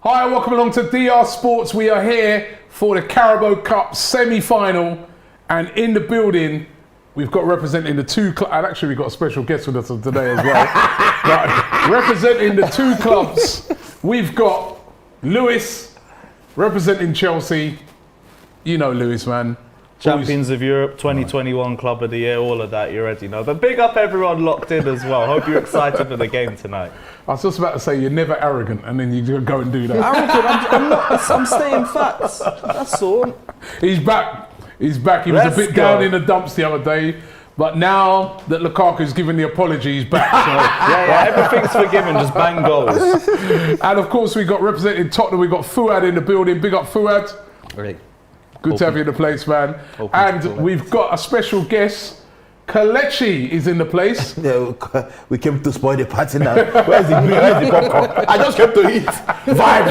Hi, welcome along to DR Sports. We are here for the Carabao Cup semi-final, and in the building, we've got representing the two clubs, and actually we've got a special guest with us today as well. But representing the two clubs, we've got Lewis, representing Chelsea. You know Lewis, man. Champions of Europe, 2021 Club of the Year, all of that, you already know. But big up everyone locked in as well. Hope you're excited for the game tonight. I was just about to say, you're never arrogant, and then you go and do that. Arrogant? I'm not. I'm stating facts. That's all. He's back. He's back. He was a bit down in the dumps the other day, but now that Lukaku's given the apology, he's back. So. Everything's forgiven, just bang goals. And of course, we got representing Tottenham, we got Fuad in the building. Big up, Fuad. Great. Good to have you in the place, man. And we've got a special guest. Kelechi is in the place. Yeah, we came to spoil the party now. Where's the popcorn? I just came to eat. Vibe.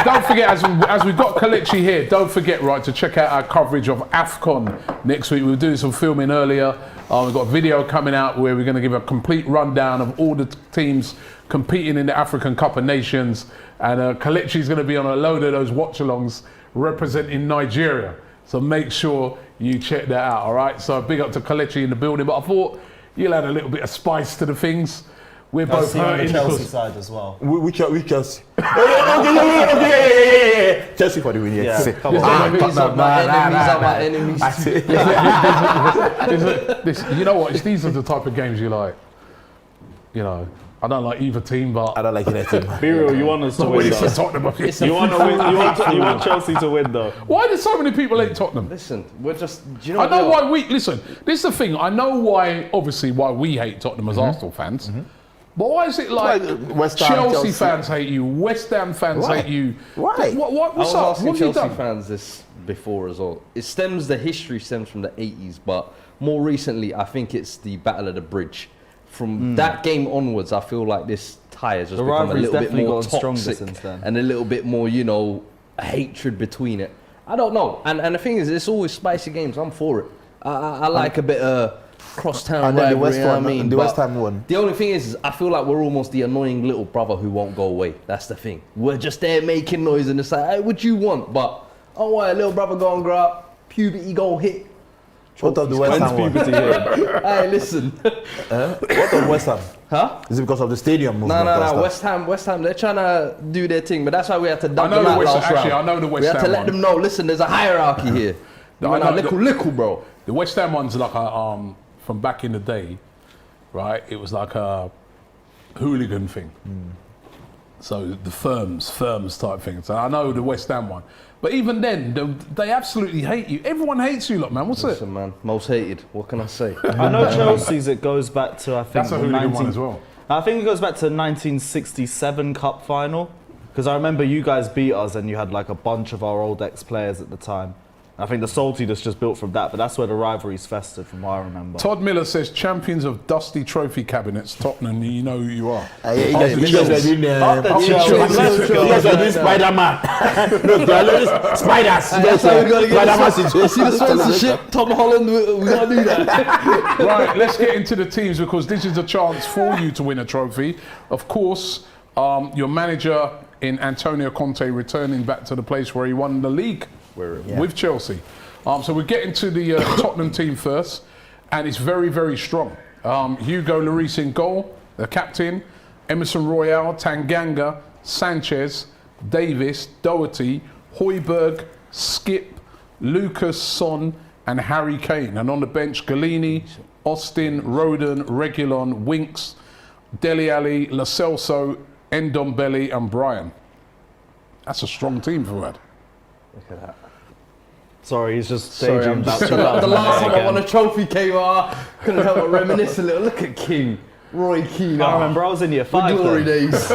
Don't forget, as we've got Kelechi here, don't forget, right, to check out our coverage of AFCON next week. We were doing some filming earlier. We've got a video coming out where we're going to give a complete rundown of all the teams competing in the African Cup of Nations. And Kelechi's going to be on a load of those watch-alongs representing Nigeria. So make sure you check that out, all right? So big up to Kelechi in the building. But I thought you'll add a little bit of spice to the things. We're both hurting. Chelsea side as well. We Chelsea. Chelsea for the win, yes. Yeah, come on. My enemies. You know what? These are the type of games you like. You know, I don't like either team, but I don't like either team. Be real, you want us to win though. You want Chelsea to win though. Why do so many people hate Tottenham? Listen, we're just. Do you know I know why we listen. This is the thing. I know why. Obviously, why we hate Tottenham as Arsenal fans. But why is it like West Ham, Chelsea fans hate you, West Ham fans hate you? Why? What's I up? was asking What have you Chelsea done? fans this before as well. The history stems from the 80s, but more recently, I think it's the Battle of the Bridge. From that game onwards, I feel like this tie has just become a little bit more toxic and a little bit more, you know, hatred between it. I don't know. And the thing is, it's always spicy games. I'm for it. I like a bit of crosstown rivalry, you know what I mean? The West Ham one. The only thing is, I feel like we're almost the annoying little brother who won't go away. That's the thing. We're just there making noise and it's like, hey, what you want? But, oh, why, little brother go and grow up, puberty go hit. What of the West Ham one? Hey, listen. What of West Ham? Huh? Is it because of the stadium movement? No. West Ham, they're trying to do their thing, but that's why we had to dump them out last round. I know the West Ham. We had to let them know, listen, there's a hierarchy here. Little, bro. The West Ham one's like a, from back in the day, right? It was like a hooligan thing. So the firms type thing. So I know the West Ham one. But even then, they absolutely hate you. Everyone hates you, look, man. What's Listen, man, most hated. What can I say? I know Chelsea's, it goes back to, I think, that's a hooligan one as well. I think it goes back to the 1967 Cup final. Because I remember you guys beat us and you had like a bunch of our old ex-players at the time. I think the saltiness just built from that, but that's where the rivalry's festered from what I remember. Todd Miller says, champions of dusty trophy cabinets, Tottenham, you know who you are. You guys are doing Spider-Man. Look, they're doing spiders. That's how we gotta get Spider-Man. See the sponsorship? Tom Holland, we gotta do that. Right, let's get into the teams because this is a chance for you to win a trophy. Of course, your manager in Antonio Conte returning back to the place where he won the league. With Chelsea. So we're getting to the Tottenham team first, and it's very, very strong. Hugo Lloris in goal, the captain, Emerson Royale, Tanganga, Sanchez, Davis, Doherty, Højbjerg, Skip, Lucas, Son, and Harry Kane. And on the bench, Galini, Austin, Roden, Reguilon, Winks, Dele Alli, Lo Celso, Ndombele, and Brian. That's a strong team for that. Look at that. Sorry, he's just staging the last time I won a trophy came out, couldn't help but reminisce a little. Look at King, Roy Keane. I remember I was in year 5. The glory days.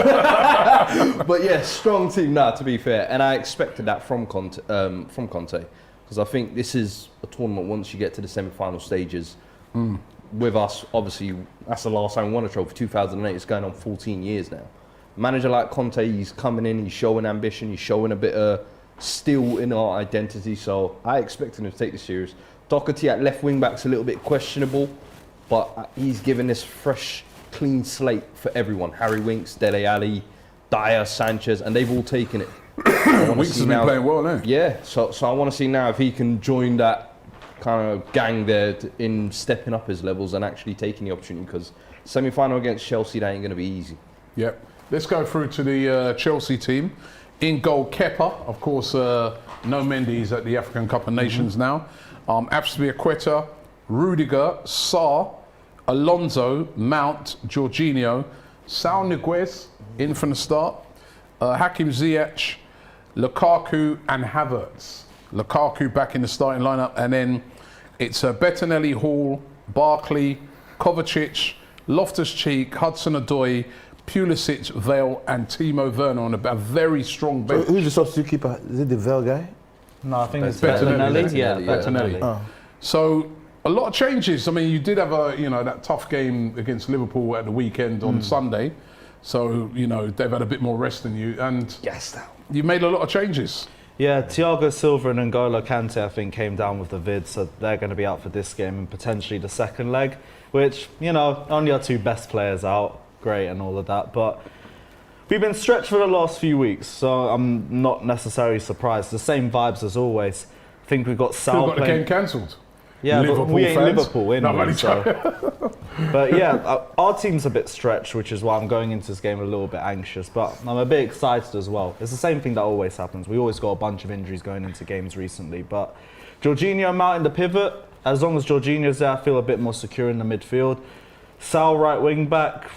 But yeah, strong team now, to be fair. And I expected that from Conte. Because I think this is a tournament, once you get to the semi-final stages, with us, obviously, that's the last time we won a trophy, 2008. It's going on 14 years now. Manager like Conte, he's coming in, he's showing ambition, he's showing a bit of still in our identity, so I expected him to take this serious. Doherty at left wing back's a little bit questionable, but he's given this fresh, clean slate for everyone. Harry Winks, Dele Alli, Dyer, Sanchez, and they've all taken it. I wanna Weeks see has been now- playing well, eh? Yeah, so I want to see now if he can join that kind of gang there in stepping up his levels and actually taking the opportunity, because semi-final against Chelsea, that ain't going to be easy. Yep. Let's go through to the Chelsea team. In goal, Kepa. Of course, no Mendy's at the African Cup of Nations now. Aspilicueta, Rudiger, Sarr, Alonso, Mount, Jorginho, Saul Niguez in from the start, Hakim Ziyech, Lukaku and Havertz. Lukaku back in the starting lineup, and then it's Bettinelli, Hall, Barkley, Kovacic, Loftus-Cheek, Hudson-Odoi, Pulisic, Vale and Timo Werner on a very strong bench. Who's the substitute keeper? Is it the Vale guy? No, I think it's Bettinelli. Bettinelli. Yeah, Bettinelli. Bettinelli. So a lot of changes. I mean, you did have that tough game against Liverpool at the weekend on Sunday. So, they've had a bit more rest than you, and you made a lot of changes. Yeah, Thiago Silva and N'Golo Kante, I think, came down with the vid, so they're going to be out for this game and potentially the second leg, which, only our two best players out, great and all of that, but we've been stretched for the last few weeks, so I'm not necessarily surprised. The same vibes as always. I think we've got Sal Still got the playing. game cancelled. Yeah, Liverpool but we ain't fans. Liverpool, No, I'm only so. But yeah, our team's a bit stretched, which is why I'm going into this game a little bit anxious. But I'm a bit excited as well. It's the same thing that always happens. We always got a bunch of injuries going into games recently. But Jorginho out in the pivot. As long as Jorginho's there, I feel a bit more secure in the midfield. Sal right wing back.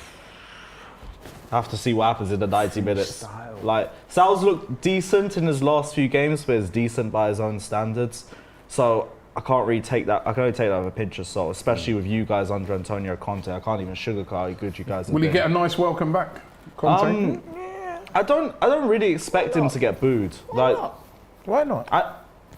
I have to see what happens in the 90 minutes. Like, Sal's looked decent in his last few games, but it's decent by his own standards. So I can't really take that. I can only take that with a pinch of salt, especially with you guys under Antonio Conte. I can't even sugarcoat how good you guys are. Will he doing. get a nice welcome back, Conte? I don't really expect him to get booed. Why not?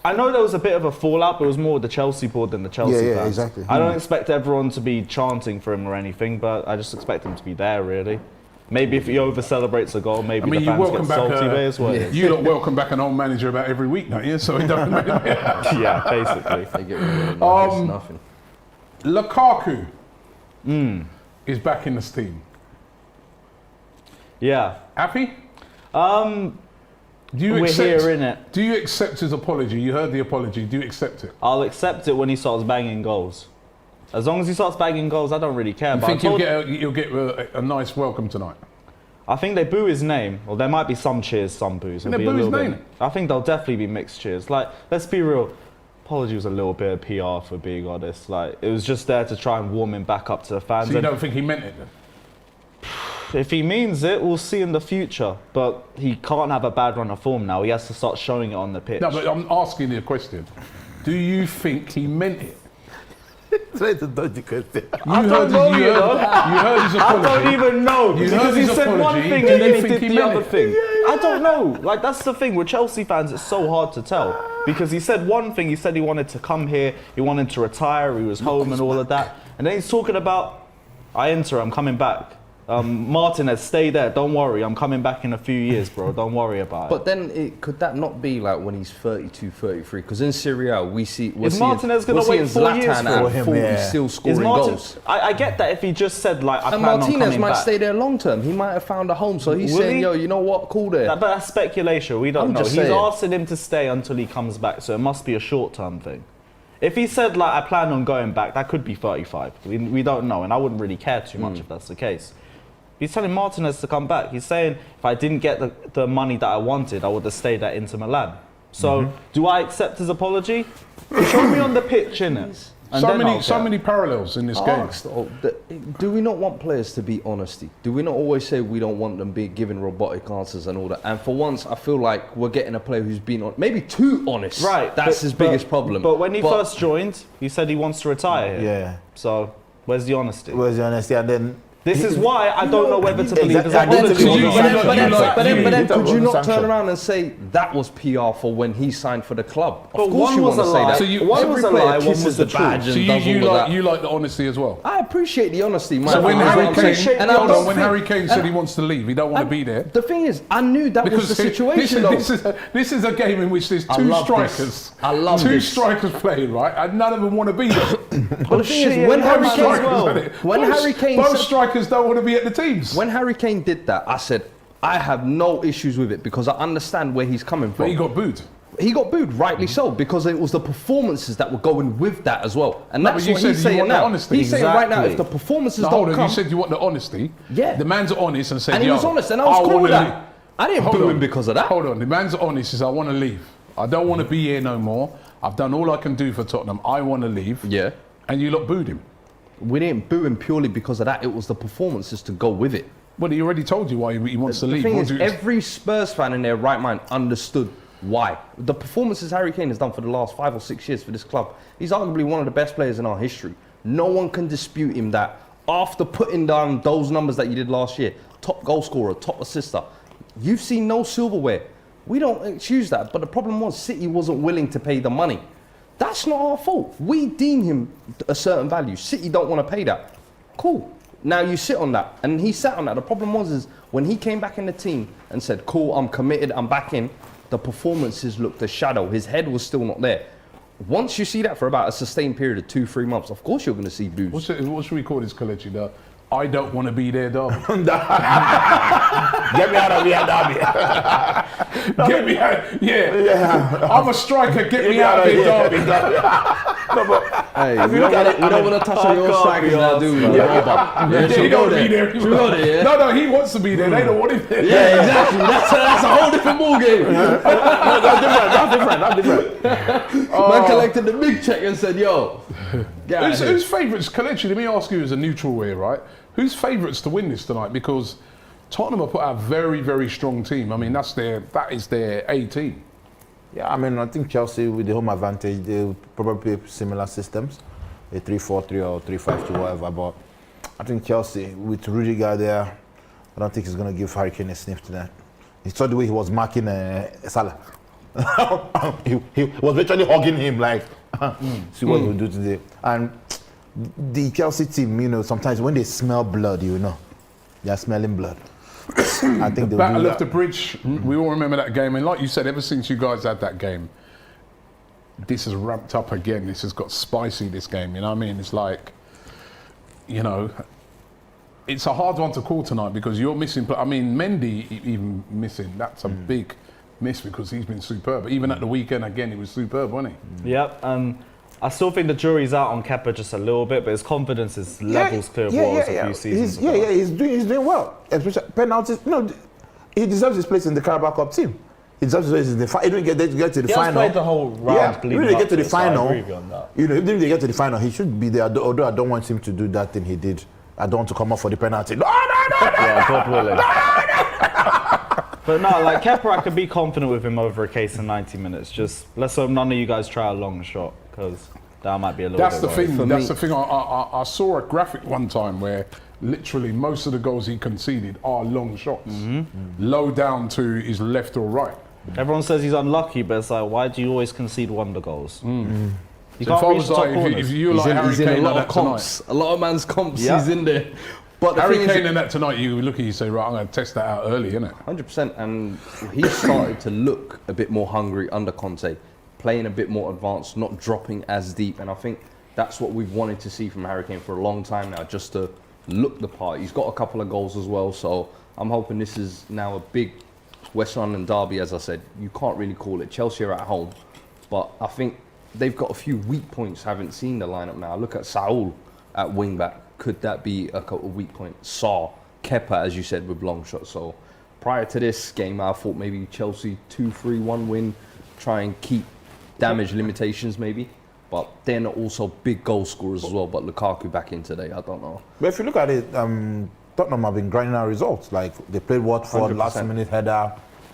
I know there was a bit of a fallout, but it was more with the Chelsea board than the Chelsea Yeah, fans. exactly. I don't expect everyone to be chanting for him or anything, but I just expect him to be there, really. Maybe if he over-celebrates a goal, maybe the you fans welcome get back. salty, but it's what it is. You lot welcome back an old manager about every week, don't you? So it doesn't matter. Yeah, basically. They get rid of him like it's nothing. Lukaku is back in this team. Yeah. Happy? We're here, innit? Do you accept his apology? You heard the apology. Do you accept it? I'll accept it when he starts banging goals. As long as he starts banging goals, I don't really care. You But think you'll get a nice welcome tonight? I think they boo his name. Well, there might be some cheers, some boos. They boo his name? I think there'll definitely be mixed cheers. Like, let's be real. Apology was a little bit of PR, for being honest. Like, it was just there to try and warm him back up to the fans. So you And don't think he meant it then? if he means it, we'll see in the future. But he can't have a bad run of form now. He has to start showing it on the pitch. No, but I'm asking you a question. Do you think he meant it? That's a dodgy question. I don't know, you heard his I apology. don't even know, You because heard he his said one apology, thing do and then you he think did he the meant other it? thing. I don't know. Like, that's the thing with Chelsea fans. It's so hard to tell, because he said one thing. He said he wanted to come here. He wanted to retire. He was home and all of that. And then he's talking about, I'm coming back. Martinez, stay there. Don't worry. I'm coming back in a few years, bro. Don't worry about it. But then, could that not be like when he's 32, 33? Because in Serie A, we're Is Martinez going to wait 4 years Zlatan for at him? 40 Yeah. still Is scoring Martin? goals. I get that if he just said like, I And plan on Martinez coming might back. stay there long term. He might have found a home. So he's Will saying, he? yo, you know what? Cool there. But that's speculation. We don't I'm know. just He's saying. asking him to stay until he comes back, so it must be a short-term thing. If he said, like, I plan on going back, that could be 35. We don't know, and I wouldn't really care too much if that's the case. He's telling Martinez to come back. He's saying, if I didn't get the money that I wanted, I would have stayed at Inter Milan. So, do I accept his apology? Show me on the pitch, innit? And then I'll So care. many parallels in this game. Do we not want players to be honesty? Do we not always say we don't want them being given robotic answers and all that? And for once, I feel like we're getting a player who's been maybe too honest. Right. That's his biggest problem. But when he first joined, he said he wants to retire here. Yeah. So, where's the honesty? Where's the honesty? And then This is why I don't know whether to believe his Exactly. apology So or you- not. But then could you not turn Sancho. around and say that was PR for when he signed for the club? But Of course one you was want to a say lie. that. So you- One Every was a player lie, one kisses was the badge truth. and So does all of that. you like the honesty as well. I appreciate the honesty, man. So when You know Harry what I'm Kane, saying? And I hold on, don't when think- Harry Kane said he wants to leave, he don't want to be there. The thing is, I knew that was the situation. though. this is a game in which there's I two love strikers. this. I love two this. strikers playing, right? And none of them want to be there. But the thing is, when yeah, Harry both Kane, strikers, when both, Harry Kane both said- strikers don't want to be at the teams. when Harry Kane did that, I said, I have no issues with it because I understand where he's coming from. But he got booed. He got booed, rightly so, because it was the performances that were going with that as well. And No, that's but you what said he's you saying want that now. honesty. He's saying right now, Exactly. if the performances No, hold don't on, come... you said you want the honesty. Yeah. The man's honest and said, And he yo, was honest, and I was cool wanna with that. I didn't Hold boo on. him because of that. Hold on, the man's honest, says, I want to leave. I don't want to be here no more. I've done all I can do for Tottenham. I want to leave. Yeah. And you lot booed him. We didn't boo him purely because of that. It was the performances to go with it. Well, he already told you why he wants to The leave. thing What is, do you- every Spurs fan in their right mind understood why. The performances Harry Kane has done for the last 5 or 6 years for this club, he's arguably one of the best players in our history. No one can dispute him that after putting down those numbers that you did last year, top goal scorer, top assister, you've seen no silverware. We don't excuse that, but the problem was City wasn't willing to pay the money. That's not our fault. We deem him a certain value. City don't want to pay that. Cool. Now you sit on that, and he sat on that. The problem was is when he came back in the team and said, cool, I'm committed, I'm back in, the performances looked a shadow. His head was still not there. Once you see that for about a sustained period of 2-3 months, of course you're going to see boos. What should we call this, Kelechi? The I don't want to be there, derby. Get me out of here, Derby. Get me out. Yeah. I'm a striker. Get me out of here, derby. Hey, we don't want to touch on your strikers now, do we? Yeah, he don't be there. Should we go there, yeah? No, he wants to be there. They don't want him there. Yeah, exactly. That's a whole different ball game. That's different. Man collected the big check and said, yo, get out of here. Whose favourites, Kelechi, let me ask you as a neutral here, right? Whose favourites to win this tonight? Because Tottenham have put out a very, very strong team. I mean, that is their A team. Yeah, I mean, I think Chelsea with the home advantage, they would probably play similar systems, a 3-4-3 or 3-5-2, whatever. But I think Chelsea with Rudiger there, I don't think he's going to give Harry Kane a sniff to that. You saw the way he was marking Salah. he was literally hugging him like, see what we'll do today. And the Chelsea team, you know, sometimes when they smell blood, you know, they are smelling blood. I think they'll Battle do of the that. Bridge, we all remember that game. And like you said, ever since you guys had that game, this has ramped up again. This has got spicy, this game, you know what I mean? It's like, you know, it's a hard one to call tonight because you're missing. I mean, Mendy even missing. That's a big miss because he's been superb. But even at the weekend, again, he was superb, wasn't he? Yep. I still think the jury's out on Kepa just a little bit, but his confidence is levels clear of what it was a few seasons ago. He's doing well. Especially penalties. No, he deserves his place in the Carabao Cup team. He deserves his place in the final. He didn't get to the He has final. played the whole round Even leading if they up get to the it, so I final, agree with you on that. you know, even if they get to the final, he should be there. Although I don't want him to do that thing he did. I don't want to come up for the penalty. No. Yeah, God willing. But no, like Kepa, I could be confident with him over a case in 90 minutes. Just let's hope none of you guys try a long shot, because that might be a little That's bit the worrying. thing. That's the thing. I saw a graphic one time where literally most of the goals he conceded are long shots, low down to his left or right. Everyone says he's unlucky, but it's like, why do you always concede wonder goals? You So if can't I reach was the top like, corners. if you like Harry He's in a Kane lot like of that tonight, comps. A lot of man's comps, Yeah. he's in there. But the Harry thing is, Kane in that tonight, you look at you say, right, I'm going to test that out early, innit? 100%, and he started to look a bit more hungry under Conte, playing a bit more advanced, not dropping as deep, and I think that's what we've wanted to see from Harry Kane for a long time now, just to look the part. He's got a couple of goals as well, so I'm hoping this is now a big West London derby. As I said, you can't really call it. Chelsea are at home, but I think they've got a few weak points. Haven't seen the lineup now. Look at Saul at wing back. Could that be a weak point? Saw Kepa, as you said, with long shots. So prior to this game, I thought maybe Chelsea 2-3-1 win, try and keep damage limitations maybe. But then also big goal scorers as well. But Lukaku back in today, I don't know. But if you look at it, Tottenham have been grinding out results. Like they played Watford, 100%. last minute header.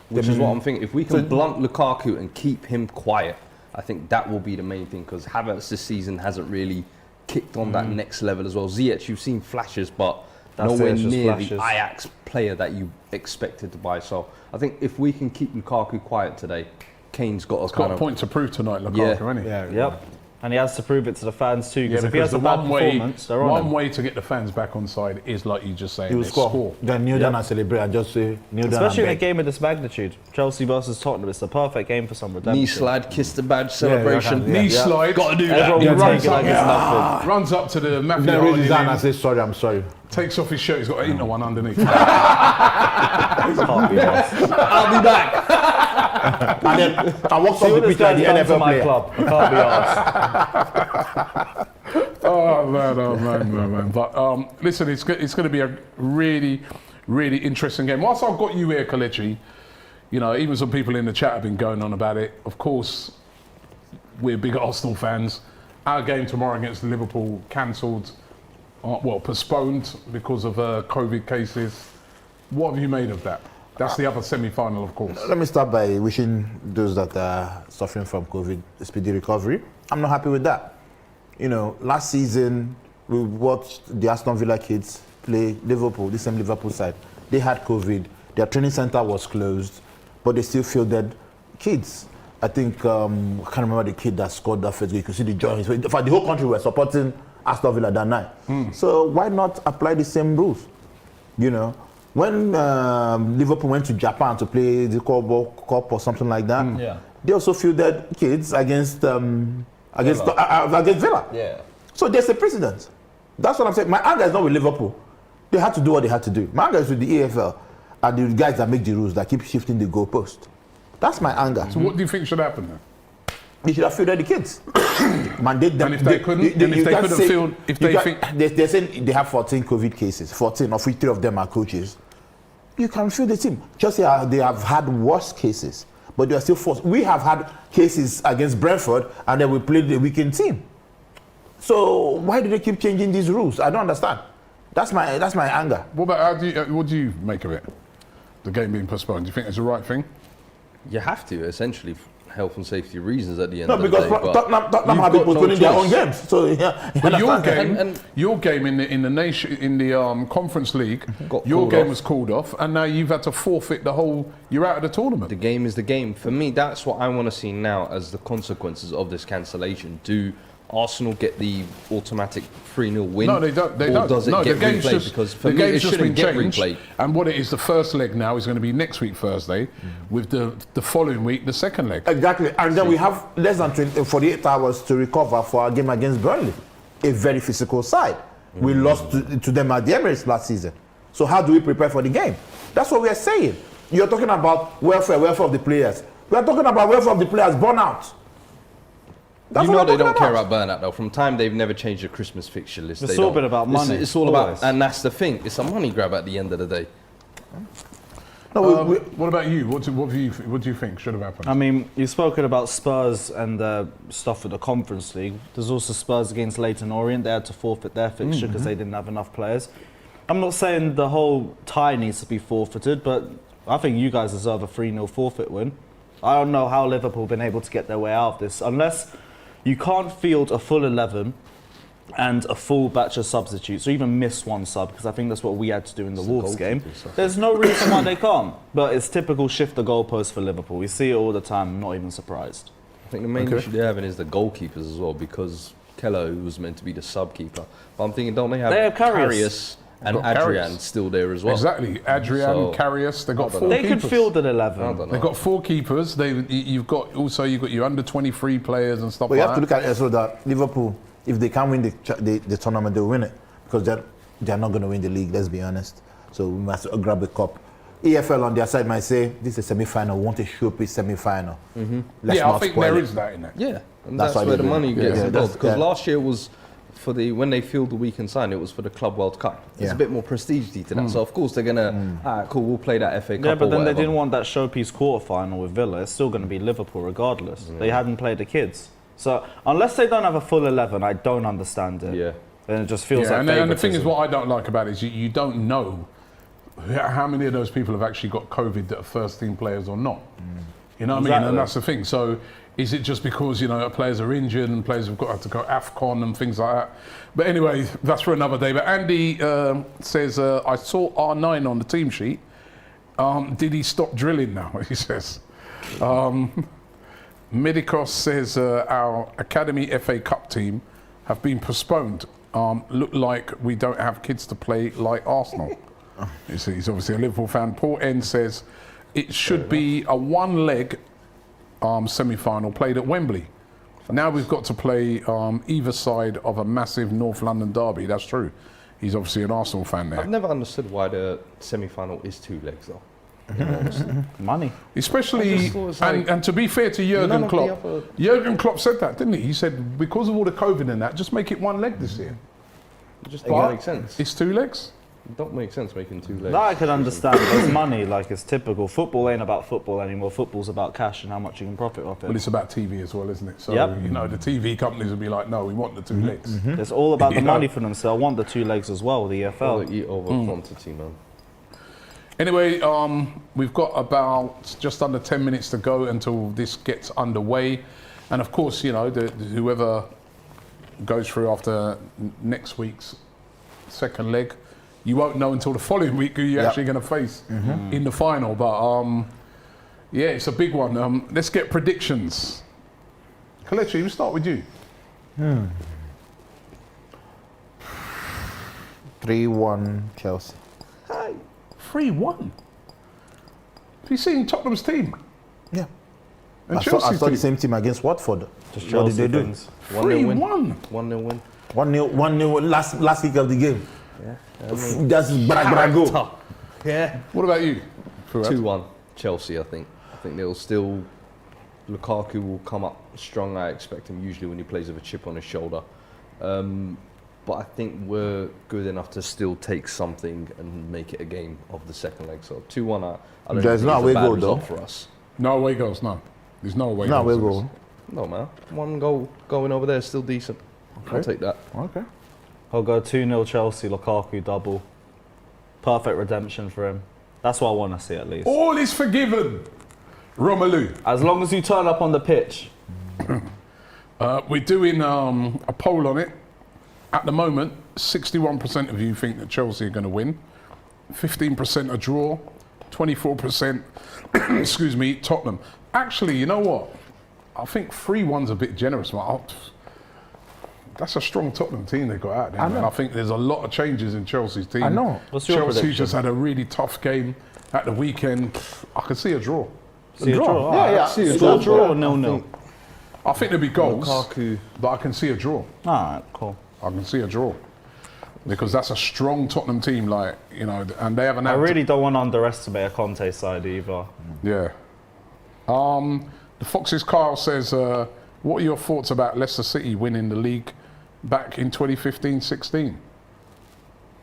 Which is what I'm thinking. If we can blunt Lukaku and keep him quiet, I think that will be the main thing. Because Havertz this season hasn't really kicked on that next level as well. Ziyech, you've seen flashes, but nowhere it, just near flashes. the Ajax player that you expected to buy. So I think if we can keep Lukaku quiet today, Kane's got a Got a point to prove tonight, Lukaku, Yeah. hasn't he? Yeah, Yep. And he has to prove it to the fans too, Yeah, because if he because has the a bad one way, performance, they're on one him. way to get the fans back on side is like you just saying, He will is score. Then kneel down and celebrate and just say kneel down Especially in a and beg. game of this magnitude. Chelsea versus Tottenham, it's the perfect game for some redemption. Knee slide, kiss the badge celebration. Yeah. knee slide. Got to do Everyone that. will runs take it like up, it's nothing. Runs up to the mafia. Then raise his hand him, and say sorry, I'm sorry. takes off his shirt. He's got an inner one underneath. Can't be lost. I'll be back. And then I walk See off what the this pitch like guy's the done to NFL my player. club. I can't be asked. Oh man. But listen, it's going to be a really, really interesting game. Whilst I've got you here, Kelechi, you know, even some people in the chat have been going on about it. Of course, we're big Arsenal fans. Our game tomorrow against Liverpool cancelled, postponed because of COVID cases. What have you made of that? That's the other semi-final, of course. Let me start by wishing those that are suffering from COVID a speedy recovery. I'm not happy with that. You know, last season we watched the Aston Villa kids play Liverpool, the same Liverpool side. They had COVID. Their training center was closed, but they still fielded kids. I think I can't remember the kid that scored that first goal. You could see the joy. In fact, the whole country were supporting Aston Villa that night. So why not apply the same rules? You know, when Liverpool went to Japan to play the Carabao Cup or something like that, they also fielded kids against Villa. Yeah. So there's a precedent. That's what I'm saying. My anger is not with Liverpool. They had to do what they had to do. My anger is with the EFL and the guys that make the rules, that keep shifting the goalpost. That's my anger. So what do you think should happen then? They should have fielded the kids. Mandate them. And if they couldn't, They're saying they have 14 COVID cases, 14, of which 3 of them are coaches. You can field the team. Chelsea, they have had worse cases, but they are still forced. We have had cases against Brentford, and then we played the weekend team. So why do they keep changing these rules? I don't understand. That's my anger. What about what do you make of it? The game being postponed. Do you think it's the right thing? You have to, essentially, for health and safety reasons at the end No, of the because day. but Tottenham have you've been got postponing their own choice. games. So yeah, But your understand? game, your game in the Conference League, Got your called game off. was called off, and now you've had to forfeit the whole. You're out of the tournament. The game is the game. For me, that's what I want to see now as the consequences of this cancellation. Do Arsenal get the automatic 3-0 win? No, they don't. They or don't. does it no, get the game's replayed? just Because for the me, it game's just been shouldn't get changed. replayed. And what it is, the first leg now is going to be next week Thursday, with the following week the second leg. Exactly, and then we have less than 48 hours to recover for our game against Burnley, a very physical side. We lost to them at the Emirates last season. So how do we prepare for the game? That's what we are saying. You're talking about welfare of the players. We are talking about welfare of the players' burnout. That's You know what they we're don't talking care about. about burnout though. From time they've never changed the Christmas fixture list. It's They all don't. been about money, It's all always. about, and that's the thing. It's a money grab at the end of the day. No, What about you? What do you think should have happened? I mean, you've spoken about Spurs and stuff with the Conference League. There's also Spurs against Leyton Orient. They had to forfeit their fixture because they didn't have enough players. I'm not saying the whole tie needs to be forfeited, but I think you guys deserve a 3-0 forfeit win. I don't know how Liverpool have been able to get their way out of this. Unless you can't field a full 11 and a full batch of substitutes, or even miss one sub, because I think that's what we had to do in the Wolves game. There's no reason why they can't. But it's typical shift the goalpost for Liverpool. We see it all the time. I'm not even surprised. I think the main issue they're having is the goalkeepers as well, because Kello, who was meant to be the sub-keeper. But I'm thinking, don't they have Karius. and Got Adrian Karius. still there as well? Exactly, Adrian, So, Karius. They got I don't 4 They keepers. could field an I 11. don't know. They've got 4 keepers. You've got your under 23 players and stuff But you like have to that. look at it so that Liverpool, if they can't win the tournament, they'll win it. Because they're not going to win the league, let's be honest. So we must grab the cup. EFL on their side might say, this is a semi-final, we want a showpiece semi-final. Let's Yeah, I not think spoil there it. is that in there. Yeah, and That's that's, why where they the do it. money Yeah, gets yeah, involved. that's- Because yeah. last year was when they filled the weekend sign, it was for the Club World Cup. There's Yeah. a bit more prestige to that. So of course they're gonna, cool, we'll play that FA Cup. Yeah, but or then they whatever. didn't want that showpiece quarter-final with Villa. It's still going to be Liverpool regardless. They hadn't played the kids. So unless they don't have a full 11, I don't understand it. Yeah. And it just feels Yeah, like and the thing is, favouritism. what I don't like about it is you don't know how many of those people have actually got COVID that are first-team players or not. You know what I mean? Exactly. And that's the thing. So is it just because, players are injured and players have got to go AFCON and things like that? But anyway, that's for another day. But Andy says, I saw R9 on the team sheet. Did he stop drilling now? He says. Medicos says our Academy FA Cup team have been postponed. Look like we don't have kids to play like Arsenal. He's obviously a Liverpool fan. Paul N says it should be a one-leg semi-final played at Wembley. Now we've got to play either side of a massive North London derby. That's true. He's obviously an Arsenal fan there. I've never understood why the semi-final is 2 legs though. Money. Especially, and to be fair to Jurgen Klopp, Jurgen Klopp said that, didn't he? He said because of all the COVID and that, just make it one leg this year. It just doesn't make sense. It's 2 legs. It don't make sense making 2 legs. That I can understand. There's money, like it's typical. Football ain't about football anymore. Football's about cash and how much you can profit off it. But it's about TV as well, isn't it? So, Yep. you know, the TV companies will be like, no, we want the 2 legs. It's all about the You know. money for them, so I want the 2 legs as well, the EFL. Eat over quantity, man. Anyway, we've got about just under 10 minutes to go until this gets underway. And of course, you know, whoever goes through after next week's second leg, you won't know until the following week who you're actually going to face in the final. But yeah, it's a big one. Let's get predictions. Kelechi, we'll start with you. 3-1 Chelsea. 3-1. Have you seen Tottenham's team? Yeah. And I Chelsea's saw the team? same team against Watford. Just What did Chelsea they do? things. 1-0 win. 3-1. 1-0 win. 1-0 last kick of the game. Yeah. That's Brago. Yeah. What about you? Fuad? 2-1 Chelsea, I think. I think they'll still... Lukaku will come up strong. I expect him usually when he plays with a chip on his shoulder. But I think we're good enough to still take something and make it a game of the second leg. So 2-1, I don't There's think no it's away a bad goal, result though. for us. No away goals, no. There's no away No, goals. we'll in go. No, man. 1 goal going over there is still decent. I'll take that. Okay. I'll go 2-0 Chelsea, Lukaku double. Perfect redemption for him. That's what I want to see at least. this. All is forgiven. Romelu. As long as you turn up on the pitch. We're doing a poll on it. At the moment, 61% of you think that Chelsea are going to win. 15% a draw. 24%, excuse me, Tottenham. Actually, you know what? I think 3-1's a bit generous, man. That's a strong Tottenham team they got out there. And I think there's a lot of changes in Chelsea's team. I know. What's your Chelsea prediction? just had a really tough game at the weekend. I can see a draw. See a draw? Yeah, yeah. See a Is draw. that a draw or 0-0? I think there'll be goals, Lukaku. but I can see a draw. Alright, cool. I can see a draw. Because that's a strong Tottenham team, like, you know, and they haven't I had really don't want to underestimate a Conte side either. Yeah. The Foxes Kyle says, what are your thoughts about Leicester City winning the league back in 2015-16?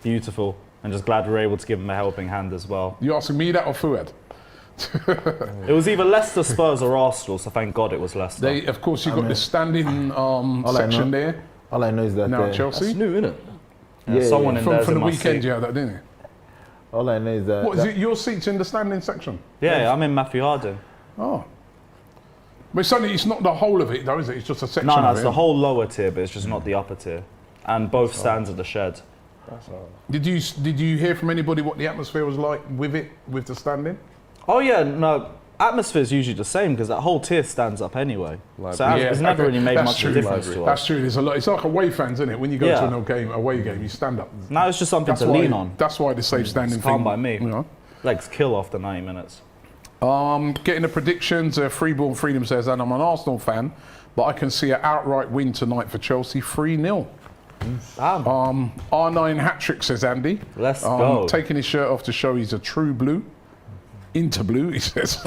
Beautiful. And just glad we were able to give him a helping hand as well. You asking me that or Fuad? It was either Leicester, Spurs or Arsenal, so thank God it was Leicester. They, of course, you've got the standing section there. All I know is that Now Chelsea. That's new, innit? Yeah, someone in there's From in the my weekend, seat. you had that, didn't you? all I know is that. What is it? Your seat's in the standing section? Yeah, I'm in Matthew Harding. Oh. But it's not the whole of it, though, is it? It's just a section No, of it's it. the whole lower tier, but it's just not the upper tier. And both stands at the shed. Did you hear from anybody what the atmosphere was like with it, with the standing? Oh yeah, no, atmosphere's usually the same because that whole tier stands up anyway. So Library. it's never really made that's much of a true. difference to That's us. true. There's a lot. It's like away fans, isn't it? When you go to an away game, you stand up. Now it's just something to lean on. That's why the safe standing It's calm thing. by me. You know. Legs kill after 90 minutes. Getting the predictions. Freeborn Freedom says, and I'm an Arsenal fan, but I can see an outright win tonight for Chelsea, 3-0. Damn. R9 hat-trick, says Andy. Let's go. Taking his shirt off to show he's a true blue. Into blue, he says.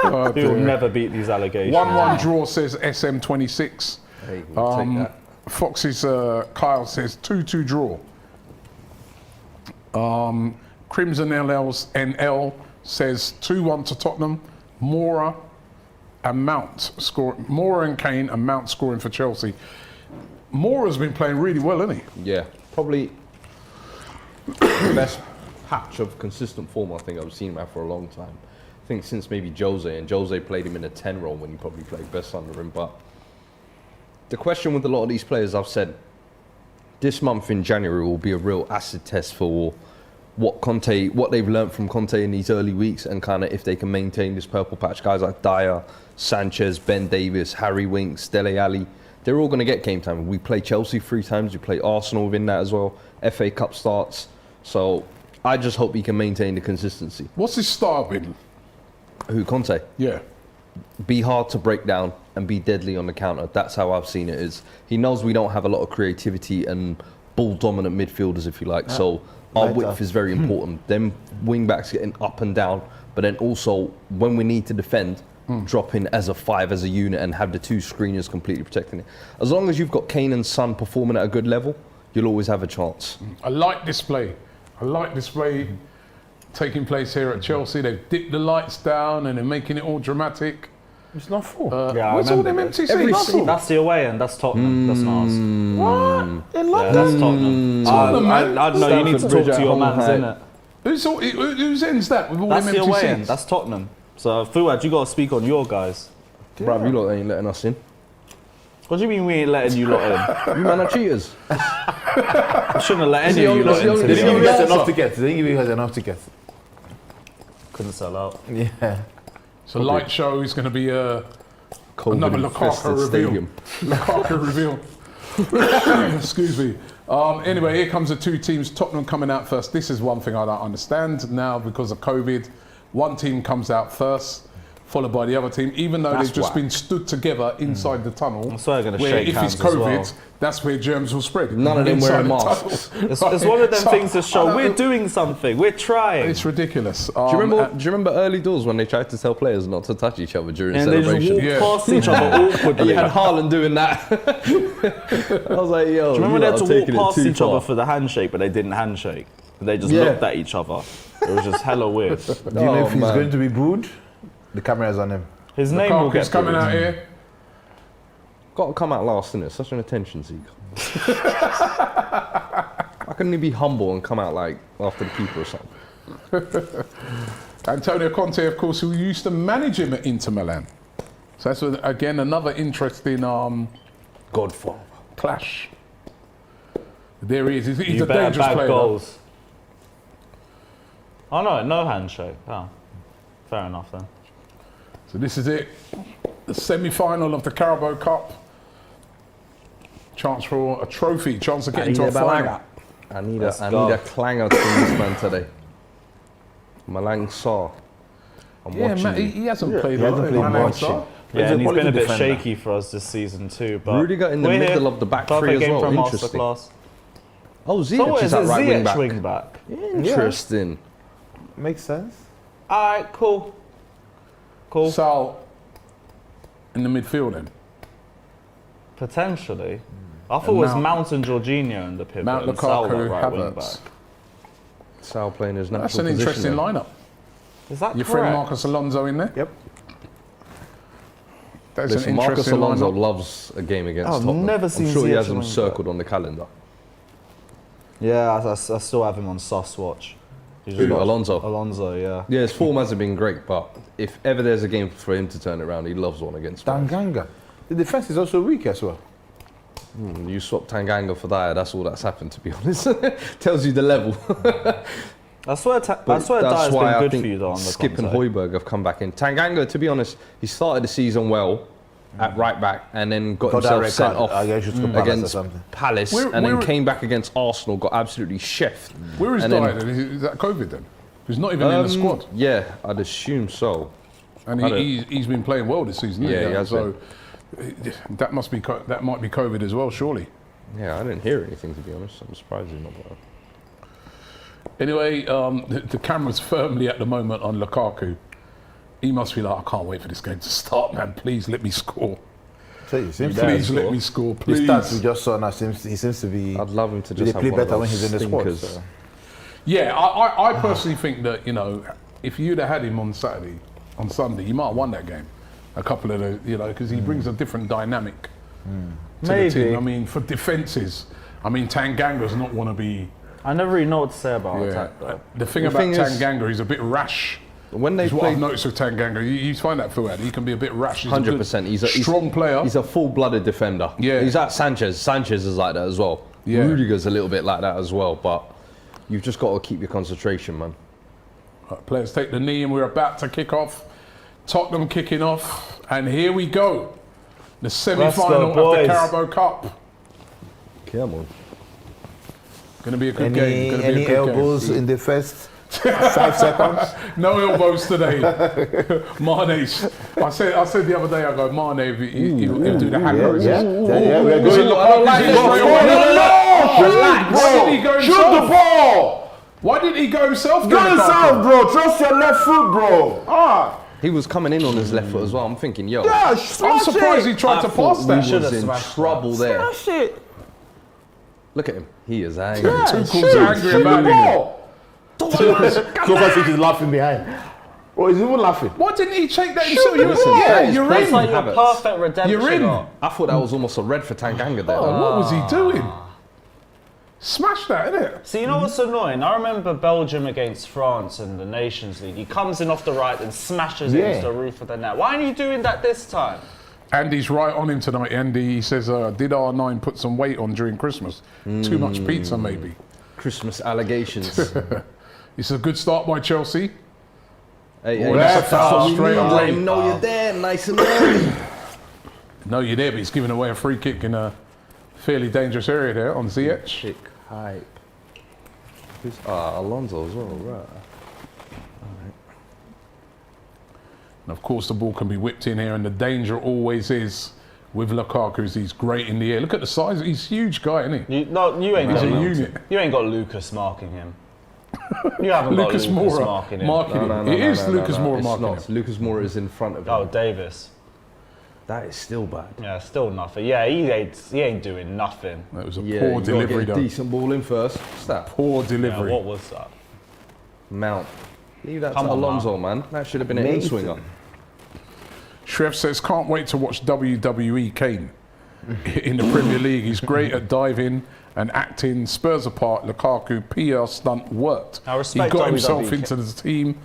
Oh, He will dear. never beat these allegations. 1-1 draw, says SM26. Hey, we'll take that. Fox's Kyle says 2-2 draw. Crimson LL's NL says 2-1 to Tottenham. Mora and Kane and Mount scoring for Chelsea. Mora's been playing really well, hasn't he? Yeah, probably the best patch of consistent form I think I've seen him have for a long time. I think since maybe Jose, and Jose played him in a 10 role when he probably played best under him. But the question with a lot of these players, I've said, this month in January will be a real acid test for what they've learnt from Conte in these early weeks, and kind of if they can maintain this purple patch, guys like Dyer, Sanchez, Ben Davis, Harry Winks, Dele Alli, they're all going to get game time. We play Chelsea 3 times, we play Arsenal within that as well, FA Cup starts. So I just hope he can maintain the consistency. What's his style been? Who, Conte? Yeah. Be hard to break down and be deadly on the counter. That's how I've seen it. Is he knows we don't have a lot of creativity and ball dominant midfielders, if you like. So our width is very important. Them wing backs getting up and down, but then also when we need to defend, drop in as a 5 as a unit and have the 2 screeners completely protecting it. As long as you've got Kane and Son performing at a good level, you'll always have a chance. I like display. Taking place here at Chelsea. They've dipped the lights down and they're making it all dramatic. It's not full. Where's all them empty seats? That's the away end. That's Tottenham. That's not us. What? In Yeah, London? that's Tottenham. Tottenham, I man. don't know. You need to Stamford Bridge talk to at your home man's height. in it. Whose end's that with all That's them the empty away seats? end. That's Tottenham. So Fuad, you got to speak on your guys. Bruv, you lot ain't letting us in. What do you mean we ain't letting you lot in? You man are cheaters. I shouldn't have let any of you lot Is he in. on- They is he didn't on give us the enough answer? tickets. They didn't give us enough tickets. Couldn't sell out. Yeah. So light show is going to be another COVID-infested Lukaku reveal. stadium. Lukaku reveal. Excuse me. Anyway, here comes the 2 teams. Tottenham coming out first. This is one thing I don't understand now because of COVID. One team comes out first, followed by the other team, even though That's they've just whack. been stood together inside the tunnel. That's why they're gonna where shake if hands it's as COVID, well. that's where germs will spread. None of them inside wearing the masks. tunnel. It's one of them So- things to show we're doing something. We're trying. It's ridiculous. Do you remember early doors when they tried to tell players not to touch each other during And they just celebration? walk Yeah. past each other And awkwardly. you had Haaland doing that. I was like, yo, Do you remember you they lot had are to walk taking it past too each far. other for the handshake, but they didn't handshake? They just Yeah. looked at each other. It was just hella weird. Do you know if he's man. going to be booed? The camera is on him. His name will Lukaku's get coming booed. out here. Got to come out last, innit? Such an attention seeker. How can he be humble and come out like after the keeper or something? Antonio Conte, of course, who used to manage him at Inter Milan. So that's again another interesting Godfather. clash. There he is. He's You a better dangerous bag player. goals. Oh no, no handshake. Oh, fair enough then. So this is it. The semi-final of the Carabao Cup. Chance for a trophy. Chance to get into a final. I need Let's a go. clanger from this man today. Malang Sarr. I'm Yeah, watching man, you. he hasn't played He hasn't well. played Malang much. Sarr. Yeah, He's a and he's been a quality bit defender. shaky for us this season too. But Rudiger in the we're middle here. of the back Perfect three as game well. for a Interesting. masterclass. Oh, So Ziyech what is is that it? right wing Ziyech back. wing back. Interesting. Makes sense. All right, cool. Cool. Sal in the midfield then. Potentially. I thought it was Mount- Mount and Jorginho in the pivot. Mount, and Sal Lukaku, at right wing Havertz. back. Sal playing his natural That's an position interesting there. lineup. Is that Your correct? friend Marcus Alonso in there. Yep. That's Listen, an Marcus interesting Alonso lineup. loves a game against I've Tottenham. never I'm seen sure he Ziyech has them wing back. circled on the calendar. Yeah, I still have him on sus watch. He's Who, got- Alonso? Alonso, yeah. Yeah, his form hasn't been great, but if ever there's a game for him to turn it around, he loves one against Spurs. Tanganga. The defense is also weak as well. You swap Tanganga for Dyer, that's all that's happened, to be honest. Tells you the level. I swear But Dyer's that's why I been good think for you though on the Skip and Conte. Højbjerg have come back in. Tanganga, to be honest, he started the season well at right back and then got Got that himself red sent card off against Palace or against something. Palace Where- and then where- came back against Arsenal, got absolutely chefed. Where is And then- Dyer? Is that COVID then? He's not even in the squad. Yeah, I'd assume so. And I don't- he's been playing well this season. Yeah, hasn't he has So that must be that might be COVID as well, surely. Yeah, I didn't hear anything, to be honest. I'm surprised he's not playing. Anyway, the camera's firmly at the moment on Lukaku. He must be like, I can't wait for this game to start, man. Please let me score. So he seems Please let me score, The please. stats we just saw now he seems to be. I'd love him to They just have play one of better when those he's in the squad. stinkers. So. Yeah, I personally think that, you know, if you'd have had him on Sunday, you might have won that game. A couple of the, you know, because he brings a different dynamic to the Maybe. team. I mean, for defences, I mean, Tanganga's not want to be. I never really know what to say about Yeah. attack though. The thing The about thing is- Tanganga, he's a bit rash. When they That's what I've play noticed with Tanganga. You find that Fuad, he can be a bit rash. He's a good, 100%, he's a strong player. He's a full-blooded defender. Yeah. He's like Sanchez. Sanchez is like that as well. Yeah. Rudiger's a little bit like that as well, but You've just got to keep your concentration, man. Right, players take the knee and we're about to kick off. Tottenham kicking off. And here we go. The semi-final of the Carabao Cup. Come on. Going to be a good game. Gonna be Any a good elbows game. in the first 5 seconds? No elbows today. Mane's. I said the other day, I go, Mane, he'll do the hacker. Yeah, we're Is it going. Lukaku's in straight away? Relax, Why did he go Shoot himself? the ball! Why didn't he go himself? Go yourself, bro. Trust your left foot, bro. He was coming in on his left foot as well. I'm thinking, yo, Yeah, I'm smash surprised it. he tried to pass that. he was in trouble there. Smash it. Look at him. He is angry. Tuchel's angry about it. So far, he's laughing behind. Oh, he's even laughing. Why didn't he take that himself? You're That's in. like Your perfect redemption. You're in. I thought that was almost a red for Tanganga there. Oh, what was he doing? Smash that, innit? See, you know what's annoying? I remember Belgium against France in the Nations League. He comes in off the right and smashes it into the roof of the net. Why aren't you doing that this time? Andy's right on him tonight. Andy, he says, did R9 put some weight on during Christmas? Too much pizza, maybe. Christmas allegations. It's a good start by Chelsea. Hey, that's a foul straight away. Let him know you're there, nice and early. No, you're there, but he's giving away a free kick in a fairly dangerous area there on Ziyech. Chick hype. Who's Alonso as well, right? And of course, the ball can be whipped in here, and the danger always is with Lukaku. He's great in the air. Look at the size. He's a huge guy, isn't he? You ain't He's got a unit. You ain't got Lucas marking him. You haven't got Lucas Lucas Moura marking him. marking him. It is Lucas Moura it's marking not. him. Lucas Moura is in front of him. Oh, Davis. That is still bad. Yeah, still nothing. Yeah, he ain't doing nothing. That was a Yeah, poor you gotta delivery, get a though. decent ball in first. What's that? Poor Yeah, delivery. what was that? Mount. Leave that Come to on, Alonso, man. That should have been an in-swinger. Shrev says, can't wait to watch WWE Kane in the Premier League. He's great at diving and acting. Spurs apart, Lukaku, PR stunt worked. I He respect got himself WWE. into the team.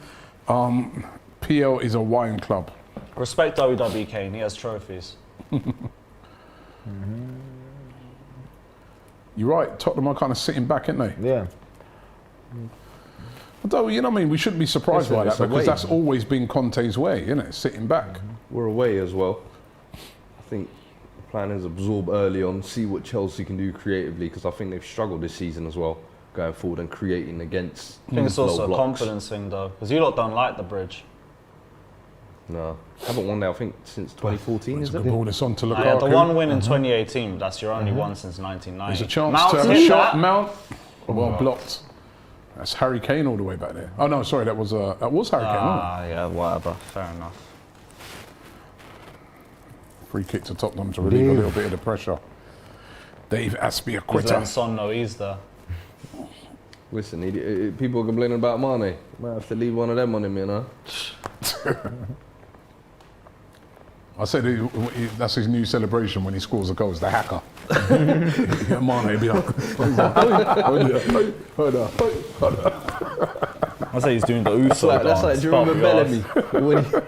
PL is a wine club. Respect WWE Kane, he has trophies. You're right, Tottenham are kind of sitting back, aren't they? Yeah. Although, you know what I mean, we shouldn't be surprised Listen, by that it's a because way. that's always been Conte's way, isn't it? Sitting back. We're away as well. I think the plan is absorb early on, see what Chelsea can do creatively, because I think they've struggled this season as well, going forward and creating against. I think it's low also a blocks. confidence thing though, because you lot don't like the bridge. No, haven't won now. I think since 2014, It's is a it? good ball that's on to Lukaku. Yeah, the one win in 2018, that's your only one since 1990. There's a chance Mount to have a hit shot. that. Mount, well blocked. That's Harry Kane all the way back there. Oh no, sorry, that was Harry Kane. Wasn't it? Yeah, whatever. Fair enough. Free kick to Tottenham to relieve a little bit of the pressure. Dave Aspie, a He's quitter. letting Son know he's there. Listen, people are complaining about Mane. Might have to leave one of them on him, you know. I said that's his new celebration when he scores a goal. It's the hacker. Mane be like, I say he's doing the Uso That's like, dance, do you remember but Bellamy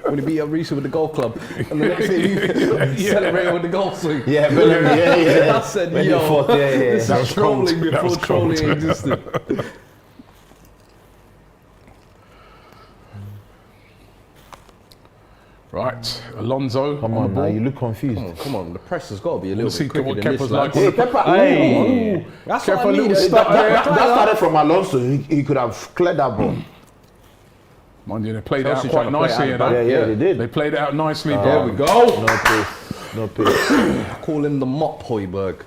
when he beat up Reece with the golf club, and the next day he celebrated with the golf swing. Yeah, Bellamy, yeah. I said, When yo, they fought, yeah. this That is was cold. trolling That was before trolling cold. existed. right, Alonso Come on on the now, ball. you look confused. Come on, the press has got to be a little Let's see bit quicker what than this, Kepa's like. lads. Hey, Kepa. Hey. Ooh. That's Kepa what I little need. step there. That started from Alonso. He could have cleared that ball. Mind you, they played Chelsea it out quite trying to play nicely. it You out know? back. Yeah, they did. They played it out nicely. There but we go. No pace. No pace. Call him the mop Hoiberg.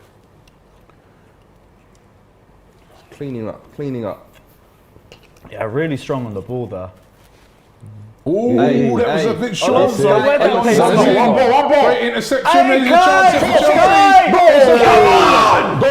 Cleaning up. Yeah, really strong on the ball there. Ooh, Hey, that was hey. a bit short. Alonso, where did Alonso, he Alonso, play? one ball. Great interception. There's a chance here for Chelsea.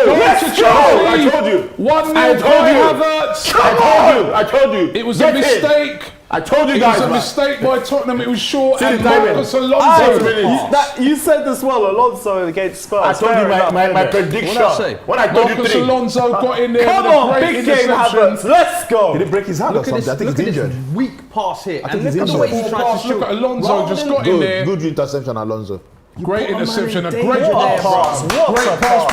Let's to go! Chelsea. I told you. 1-0 I told Kai you. Havertz. I told you. It was Get a in. mistake. I told you It guys, was a man. mistake by Tottenham. It was short. See And the timing. Marcus 6 Alonso. minutes. You said this well, Alonso against Spurs. I told you my prediction. What did I say? When I told you Marcus 3. Alonso got in there Come with a on, great big game interception. Havertz. Let's go. Did he break his hand or Look at something? I think this he's injured. weak pass here. think And he's look at the injured. way he tries to Look at shoot. Alonso Rather just than- got in there. Good interception, Alonso. Great put a man interception, a in great danger there, pass. bro. What Great a pass pass.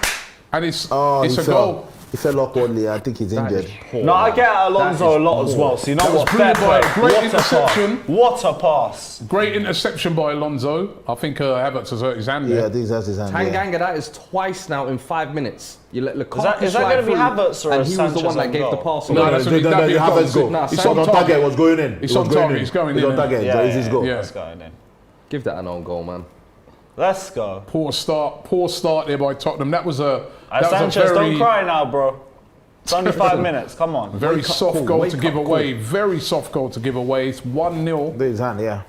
by, and it's Oh, a he goal. He fell awkwardly. I think he's injured. No, I get Alonso a lot as well. So you know That was what? Fair brilliant by play. great What a interception. pass. What a pass. Great interception by Alonso. I think Havertz has hurt his hand Yeah, I there. think that's his hand. Yeah. Tanganga, that is twice now in 5 minutes. You let Lukaku Is that slide going to be through, Havertz or and a he was Sanchez the one that on gave goal? the pass. No, that's away. that'd be a have goal. his goal. Nah, It's Sam on target. target. It was going in. It's It was on target, it's going It's in, on target. yeah. So it's his goal. Yeah. Let's go in. Give that an own goal, man. Let's go. Poor start there by Tottenham. That was a Sanchez, very, don't cry now, bro. It's only 5 minutes. Come on. very Wake up soft call, goal wake to up give call. away. Very soft goal to give away. It's 1-0. There's his hand. Yeah.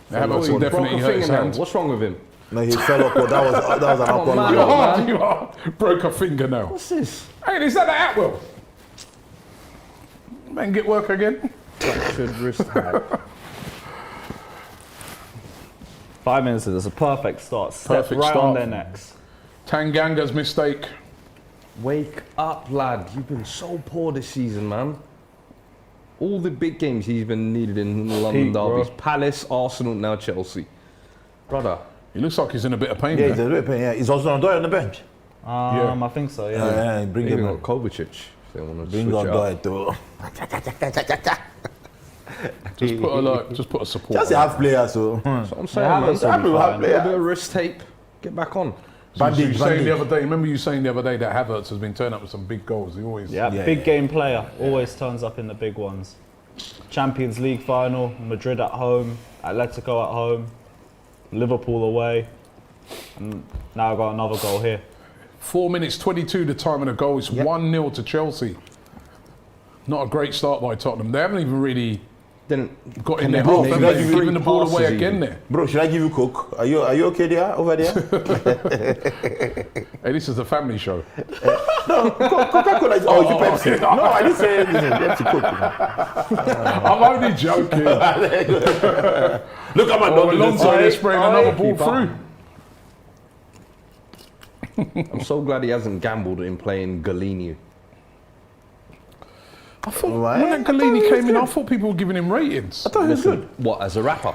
Havertz Broke definitely a hurt his fingernail. hand. What's wrong with him? No, he fell awkward. That was an awkward man. You're goal. hard, you are. Broke a fingernail. What's this? Hey, is that the Atwell? Man, get work again. Fractured wrist had. 5 minutes is a perfect start. Step Perfect right start. on their necks. Tanganga's mistake. Wake up, lad. You've been so poor this season, man. All the big games he's been needed in the London Peak, bro. derbies. Palace, Arsenal, now Chelsea. Brother. He looks like he's in a bit of pain Yeah, he's there. a bit pain. Yeah, he's also on the bench. I think so, yeah. Yeah, bring Even him got in. Kovacic. If they want to Bring switch on it up. too. Just put a support. Just on. have players, so. That's what I'm saying, Yeah, man. Havertz will be Happy with fine. have A bit players. of wrist tape. Get back on. So you Bandage, were saying the bandage. other day. Remember you saying the other day that Havertz has been turning up with some big goals. He always. Yeah, Yeah, big yeah. game player. Always turns up in the big ones. Champions League final, Madrid at home, Atletico at home, Liverpool away. And now I got another goal here. 4 minutes 22 the time of the goal. It's 1-0 to Chelsea. Not a great start by Tottenham. They haven't even really Didn't got in Can their they half. make They've like given 3 the ball away passes again even? there. Bro, should I give you Coke? Are you okay there, over there? Hey, this is a family show. Coca-Cola is, you Pepsi. No, I didn't say anything. Pepsi Coke. I'm only joking. Look at my Oh, dog. Alonso, they're spraying another ball keep up. through. I'm so glad he hasn't gambled in playing Galini. I thought Right. when that I thought Galini he was came in, I good. thought people were giving him ratings. I thought he was good. What, as a rapper?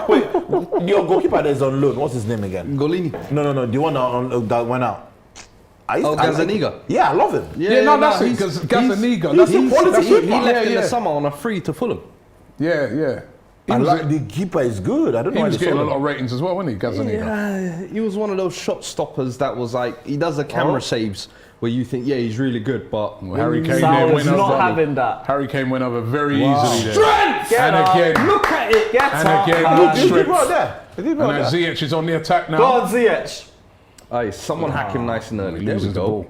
Wait, your goalkeeper that's on loan, what's his name again? Golini. No, the one that went out. I Oh, like Gazzaniga. him. Yeah, I love him. Yeah, no, that's it, 'cause Gazzaniga, that's the He quality left keeper. in Yeah. the summer on a free to Fulham. Yeah. He I was, like the keeper is good. I don't know he why was they getting a sold lot him. of ratings as well, wasn't he, Gazzaniga? Yeah, he was one of those shot stoppers that was like, he does the camera saves where you think, yeah, he's really good, but Well, Harry when Kane you- there Sal's went not over. having that. Harry Kane went over very easily there. Strength! Get And up. again, Look at it. Get and up. again, man. look, He's strength. good out there. He's good And out now there. Ziyech is on the attack now. Go on, Ziyech. Aye, someone hack him nice and early. He There we loses the go. ball.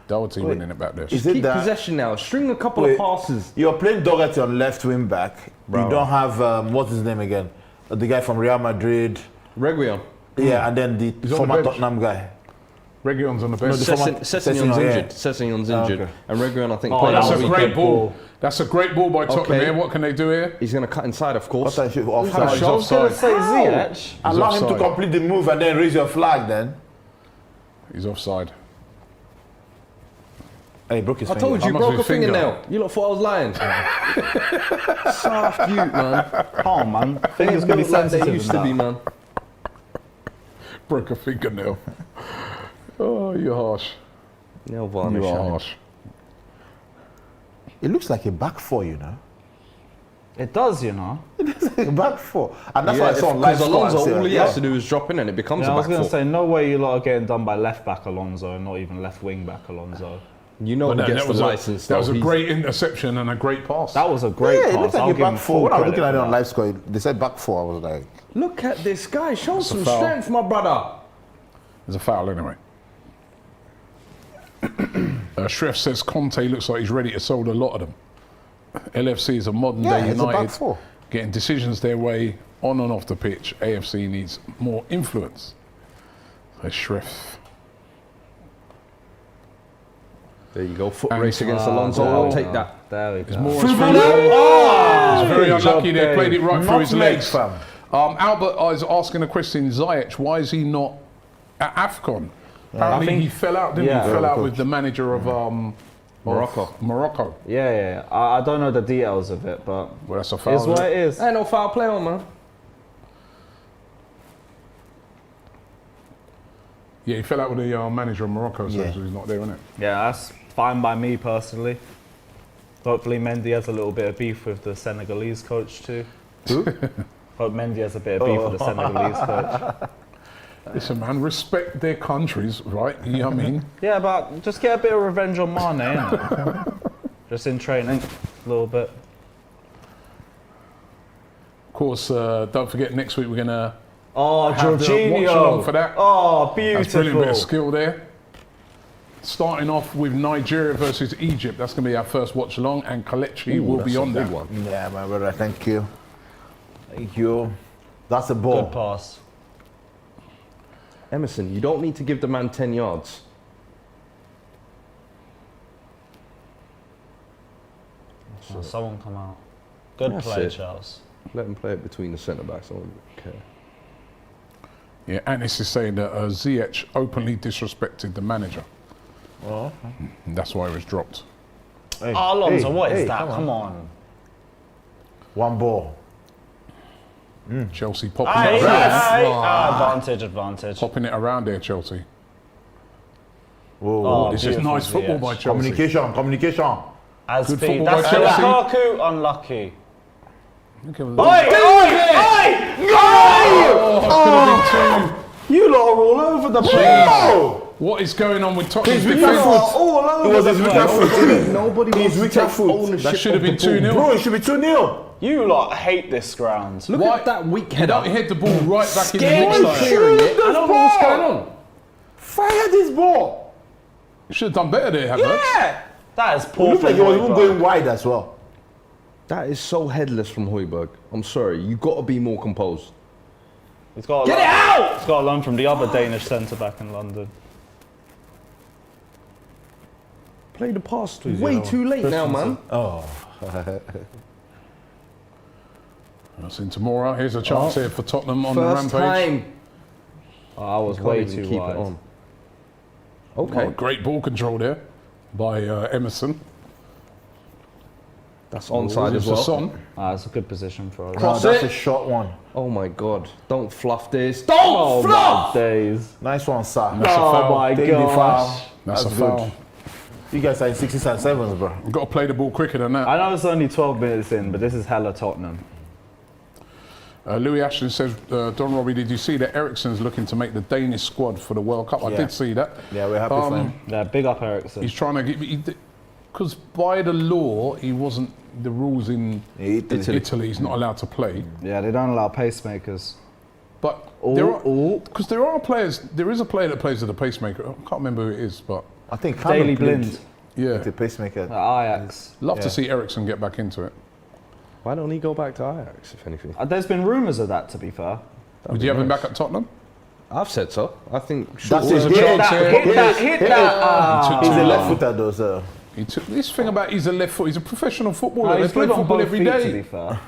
Doherty winning it back there. Is it Keep that possession now. String a couple Wait. of passes. you're playing Doherty on left wing back? Bravo. You don't have what's his name again? The guy from Real Madrid. Reguilon. Yeah, and then the He's on the former bench. Tottenham guy. Reguilon's on the bench. the former- Sessegnon's Sessegnon, yeah. injured. Sessegnon's injured. okay. And Reguilon, I think, Oh, played That's on a the great weekend. ball. That's a great ball by Tottenham Okay. here. What can they do here? He's going to cut inside, of course. What time should He's offside? offside. I was going to say Ziyech. Allow him to offside. complete the move and then raise your flag. Then. He's offside. Hey, broke his I told How you, much broke of a his finger? fingernail. You lot thought I was lying. Soft you, man. Calm, man. Fingers They can be look like they sensitive. used to be, man. Broke a fingernail. Oh, you're harsh. Nail varnish. You are eh? harsh. It looks like a back four, you know. It does, you know. A back four, and that's Yeah, why I saw on live because score. Alonso, I see all it. he has to do is drop in and it becomes Yeah, I a was back going to four. say, no way you lot are getting done by left back Alonso and not even left wing back Alonso. You know But who gets that the was license. that was though. a He's- great interception and a great pass. That was a great Yeah, it pass. looks like I'll a give him back full four. When I was credit looking at for it on that. live score, they said back four. I was like, Look at this guy. Show some foul. strength, my brother. There's a foul anyway. Schreff says Conte looks like he's ready to sold a lot of them. LFC is a modern yeah, day it's a back United, four. getting decisions their way on and off the pitch. AFC needs more influence. So Schreff. There you go. Foot And- race against Alonso. I'll take that. There we go. More it's very Good job, unlucky they Dave. played it right through his Nutmeg, legs. fam. Albert is asking a question. Ziyech, why is he not at AFCON? Apparently I think- he fell out, didn't yeah. he? Fell out Yeah, with the manager of Morocco. Morocco. Yeah. I don't know the details of it, but Well, that's a foul. it's what isn't it is. Ain't no foul play on, man. Yeah, he fell out with the manager of Morocco, so he's not there, isn't it? Yeah, that's fine by me personally. Hopefully Mendy has a little bit of beef with the Senegalese coach too. Who? Hope Mendy has a bit of beef with the Senegalese coach. Listen, man, respect their countries, right? You know what I mean? Yeah, but just get a bit of revenge on Mane, innit? Just in training, a little bit. Of course, don't forget, next week we're going to Oh, have the watch along for that. Oh, beautiful. That's brilliant bit of skill there. Starting off with Nigeria versus Egypt. That's going to be our first watch along, and Kelechi will be on that one. Yeah, my brother, thank you. Thank you. That's a ball. Good pass. Emerson, you don't need to give the man 10 yards. Oh, someone come out. Good That's play, it. Charles. Let him play it between the centre backs. I don't care. Yeah, Anis is saying that Ziyech openly disrespected the manager. Oh. That's why it was dropped. Hey, Oh, Alonso, hey, what is hey, that? Come on. One ball. Chelsea popping Aye, it around. advantage. Popping it around there, Chelsea. Whoa. Oh, This is beautiful, nice football Ziyech. by Chelsea. Communication. As Good speed. football That's by Chelsea. Lukaku unlucky. Okay, well, Oh, you lot are all over the place. what is going on with Tottenham's He's defence? All It over was the his place. weaker foot, innit? Nobody He's wants to weaker take foot. ownership. That should have been of the ball. 2-0. Bro, it should be 2-0. You lot hate this ground. Look Why- at that weak You header. don't hit the ball right back in the Scared mix of line. clearing it. I don't know what's going on. Fire this ball. You should have done better there, Havertz. That is It poor looked like from he was even Højbjerg. going wide as well. That is so headless from Højbjerg. I'm sorry. You got to be more composed. He's got Get it out! He's got a loan from the other Danish centre back in London. Play the pass way too late now, man. Oh. That's in tomorrow. Here's a chance here for Tottenham on First the rampage. time. Oh, I was Can't way even too keep wide. it on. Oh, Okay. great ball control there by Emerson. That's onside as For well. Son. It's a good position for us. No, Cross that's it. a short one. Oh my God. Don't fluff this. Oh Don't my fluff! days. Nice one, sir. That's a foul. Oh my Take the foul. gosh. That's a good. foul. You guys are in 60s and 7s, bro. You've got to play the ball quicker than that. I know it's only 12 minutes in, but this is hella Tottenham. Louis Ashton says, Don Robbie, did you see that Eriksen's looking to make the Danish squad for the World Cup? I Yeah. did see that. Yeah, we're happy for him. Yeah, big up Eriksen. He's trying to get... Because by the law, he wasn't... The rules in Italy, he's not allowed to play. Yeah, they don't allow pacemakers. But because there are players... There is a player that plays with a pacemaker. I can't remember who it is, but... I think Daily Callum Blind Yeah. the pacemaker. at Ajax. Love Yeah. to see Eriksen get back into it. Why don't he go back to Ajax, if anything? There's been rumours of that, to be fair. Would you have him back at Tottenham? I've said so. I think... That's his a hit chance that, here. hit that, hit that. He took He's too a long. left footer though, sir. He took this thing about he's a left foot. He's a professional footballer. They He's play good on football both every feet, to be day. fair.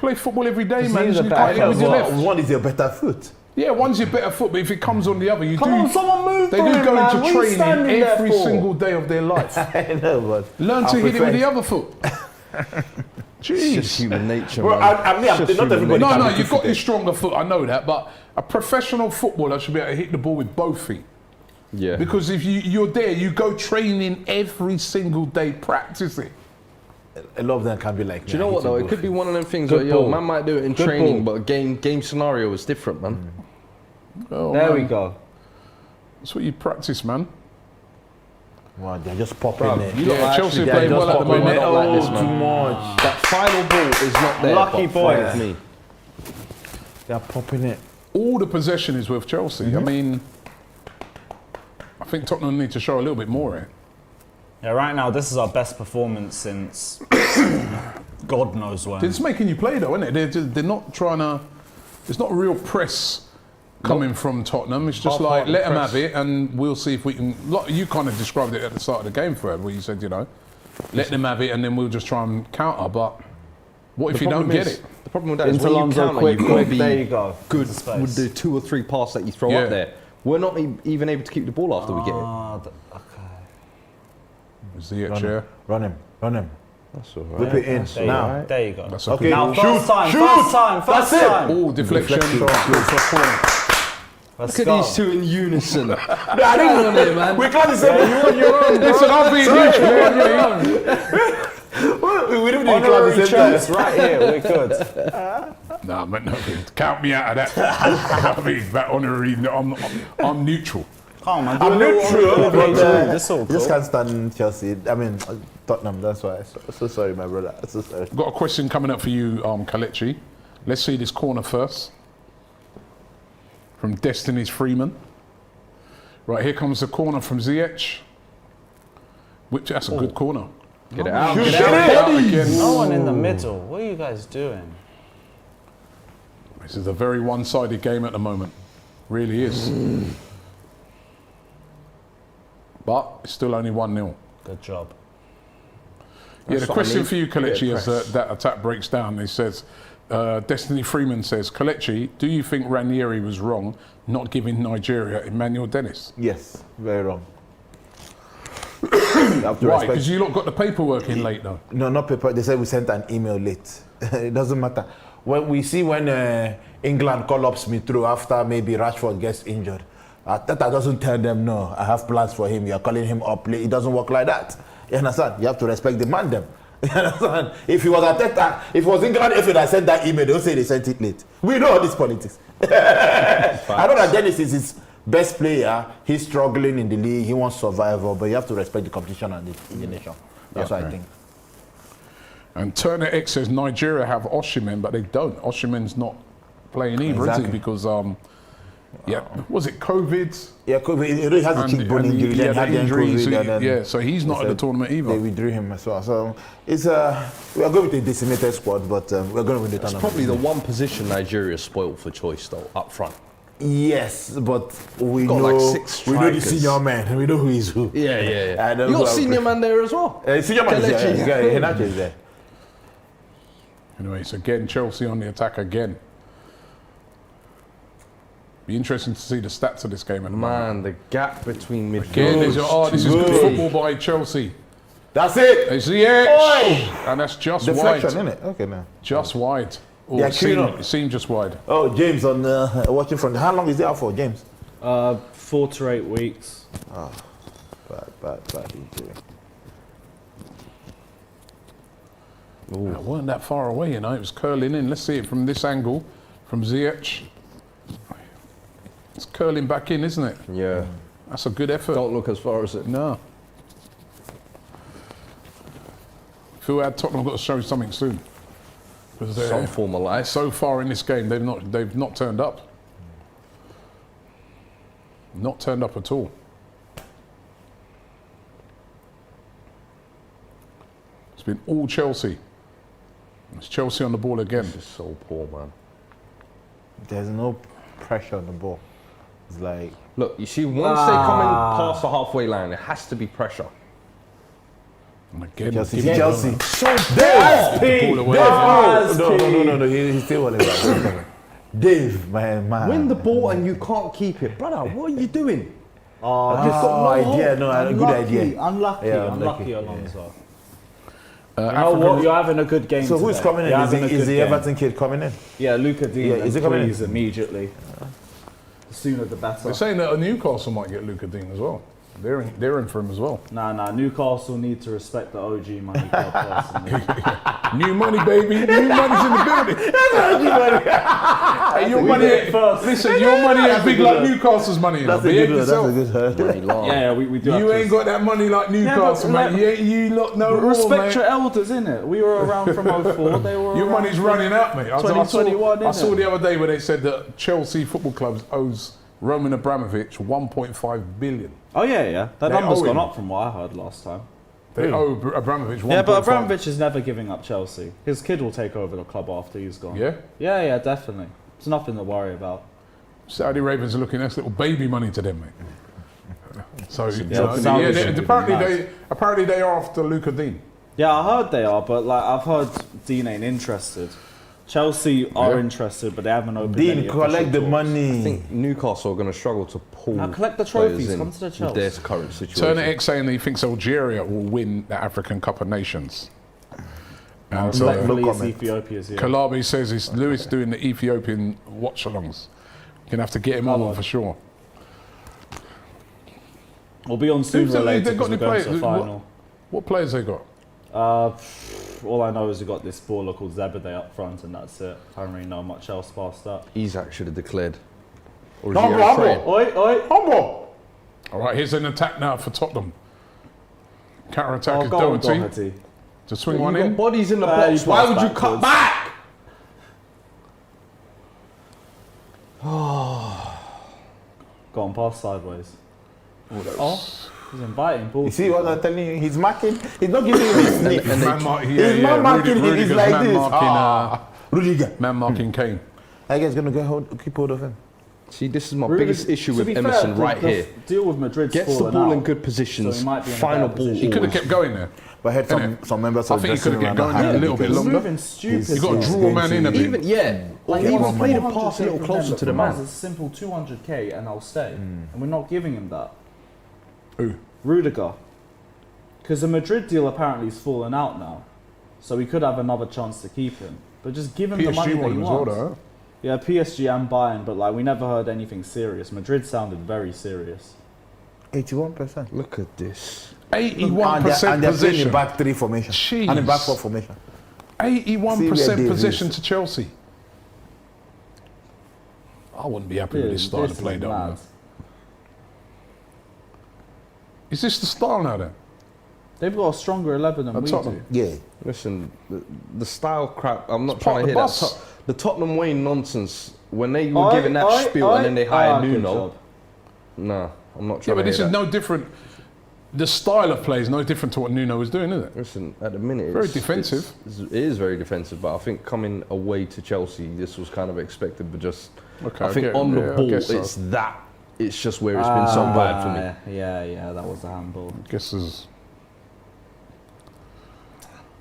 Play football every day, Just man. use You a can't back hit with your as well. left. One is your better foot. Yeah, one's your better foot, but if it comes on the other, you Come do. on, someone move They for do him, go man. into What are you training standing there every for? single day of their life. I know, but Learn I to hit it prefer- with the other foot. It's just Jeez. human nature, Bro, man. I mean, It's just not human everybody No, can no, be you've got two-footed. your stronger foot. I know that, but a professional footballer should be able to hit the ball with both feet. Yeah. Because if you're there, you go training every single day, practicing. A lot of them can be like. Do you know what though? It could be one of them things Good where, yo, ball. man might do it in Good training, ball. but game scenario is different, man. Oh, There man. we go. That's what you practice, man. Well, they're just popping Bruv, it. you lot Yeah, are Chelsea actually- playing they're well just at the popping moment. it. I don't like this, too man. much. That final ball is not there. Lucky but boys. fuck me. They're popping it. All the possession is with Chelsea. I mean, I think Tottenham need to show a little bit more here. Yeah, right now, this is our best performance since God knows when. It's making you play though, isn't it? They're not trying to. It's not a real press coming from Tottenham. It's just like Half-hearted let them press. have it, and we'll see if we can. Like you kind of described it at the start of the game, Fuad, where you said, let them have it, and then we'll just try and counter. But what if you don't get it? The problem with that is Into when you Alonso, counter, quick, you've got to quick, be there you go. good Into space. with the 2 or 3 passes that you throw Yeah. up there. We're not even able to keep the ball after we get it. Okay. Ziyech here. Run him. That's all right. Whip it in. There, Now. you go. There you go. That's a Okay. good Now, ball. first time. That's it. First time. Oh, deflection. Deflection. Good for a corner. Let's Look go. at these two in unison. No, I didn't want it, man. We can't the same. You on your own, bro. Listen, I'll be neutral. You on your own. We didn't even clap Honorary the same time. champs right here. We're good. Nah, man, no, count me out of that. I mean, that honorary. No, I'm neutral. Come on, man. I'm neutral, but This all I just cool. can't stand Chelsea. I mean, Tottenham. That's why. So sorry, my brother. So sorry. Got a question coming up for you, Kalechi. Let's see this corner first. From Destiny's Freeman. Right, here comes the corner from Ziyech. Which, that's a good corner. Get it out. Shoot Get it out. it. Again. No one in the middle. What are you guys doing? This is a very one-sided game at the moment. Really is. But it's still only 1-0. Good job. Yeah, the what I question need. for you, Kalechi, Yeah, as press. that attack breaks down, it says, Destiny Freeman says, Kalechi, do you think Ranieri was wrong not giving Nigeria Emmanuel Dennis? Yes, very wrong. You have to Why? respect- Because you lot got the paperwork in late, though. No, not paper. They said we sent an email late. It doesn't matter. When England call up Smith through after maybe Rashford gets injured, that doesn't tell them no. I have plans for him. You're calling him up late. It doesn't work like that. You understand? You have to respect the man them. You understand? If he was Arteta, if it was England, if it had sent that email, they'll say they sent it late. We know all this politics. I know that Dennis is his best player. He's struggling in the league. He wants survival, but you have to respect the competition and the nation. That's what I think. And Turner X says Nigeria have Osimhen, but they don't. Osimhen's not playing either, is Exactly. he? Because, was it COVID? Yeah, he really has a And cheekbone injury. he Then had had the the injury, COVID, so and then yeah, so he's not at the said tournament They either. withdrew him as well. So it's we are going with a decimated squad, but we're going to win the It's tournament. probably the one position Nigeria spoiled for choice, though, up front. Yes, but we Got know like 6 we know the strikers. senior man. We know who is who. Yeah. I know You who got I- senior man there as well. Senior man is Kelechi. there. Yeah, Henacho is there. Anyway, it's again Chelsea on the attack again. Be interesting to see the stats of this game at the moment. Man, the gap between Again, midfield. this is good football by Chelsea. That's it. It's Ziyech, and that's just Deflection, wide. isn't it? Okay, now. Just wide. Or Yeah, it seemed, Kino. it seemed just wide. Oh, James on watching from. How long is it out for, James? 4 to 8 weeks. Bad injury. It weren't that far away, you know. It was curling in. Let's see it from this angle, from Ziyech. It's curling back in, isn't it? Yeah. That's a good effort. Don't look as far as it. No. Fuad, Tottenham got to show something soon. Because they're Some form of life. so far in this game, they've not turned up. Not turned up at all. It's been all Chelsea. It's Chelsea on the ball again. This is so poor, man. There's no pressure on the ball. It's like Look, you see, once they come in past the halfway line, there has to be pressure. And again, Chelsea. give it Chelsea. on. So The ball away. No. He's still on it. Dave, man. win the ball and you can't keep it. Brother, what are you doing? Oh, They've got no idea. No, good idea. Unlucky, Yeah, unlucky, unlucky. Alonso. Uh, You know African- what? You're having a good game. So who's today. coming in? You're Is having a the good game. Everton kid coming in? Yeah, Luka Dean. Yeah, is he coming in? please, immediately. The sooner the better. They're saying that a Newcastle might get Luka Dean as well. They're in for him as well. Nah. Newcastle need to respect the OG money club personally. New money, baby. New money's in the building. Hey, your We money, did it first. listen, your money ain't big like Newcastle's money. You know. That's a Behave good one. yourself. That's a good one. Money long. yeah, we do. You have ain't to got that money like Newcastle, but mate. You lot know all, respect mate. your elders, innit? We were around from 04. They were. Your around money's from- running out, mate. I 2021, saw innit? the other day where they said that Chelsea Football Club owes Roman Abramovich 1.5 billion. Oh yeah. That They number's owe gone him. up from what I heard last time. They owe Abramovich 1.5. Yeah, but Abramovich is never giving up Chelsea. His kid will take over the club after he's gone. Yeah? Yeah, definitely. It's nothing to worry about. Saudi Arabians are looking at little baby money to them, mate. So, Saudi apparently they are after Luka Dean. Yeah, I heard they are, but like I've heard Dean ain't interested. Chelsea are Yeah. interested, but they haven't opened any Dean, collect official the talks. money. I think Newcastle are going to struggle to pull. Now collect the players trophies, in come to the with Chelsea. their current situation. Turner X saying that he thinks Algeria will win the African Cup of Nations. And Respectfully, No it's comment. Ethiopia's here. Kalabi says it's Lewis doing the Ethiopian watch-alongs. Gonna have to get him on for sure. We'll be on sooner or later They've got because any we're going to players? the final. What players they got? All I know is we got this baller called GAMEDAY up front, and that's it. I don't really know much else past that. Isaac should have declared. Or is No, he bro, out training? Oi, oi! Humble. All right, here's an attack now for Tottenham. Counter attack is Go on, Doherty. Doherty. To swing You one got in. bodies in the You box. Why pass would you cut backwards. back? Go on, pass sideways. Oh, he's inviting balls. You see what I'm telling you? He's marking. He's not giving him his sniff. And they- He's not marking him. He's Rudiger's like man this. marking, Rudiger. man marking Kane. I guess gonna keep hold of him. See, this is my Rudiger- biggest issue to with be fair, Emerson the- right the here. Deal with Madrid's Gets the fallen ball in out, good so positions. he might be in a Final better ball. position. He could have always. kept going there. But I heard Innit? some members I of the think he dressing could've room kept are going not a happy little bit because longer. Moving stupid. You got to He's draw going man to- in a bit. Even, yeah. Or Like, even wants play the 200K pass a little from closer them, to the from us, man. It's a simple 200k and I'll stay. And we're not giving him that. Who? Rudiger. Because the Madrid deal apparently is falling out now. So we could have another chance to keep him. But just give him the money PSG that one he as well, wants. though. Yeah, PSG and Bayern, but like we never heard anything serious. Madrid sounded very serious. 81%. Look at this. 81% and they're playing possession. in back three formation. Jeez. And in back four formation. 81% See where possession Davies- to Chelsea. I wouldn't be happy with this style to play is down mad. there. Is this the style now then? They've got a stronger 11 than At we Tottenham? do. Yeah. Listen, the style crap, I'm not It's trying part to of hear the that. bus. The Tottenham Wayne nonsense, when they were giving that spiel and then they hired good Nuno. job. No, I'm not Yeah, trying but to this hear is that. no different. The style of play is no different to what Nuno was doing, is it? Listen, at the minute, Very it's- defensive. It is very defensive, but I think coming away to Chelsea, this was kind of expected. But just, Okay, I think get- on the yeah, I ball, guess so. it's that. It's just where it's been so bad for me. Yeah, that was a handball. I guess there's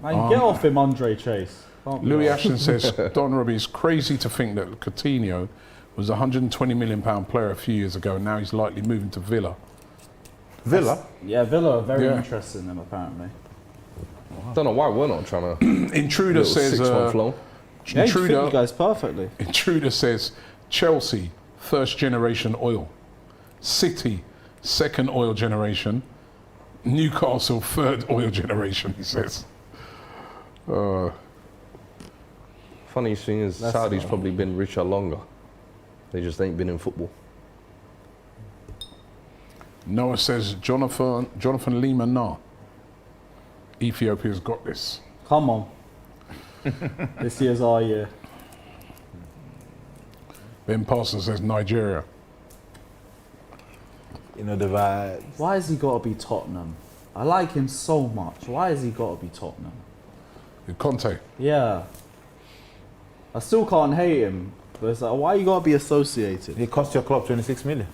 Man, get off him, Andre Chase. Can't be Louis right. Ashton says Don Robbie is crazy to think that Coutinho was a £120 million player a few years ago, and now he's likely moving to Villa. Villa. Yeah, Villa are very Yeah. interested in him apparently. Don't know why we're not trying to. Intruder Little says. 6-1 flow. Yeah, you fit you Intruder, guys perfectly. Intruder says Chelsea first generation oil, City second oil generation, Newcastle third oil generation. He says. Funny thing is, Saudi's probably been richer longer. They just ain't been in football. Noah says Jonathan Lima Nah. Ethiopia's got this. Come on. This year's our year. Ben Parsons says Nigeria. You know the vibes. Why has he got to be Tottenham? I like him so much. Why has he got to be Tottenham? Conte. Yeah. I still can't hate him. But it's like, why you got to be associated? It cost your club 26 million.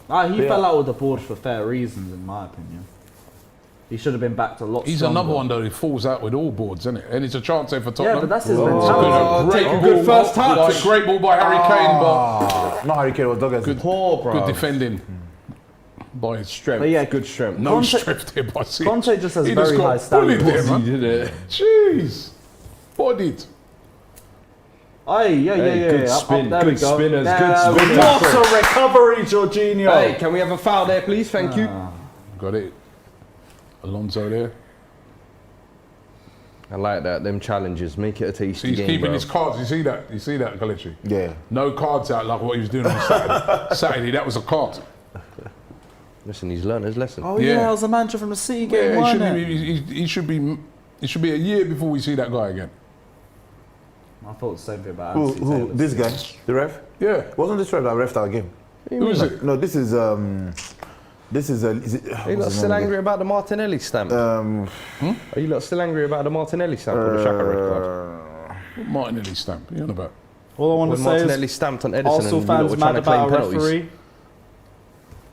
He Yeah. fell out with the board for fair reasons, in my opinion. He should have been backed a lot He's stronger. another one though who falls out with all boards, isn't it? And it's a chance there for Tottenham. Yeah, but that's his It's mentality. a great take a ball. good first touch. It's a great ball by Harry Kane, but No, Harry Kane was dog as good, Poor, bro. good defending by his Strength. But yeah, good strength. no Conte- strength there by City. Conte just has He very got high standards. bullied there, man. He did it. Jeez, bodied. Aye, yeah. good Up, spin, there good we go. spinners, There good we spinners. go. What a recovery, Jorginho. Hey, can we have a foul there, please? Thank you. Got it. Alonso there. I like that. Them challenges make it a tasty So he's game, keeping bro. his cards. You see that? You see that, Kalechi? Yeah. No cards out like what he was doing on Saturday. Saturday, that was a card. Listen, he's learned his lesson. Oh Yeah. yeah, I was a manager from the City game, Yeah, wasn't it? he should be. It should be a year before we see that guy again. I thought the same thing about Who? Anthony Who? Taylor. This guy? The ref? Yeah. Wasn't this ref that refed our game? Who is it? No, this is. Is it? Are you lot still angry about the Martinelli stamp? Are you lot still angry about the Martinelli stamp or the Xhaka red card? What Martinelli stamp? What are you on about? All I want to When say Martinelli is stamped on Edison Arsenal and you lot fans were mad trying to claim about a penalties. referee.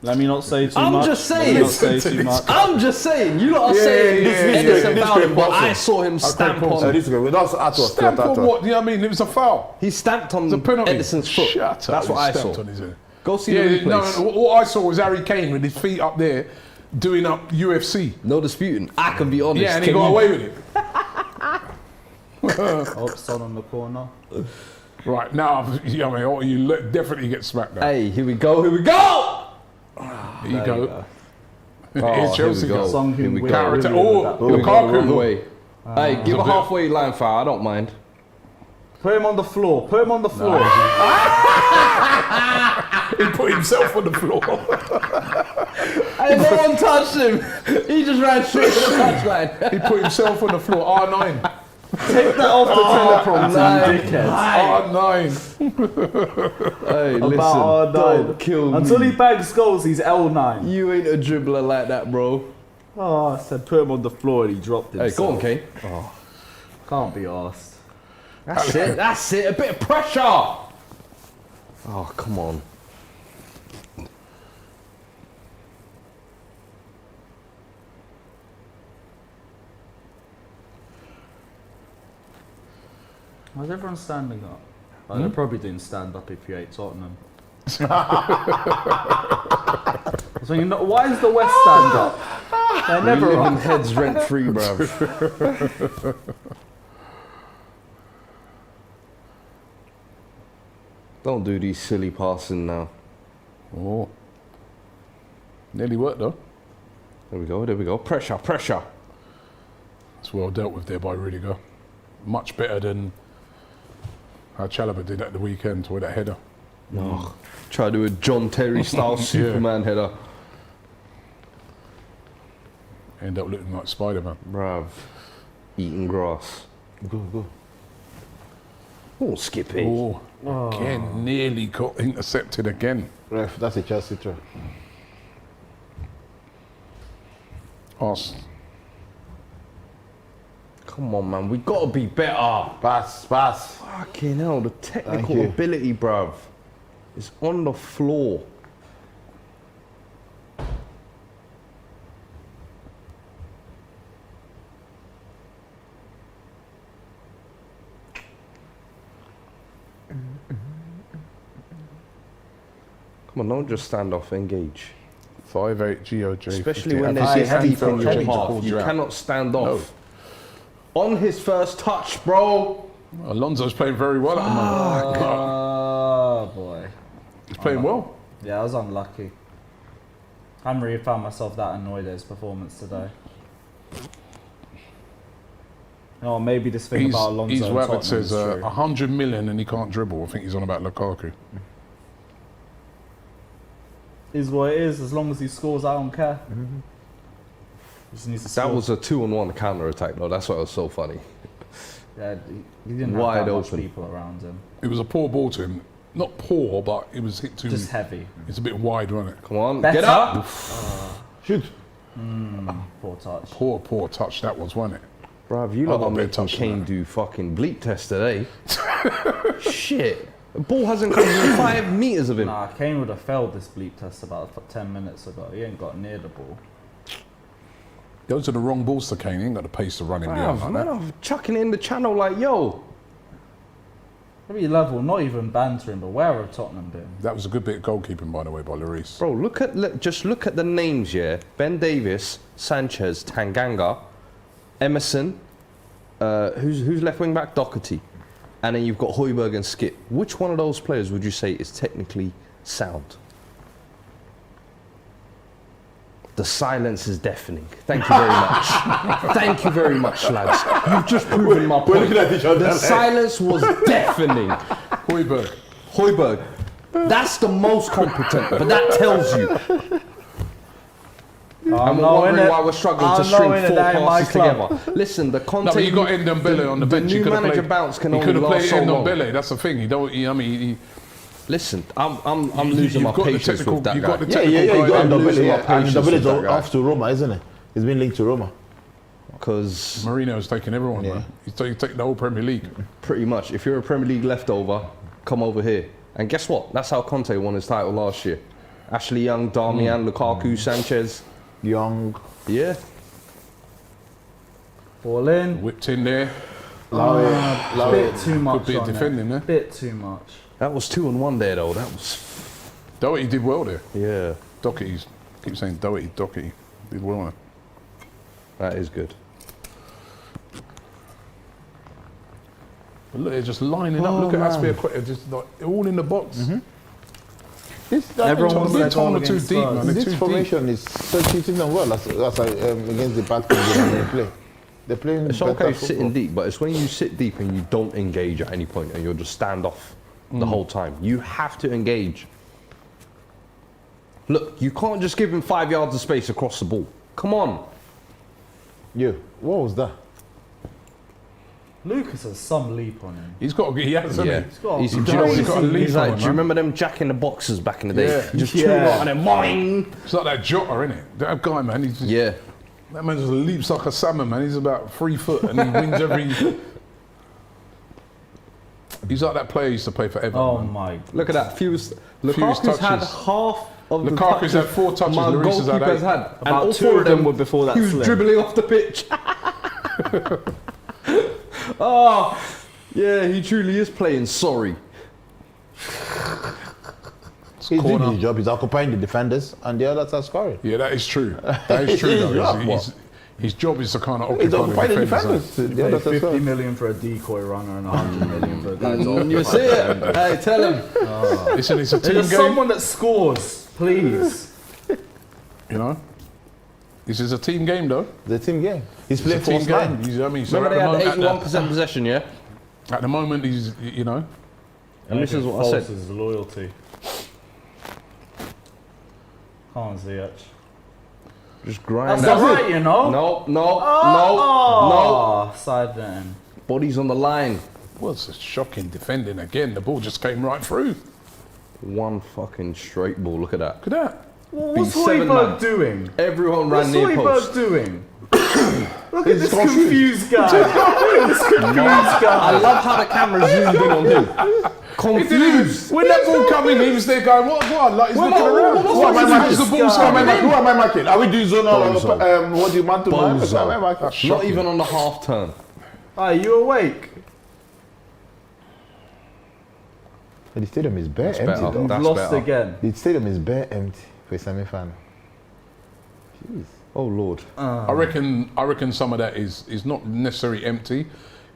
Let me not say too I'm much. just Let me saying. not say too much. I'm just saying. You lot are Yeah, saying yeah, Edison yeah. fouled him, but Paulson. I saw him stamp Paulson. on. This guy. That's Atos. Stamp on what? You know what I mean? It was a foul. He stamped on It's a penalty. Edison's foot. Shut up. That's what He I stamped saw. on his head. Go see Yeah, the replays. no, what I saw was Harry Kane with his feet up there doing up UFC. No disputing. I can be honest. Yeah, and he Can got you- away with it. Oh, Son on the corner. Right, now, you definitely get smacked now. Hey, here we go, here we go! Here you go. Oh, Here's Chelsea here we go. Song Here we who go. Character. really Oh, that. Here we go the wrong Lukaku. way. Hey, give a halfway line foul, I don't mind. Put him on the floor. Put him on the floor. He put himself on the floor. Hey, no one touched him. He just ran straight to the touchline. He put himself on the floor. R9. Take that off the teleprompter, you dickheads. R9. Hey, listen, About don't kill me. Until he bags goals, he's L9. You ain't a dribbler like that, bro. Oh, I said put him on the floor and he dropped himself. Hey, go on, Kane. Can't be arsed. That's it, that's it. A bit of pressure. Oh, come on. Why's everyone standing up? Oh, they're probably doing stand up if you hate Tottenham. So why is the West stand up? They're never Living on. heads rent free, bruv. Don't do these silly passing now. Oh. Nearly worked though. There we go, there we go. Pressure, pressure. It's well dealt with there by Rudiger. Much better than how Chalobah did at the weekend with that header. No. Try to do a John Terry style Superman header. End up looking like Spider-Man. Bruv. Eating grass. Go, go. Oh, Skippy. Oh, again, nearly got intercepted again. Ref, that's a Chelsea try. Us. Come on, man. We gotta be better. Pass, pass. Fucking hell, the technical Thank you. ability, bruv, is on the floor. Come on, don't just stand off, engage. 5'8" GOJ. Especially 15. when Have there's you seen deep on Anfield your change half. called You out? cannot stand off. On his first touch, bro. Alonso's playing very well at the moment. Oh boy. He's playing well. Yeah, I was unlucky. I haven't really found myself that annoyed at his performance today. Oh, maybe this thing about Alonso He's and Rabbit Tottenham says is true. 100 million and he can't dribble. I think he's on about Lukaku. Is what it is. As long as he scores, I don't care. Just needs to That score. was a 2-on-1 counter attack, though. That's why it was so funny. Yeah, he didn't Wide have that much open. people around him. It was a poor ball to him. Not poor, but it was hit too. Just heavy. It's a bit wide, wasn't it? Come on, Better. get up. Shoot. Poor touch. Poor touch that was, wasn't it? Bruv, you I lot got are a bit making touched Kane now. do fucking bleep test today. Shit. The ball hasn't come within 5 meters of him. Nah, Kane would have failed this bleep test about 10 minutes ago. He ain't got near the ball. Those are the wrong balls to Kane. He ain't got the pace to run him behind Bruv, like man, that. I'm chucking it in the channel like, yo. Maybe level, not even bantering, but where have Tottenham been? That was a good bit of goalkeeping, by the way, by Lloris. Bro, just look at the names, yeah. Ben Davis, Sanchez, Tanganga, Emerson, who's left wing back? Doherty. And then you've got Højbjerg and Skip. Which one of those players would you say is technically sound? The silence is deafening. Thank you very much. Thank you very much, lads. You've just proven my point. The silence was deafening. Højbjerg. Højbjerg, that's the most competent, but that tells you. And we're wondering why we're struggling to string 4 passes together. Listen, the Conte... No, but you got Ndombele on the bench. The He new could have manager played. bounce can He only could have last played so long. Ndombele. That's the thing. He don't. I mean, Listen, I'm losing my you've got the patience technical- with that you've guy. got the Yeah, technical you guy got there. I'm losing my Ndombele. And patience with Ndombele that is guy. off to Roma, isn't it? He's been linked to Roma. Because Mourinho's taking everyone, Yeah. man. He's taking the whole Premier League. pretty much, if you're a Premier League leftover, come over here. And guess what? That's how Conte won his title last year. Ashley Young, Darmian, Lukaku, Sanchez. Young. Yeah. Ball in. Whipped in there. Bit too much Good bit of on it. defending there. Bit too much. That was 2-1 there, though. That was... Doherty did well there. Yeah. Doherty's. Keep saying Doherty. Did well there. That is good. Look, they're just lining up. Look at Aspilicueta, just like all in the box. Everyone wants their goal Tottenham are too against deep, Spurs. man. They're This too deep. formation is suiting them well against the back team they play. They're playing It's better okay football. sitting deep, but it's when you sit deep and you don't engage at any point and you'll just stand off the whole time. You have to engage. Look, you can't just give him 5 yards of space across the ball. Come on. Yeah, what was that? Lucas has some leap on him. He has, hasn't he? got He's, a do you know what He's got a leap he's like, on him, do you man. remember them Jack in the boxes back in the day? Yeah. Just Yeah. two and then boing. It's like that Jota, innit? That guy, man. He's just, Yeah. That man just leaps like a salmon, man. He's about 3 foot and he wins every. He's like that player who used to play for Everton. Oh man. my. Look at that. Lukaku's had touches. half of the Lukaku's touches had 4 touches, my Lloris has had goalkeeper's 8. had. And About all 2 4 of them were before that He was slip. dribbling off the pitch. Oh, yeah, he truly is playing sorry. He's doing corner. his job. He's occupying the defenders, and the others are scoring. Yeah, that is true. That is true, His though. job, His job is to kind of He's occupy occupying the the defenders. defenders. The Paid others are 50 scoring. million for a decoy runner and 100 million for a guy to You see it? Hey, tell him. Listen, it's a team There's game. someone that scores, please. You know? This is a team game, though. The team game. He's It's a playing team false game. nine. He's, I mean, so Remember they at, had the moment, 81% possession, yeah? at the moment, he's, you know, And this is what I said. His loyalty. Can't see it. Just grind. That's not right, you know. No. Oh, side then. Body's on the line. was a shocking defending again. The ball just came right through. One fucking straight ball. Look at that. Look at that. What's seven Hoiberg man. doing? Everyone ran What's near post. Hoiberg doing? Look at this confused. confused guy. Look at this confused I guy. love how the camera zoomed in on him. Confused. When that ball come in, he was there going, what? Like he's looking around. what- Who am I what's marking? the ball's Who am I coming marking? in? Who am I marking? Are we doing zonal Bozo. or what do you man to man? Who am I marking? That's Not shocking. even on the half turn. Are you awake? The stadium is bare empty. better. though. We've That's lost better. again. The stadium is bare empty for a semi-final. Jeez. Oh Lord. I reckon some of that is not necessarily empty.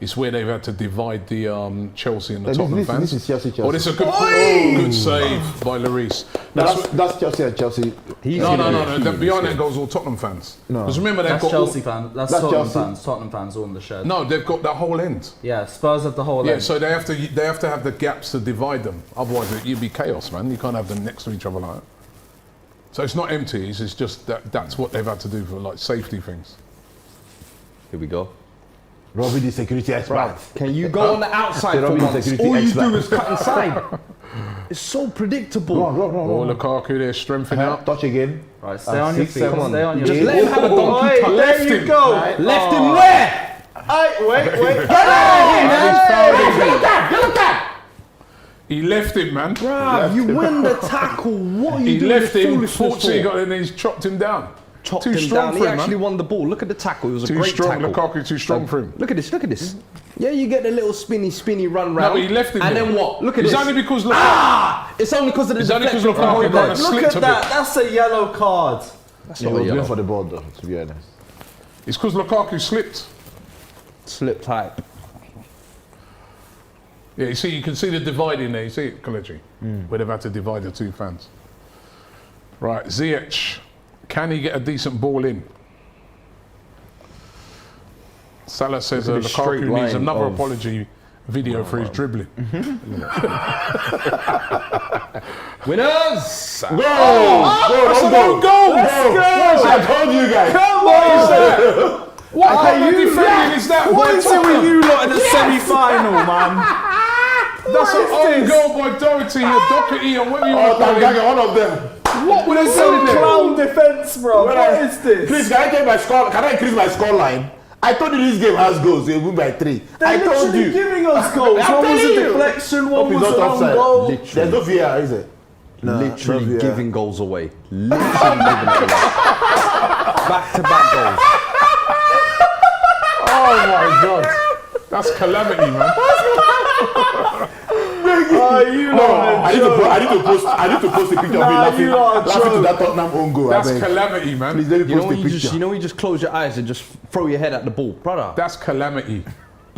It's where they've had to divide the Chelsea and the Tottenham This fans. is Chelsea. Oh, this is a good, good save by Lloris. That's Chelsea and Chelsea. He's No, gonna no, be no, huge, no. Behind yeah. that goes all Tottenham fans. No. Because remember they've That's got Chelsea fans. That's That's Tottenham Chelsea. fans. Tottenham fans all in the shed. No, they've got that whole end. Yeah, Spurs have the whole Yeah, end. so they have to have the gaps to divide them. Otherwise, it'd be chaos, man. You can't have them next to each other like that. So it's not empty. It's just that's what they've had to do for like safety things. Here we go. Robbie, the security expert. Can you go on the outside for Robbie, once? security All you expert. do is cut inside. It's so predictable. Go on. Oh, Lukaku there, strengthening up. Touch again. Right, stay on your 6, feet. 7, Stay on your Just feet. let him have a donkey Oi, touch. there you go. Left him where? He left him, man. Bruh, you win the tackle. What are you He doing left this him. foolishness Fortunately, he for? got in and he's chopped him down. Chopped Too him strong down. for He him, actually man. won the ball. Look at the tackle. It was a Too great strong. tackle. Lukaku too strong for him. Look at this. Look at this. Yeah, you get the little spinny run round. but he left him And there. then what? Look at It's this. only because Lukaku. It's only because of the It's only 'cause deflection Lukaku from got Hoiberg. a slip Look to at bit. that. That's a yellow card. That's Yeah, not he a was yellow. going for the ball though, to be honest. It's because Lukaku slipped. Slip type. Yeah, you see, you can see the divide in there. You see it, Kelechi, where they've had to divide the two fans. Right, Ziyech, can he get a decent ball in? Salah says Look at this straight Lukaku needs line another of- apology video for his dribbling. Winners! That's an own goal! I told you guys. What kind of defending is that? What by is it with Tottenham? you lot in the semi-final, man? That's an own goal by Doherty or Doherty or whatever you want to call him. Tangaga, one of them. What would they Some say there? clown defense, bro. What is this? Please, can I take my score? Can I increase my score line? I told you this game has goals. So you win by 3. They're I told literally you. giving us goals. I'm One was a telling you. deflection, Hope one he's was not an own offside. goal. There's no VR, is it? Literally no VR. giving goals away. Literally giving it away. Back-to-back goals. Oh my God. That's calamity, man. Oh, you lot I need to post a picture of me Nah, laughing you are a to joke. that Tottenham own goal. That's I beg. calamity, man. Please let me You know post when a you just, picture. you know when you just close your eyes and just throw your head at the ball, brother. That's calamity.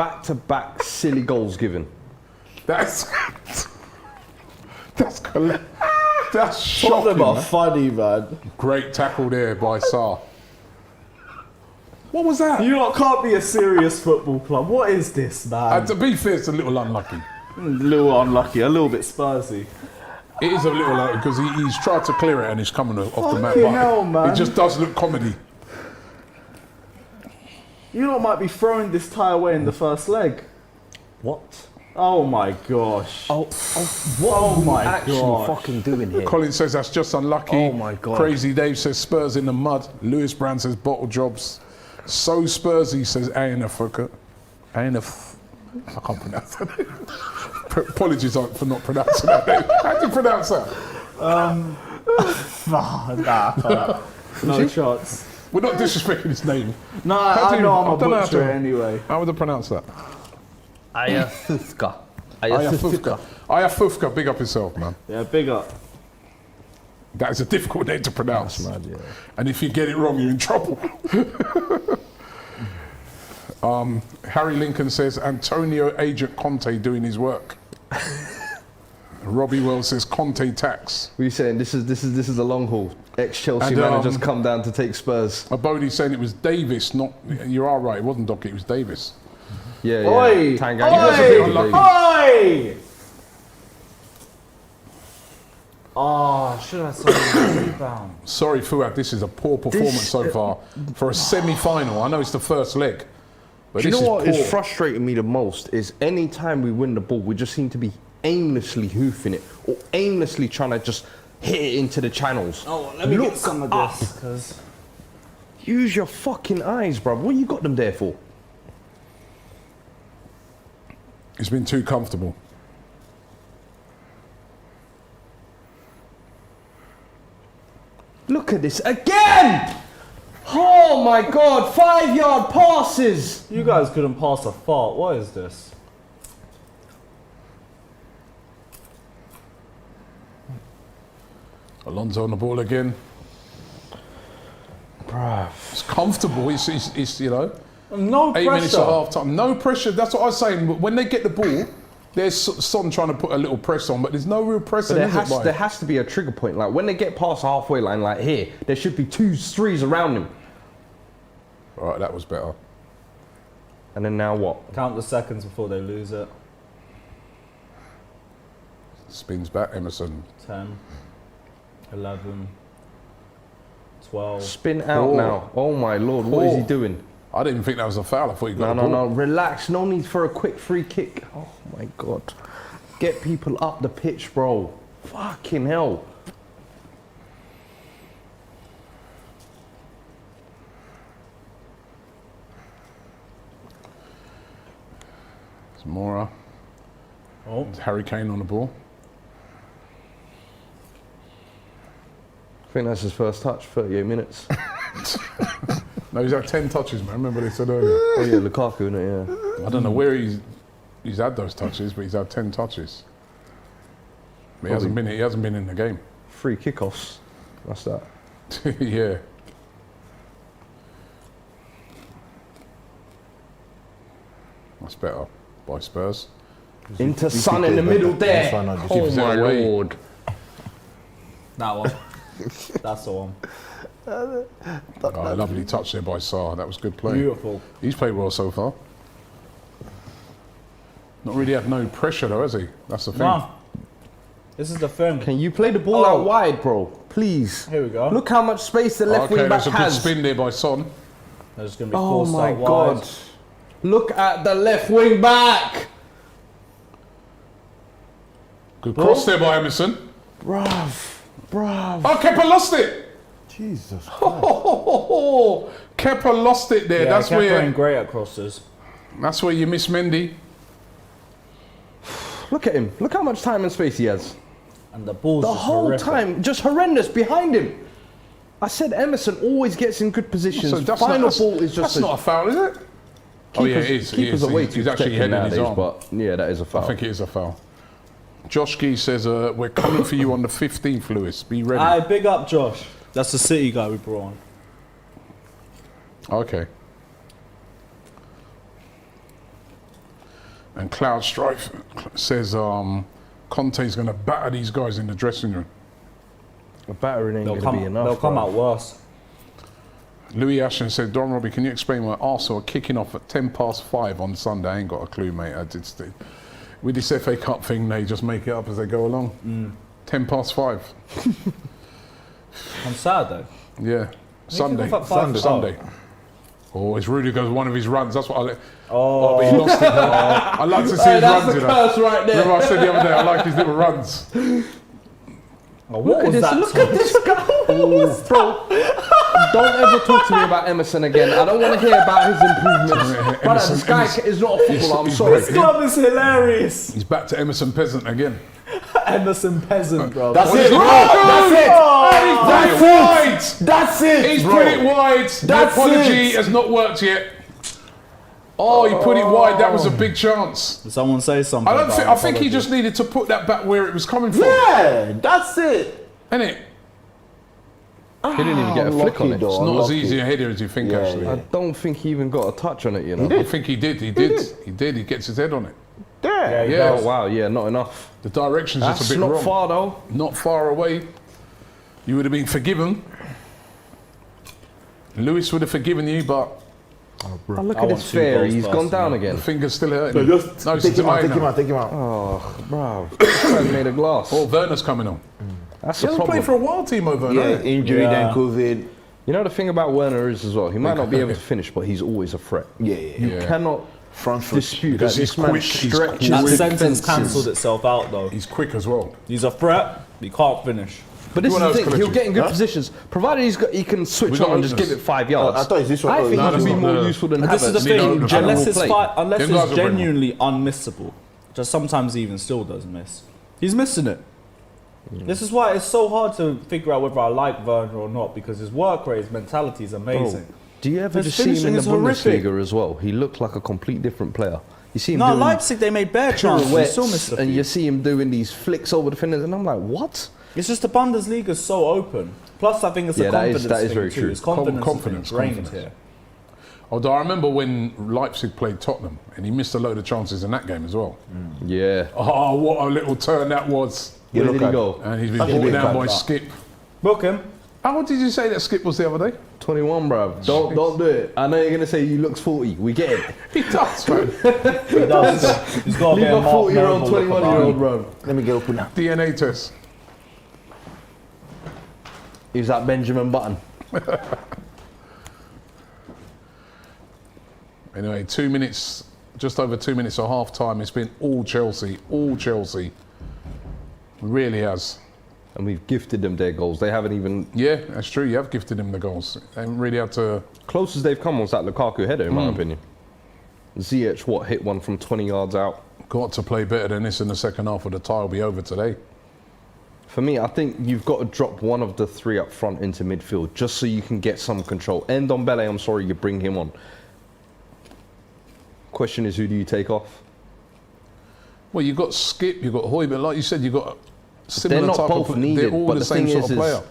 back-to-back silly goals given. That's that's shocking. Tottenham are Man. funny, man. Great tackle there by Sarr. What was that? You lot can't be a serious football club. What is this, man? To be fair, it's a little unlucky. A little unlucky, a little bit Spursy. It is a little unlucky because he's tried to clear it and it's coming off the mat. Fucking hell, man. It just does look comedy. You lot might be throwing this tie away in the first leg. What? Oh my gosh. What Oh are we my actually gosh. fucking doing here? Colin says that's just unlucky. Oh my God. Crazy Dave says Spurs in the mud. Lewis Brown says bottle jobs. So Spursy says Ainafuka. I can't pronounce that. Apologies for not pronouncing that name. How do you pronounce that? No shots. We're not disrespecting his name. No, How do I you- know I I'm a don't know how butcher to- anyway. How would I pronounce that? Ayafufka. Ayafufka, big up yourself, man. Yeah, big up. That is a difficult name to pronounce. That's mad, yeah. And if you get it wrong, you're in trouble. Harry Lincoln says Antonio Agent Conte doing his work. Robbie Wells says Conte tax. What are you saying? This is a long haul. Ex-Chelsea And, managers come down to take Spurs. Abodi's saying it was Davis, not. You are right. It wasn't Dockett. It was Davis. Yeah, Oi! yeah. Tanga. Oi! He was a bit unlucky. Oi! Oh, should I say rebound? Sorry, Fuad. This is a poor performance so far for a semi-final. I know it's the first leg, but Do you this know what is poor. is frustrating me the most is any time we win the ball, we just seem to be aimlessly hoofing it or aimlessly trying to just hit it into the channels. Oh, let me Look get some of up. this, because... Use your fucking eyes, bro. What you got them there for? It's been too comfortable. Look at this again! Oh my God, 5-yard passes! You guys couldn't pass a fart. What is this? Alonso on the ball again. Bruv. It's comfortable. It's you know. No 8 minutes at pressure. half time. No pressure. That's what I was saying. When they get the ball, there's Son trying to put a little press on, but there's no real pressing. There has to be a trigger point. Like when they get past halfway line, like here, there should be 2s, 3s around him. All right, that was better. And then now what? Count the seconds before they lose it. Spins back, Emerson. 10, 11, 12. Spin out Poor. now. Oh my Lord, what is he Poor. doing? I didn't think that was a foul. I thought he got No, the no, ball. no. Relax. No need for a quick free kick. Oh my God. Get people up the pitch, bro. Fucking hell. It's Mora. Oh, Harry Kane on the ball. I think that's his first touch, 38 minutes. No, he's had 10 touches, man. Remember they said earlier. Oh yeah, Lukaku, innit? Yeah. I don't know where he's had those touches, but he's had 10 touches. But he hasn't been in the game. 3 kickoffs. That's that. Yeah. That's better by Spurs. Into Son in the middle there. Oh Keeps it my away. Lord. that one. That's the one. Oh, lovely touch there by Sarr. That was good play. Beautiful. He's played well so far. Not really had no pressure though, has he? That's the thing. No. This is the thing. Can you play the ball out wide, bro? Please. Here we go. Look how much space the left Okay, wing back there's a good has. spin there by Son. There's going to be Oh forced my out God. wide. Look at the left wing back. Good cross there by Emerson. Bruv. Bruv. Oh, Kepa lost it. Jesus. Kepa lost it there. Yeah, that's Kepa ain't great at crosses. where you miss Mendy. Look at him. Look how much time and space he has. And the ball's The just whole horrific. time, just horrendous behind him. I said Emerson always gets in good positions. So that's Final not, ball is that's just not a foul, is it? Oh yeah, it is. Keepers are way too He's actually protected headed his nowadays, arm. but yeah, that is a foul. I think it is a foul. Josh Gee says, we're coming for you on the 15th, Lewis. Be ready. Aye, big up Josh. That's the City guy we brought on. And Cloud Strife says Conte's going to batter these guys in the dressing room. A battering ain't going to be enough. They'll come bro. out worse. Louis Ashton said, Don Robbie, can you explain why Arsenal are kicking off at 5:10 on Sunday? I ain't got a clue, mate. I did with this FA Cup thing, they just make it up as they go along. 5:10. On Saturday. Yeah. Sunday. kick off at 5? Sunday. Oh, it's Rudiger's one of his runs. That's what I like. Oh, but he lost it. I like to see his That's runs, the you know. curse right there. Remember I said the other day, I like his little runs. What was that? Look at this guy. Bro, don't ever talk to me about Emerson again. I don't want to hear about his improvements. Brother, this guy is not a footballer. I'm sorry. This club is hilarious. He's back to Emerson Peasant again. Emerson Peasant, bro. That's What it, is it? bro. Oh, That's That's it. That's it. He's bro. put it wide. The That's apology it. has not worked yet. Oh, he put it wide. That was a big chance. Did someone say something? I think he just needed to put that back where it was coming from. Yeah, that's it. Innit? He didn't even get a flick on it. It's not as easy a header as you think, actually. I don't think he even got a touch on it, you know. I think he did. He did. He gets his head on it. Yeah. Yeah. Oh, wow, yeah, not enough. The direction's That's just a bit not wrong. far, though. Not far away. You would have been forgiven. Lewis would have forgiven you, but Oh, look I at want this 2 fairy. goals He's gone personally. down the again. finger's still hurting. So just No, it's take him out, mine take him now. out, take him out. Oh, bro. This guy's made a glass. Oh, Werner's coming on. That's He the hasn't problem. played for a while, Timo Werner. Yeah, hasn't he? injury, Yeah. then COVID. You know the thing about Werner is as well, he might not be able to finish, but he's always a threat. Yeah. You cannot Front foot. dispute Because that he's this man quick, he's stretches quick. That with sentence fences. cancelled itself out, though. He's quick as well. He's a threat. He can't finish. But this Who is the else thing, could he'll have get in good Huh? positions, provided he can switch We got on and just openers. give it 5 yards. I thought it's this one. I think No, he that's could be not more the- useful than And this is the Havertz. Need thing, openers. unless General it's, play. unless Them guys it's are brilliant. genuinely unmissable, just sometimes he even still does miss. He's missing it. This is why it's so hard to figure out whether I like Werner or not, because his work rate, his mentality is amazing. Do you ever His just see him in finishing the is horrific. Bundesliga as well? He looked like a complete different player. You see him No, doing Leipzig, they made bare chances. He still missed pirouettes, a and few. you see him doing these flicks over defenders, and I'm like, what? It's just the Bundesliga is so open. Plus, I think it's Yeah, a that is- confidence that is thing very too. true. His confidence, Confidence, has been drained confidence. here. Although I remember when Leipzig played Tottenham and he missed a load of chances in that game as well. Yeah. Oh, what a little turn that was. Where did he Lukaku. go? And he's been That's a brought big down card, by that. Skip. Book him. How old did you say that Skip was the other day? 21, bruv. Don't do it. I know you're going to say he looks 40. We get it. He does, man. He does. He's got to Leave get a a 40-year-old, 21-year-old, bro. Let me get open now. DNA test. He's that Benjamin Button. Anyway, 2 minutes, just over 2 minutes of half time. It's been all Chelsea, all Chelsea. Really has. And we've gifted them their goals. They haven't even... Yeah, that's true. You have gifted him the goals. They haven't really had to. Closest they've come was that Lukaku header, in my opinion. Ziyech, hit one from 20 yards out. Got to play better than this in the second half, or the tie will be over today. For me, I think you've got to drop one of the three up front into midfield just so you can get some control. And on Bele, I'm sorry you bring him on. Question is, who do you take off? Well, you've got Skip, you've got Højbjerg. Like you said, you've got similar They're not type both of needed, They're all but the the same thing sort is, of player.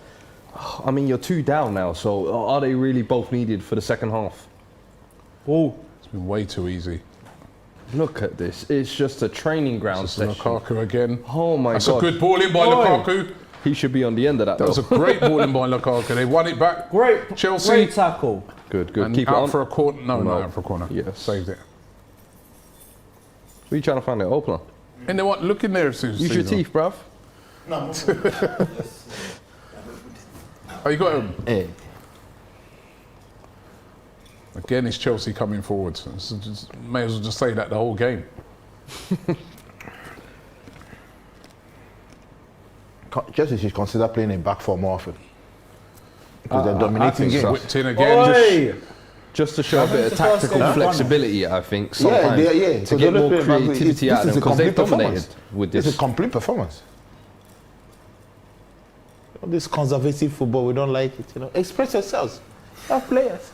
I mean, you're 2 down now, so are they really both needed for the second half? Oh, It's been way too easy. Look at this. It's just a training ground It's session. Lukaku again. Oh my That's God. a good ball in by Oi. Lukaku. He should be on the end of that, That was a though. great ball in by Lukaku. They won it back. great. Chelsea. Great tackle. Good, good. And Keep it out on. for a corner. No, No. not out for a corner. Yes. Saved it. What are you trying to find an opener? And they want look in there. Use Use your teeth, bruv. Oh, you got him. Hey. Again, it's Chelsea coming forward. So just, may as well just say that the whole game. Chelsea should consider playing in back four more often. Because they're dominating think games. so. Whipped in again. Oi! Just to show a bit of the first tactical game flexibility, I think, Yeah, sometimes, yeah. to Because get they're more playing back- creativity out of this them, is a because they've complete dominated performance. with It's a this. complete performance. All this conservative football, we don't like it. You know, express yourselves. Have players.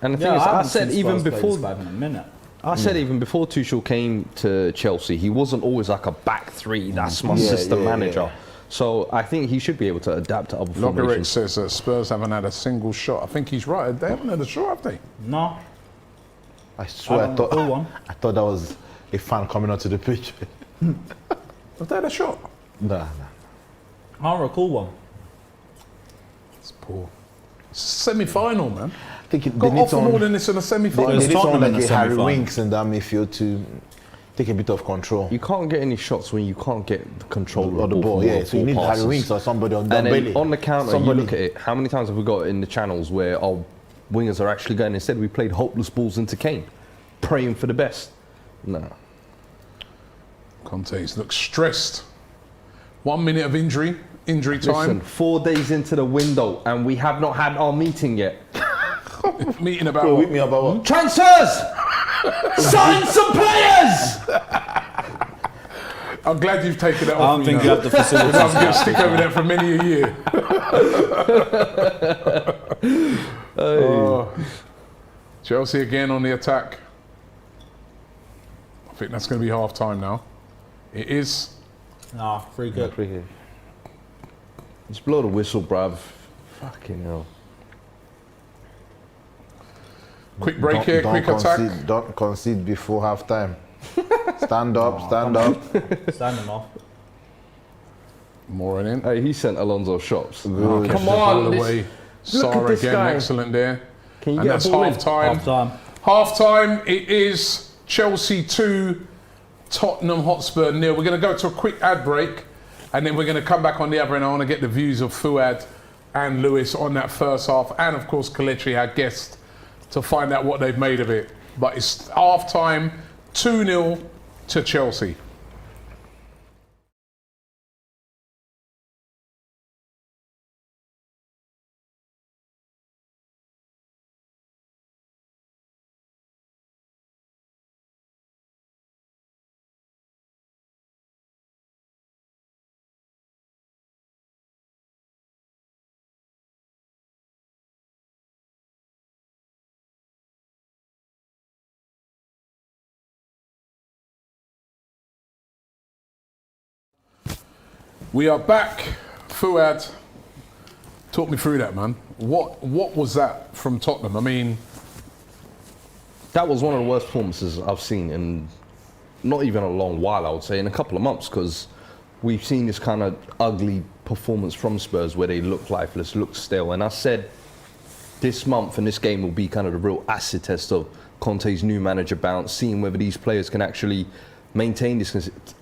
And the thing Yeah, is, I haven't said seen even Spurs play before this bad in a minute. I said even before Tuchel came to Chelsea, he wasn't always like a back three. That's my Yeah, system yeah, manager. yeah. So I think he should be able to adapt to other Loggerix formations. says that Spurs haven't had a single shot. I think he's right. They haven't had a shot, have they? No. I swear, I don't recall one. I thought that was a fan coming onto the pitch. Was that a shot? Nah. I don't recall one. It's poor. It's a semi-final, man. I think they Got need off more someone, than this in a they semi-final. It's need someone Tottenham in like the a Harry semi-final. Winks in that midfield to take a bit of control. You can't get any shots when you can't get the control Of the ball, from yeah. So you need passes. Harry Winks or somebody on And the then belly. on the counter, Somebody- you look at it, how many times have we got in the channels where our wingers are actually going, instead we played hopeless balls into Kane, praying for the best? No. Conte's looks stressed. 1 minute of injury time. Listen, 4 days into the window and we have not had our meeting yet. Meeting about Bro, what? with me about what? Transfers! Sign some players! I'm glad you've taken that I off don't me think now. you have the facilities. I'm going to stick over there for many a year. Oh. Chelsea again on the attack. I think that's going to be half time now. It is. Nah, free kick. Just blow the whistle, bruv. Fucking hell. Quick break here, quick attack. Don't concede before half time. Stand up, stand up. Stand him off. More in. Hey, he sent Alonso shots. Good. Come Ball on, away. look at Sarr this again, guy. excellent there. Can you And get that's a ball in? half time. Half time. Half time, it is Chelsea 2, Tottenham Hotspur 0. We're going to go to a quick ad break and then we're going to come back on the other end. I want to get the views of Fuad and Lewis on that first half, and of course Kelechi, our guest, to find out what they've made of it. But it's half time, 2-0 to Chelsea. We are back. Fuad, talk me through that, man. What was that from Tottenham? I mean, That was one of the worst performances I've seen in not even a long while, I would say, in a couple of months, because we've seen this kind of ugly performance from Spurs where they look lifeless, look stale. And I said this month and this game will be kind of the real acid test of Conte's new manager bounce, seeing whether these players can actually maintain this. 'Cause it's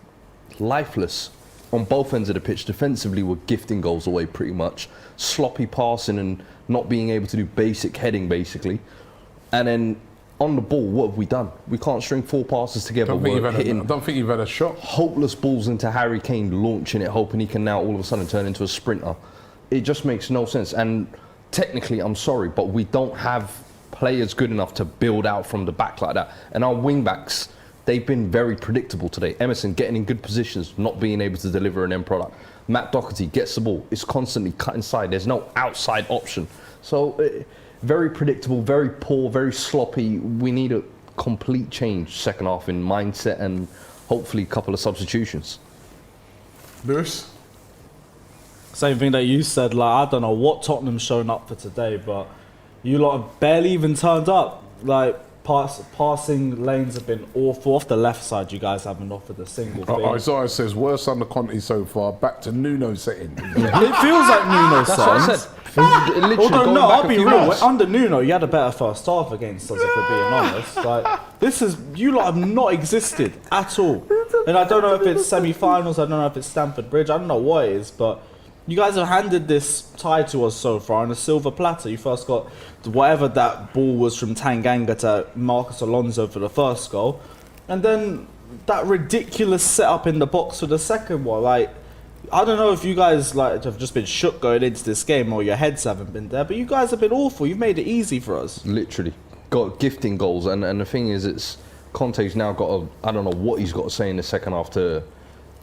lifeless on both ends of the pitch. Defensively, we're gifting goals away pretty much. Sloppy passing and not being able to do basic heading, basically. And then on the ball, what have we done? We can't string 4 passes together. I don't We're think you've had a shot. hopeless balls into Harry Kane, launching it, hoping he can now all of a sudden turn into a sprinter. It just makes no sense. And technically, I'm sorry, but we don't have players good enough to build out from the back like that. And our wing backs, they've been very predictable today. Emerson getting in good positions, not being able to deliver an end product. Matt Doherty gets the ball, it's constantly cut inside. There's no outside option. So very predictable, very poor, very sloppy. We need a complete change second half in mindset and hopefully a couple of substitutions. Lewis? Same thing that you said. Like, I don't know what Tottenham's shown up for today, but you lot have barely even turned up. Like, passing lanes have been awful. Off the left side, you guys haven't offered a single thing. Isaiah says, worst under Conte so far, back to Nuno setting. It feels like Nuno That's what I said. said. Literally Although, going no, back I'll a be few real. months. Under Nuno, you had a better first half against us, if we're being honest. Like, this is, you lot have not existed at all. And I don't know if it's semi-finals, I don't know if it's Stamford Bridge, I don't know what it is, but you guys have handed this tie to us so far on a silver platter. You first got whatever that ball was from Tanganga to Marcus Alonso for the first goal, and then that ridiculous setup in the box for the second one. Like, I don't know if you guys like have just been shook going into this game or your heads haven't been there, but you guys have been awful. You've made it easy for us. Literally got gifting goals, and the thing is, it's Conte's now got a, I don't know what he's got to say in the second half to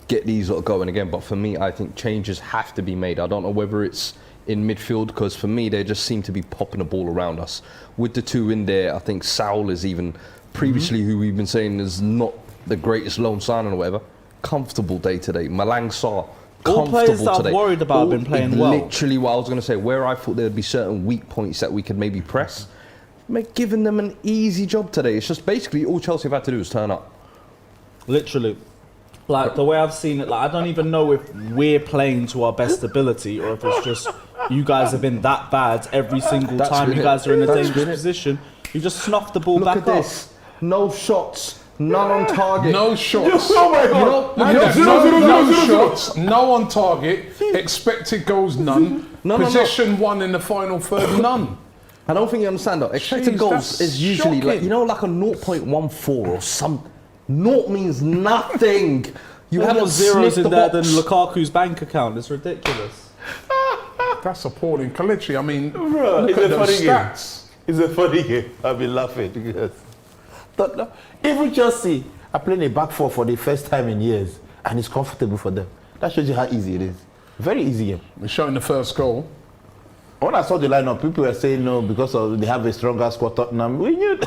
get these lot going again. But for me, I think changes have to be made. I don't know whether it's in midfield, because for me they just seem to be popping the ball around us. With the 2 in there, I think Saul is even previously who we've been saying is not the greatest loan signing or whatever. Comfortable day today. Malang Sarr. All players that Comfortable I've today. worried about have been playing well. Literally what I was going to say, where I thought there'd be certain weak points that we could maybe press, giving them an easy job today. It's just basically all Chelsea have had to do is turn up. Literally. Like, the way I've seen it, like, I don't even know if we're playing to our best ability or if it's just you guys have been that bad every single time you guys are in a dangerous position. You just snuff the ball back up. Look at this. No shots. None on target. No shots. Oh my God. No shots. No on target. Expected goals, none. Possession won in the final third, none. I don't think you understand that. Expected goals is usually like, you know, like a 0.14 or some. Naught means nothing. You have more zeros in there than Lukaku's bank account. It's ridiculous. That's appalling. Kelechi, I mean, Bro, look at those stats. It's a funny game. I've been laughing because even Chelsea are playing a back four for the first time in years, and it's comfortable for them. That shows you how easy it is. Very easy game. We're showing the first goal. When I saw the lineup, people were saying no because they have a stronger squad. Tottenham, we knew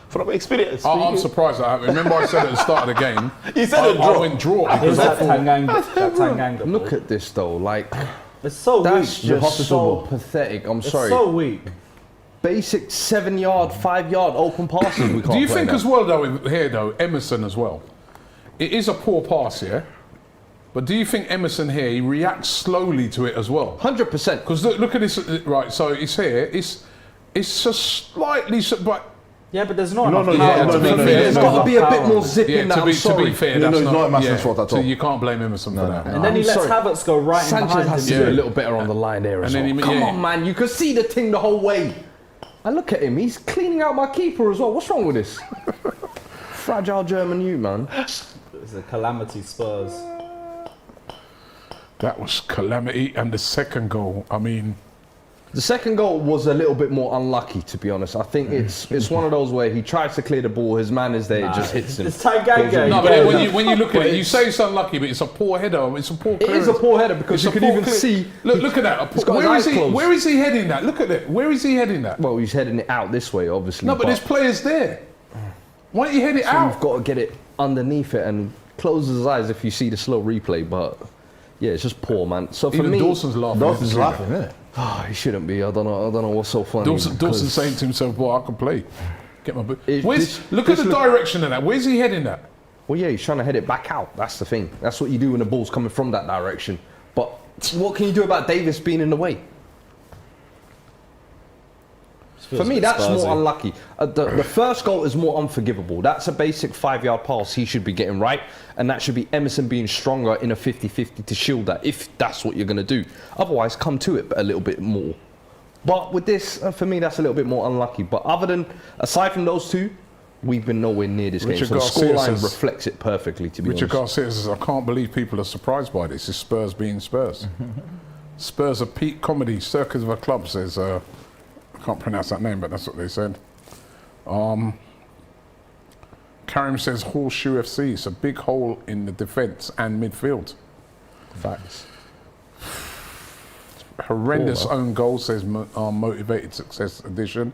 from experience. I'm surprised that happened. Remember I said at the start of the game, He said I went draw because I That thought, Tanganga. Look at this though, like It's so that's weak. just so pathetic. I'm It's sorry. so weak. Basic 7-yard, 5-yard open passes. We can't do you play think that. as well though, here though, Emerson as well, it is a poor pass here, but do you think Emerson here, he reacts slowly to it as well? 100%. Because look at this, right, so it's here, it's just slightly, but Yeah, but there's not enough no, power. to be fair, There's got to be a bit more zip yeah, in that. to I'm be sorry. fair, No, that's it's not Emerson's fault at so all. you can't blame Emerson for that. And then he I'm lets sorry. Havertz go right in Sanchez behind has him. to do a little better on the line there as And then well. he- Come yeah. on, man. You could see the thing the whole way. I look at him. He's cleaning out my keeper as well. What's wrong with this? Fragile German you, man. It's a calamity Spurs. That was calamity, and the second goal, I mean, The second goal was a little bit more unlucky, to be honest. I think it's one of those where he tries to clear the ball, his man is there, it just hits him. It's Tanganga. no, but when you look at it, you say it's unlucky, but it's a poor header, it's a poor It clearance. is a poor header because It's you a can poor even clear- see. Look at that. He's got his Where eyes is he? closed. Where is he heading that? Look at it. Where is he heading that? Well, he's heading it out this way, obviously. No, but there's players there. Why don't you head it out? You've got to get it underneath it and close his eyes if you see the slow replay. But yeah, it's just poor, man. So for Even me, Dawson's laughing. Dawson's laughing, isn't it? he shouldn't be. I don't know what's so funny. Dawson's saying to himself, "Boy, I can play. Get my boot." It- Where's, this- look at this the look- direction of that. Where's he heading that? Well, yeah, he's trying to head it back out. That's the thing. That's what you do when the ball's coming from that direction. But what can you do about Davis being in the way? For me, that's more unlucky. The first goal is more unforgivable. That's a basic 5-yard pass he should be getting right. And that should be Emerson being stronger in a 50-50 to shield that, if that's what you're going to do. Otherwise, come to it a little bit more. But with this, for me, that's a little bit more unlucky. But aside from those two, we've been nowhere near this Richard game. So the Garcia scoreline says- reflects it perfectly, to be Richard honest. Garcia says, "I can't believe people are surprised by this. It's Spurs being Spurs. Spurs are peak comedy. Circus of a club," says. I can't pronounce that name, but that's what they said. Karim says Horseshoe FC. It's a big hole in the defence and midfield. Facts. Horrendous own goal, says Motivated Success Edition.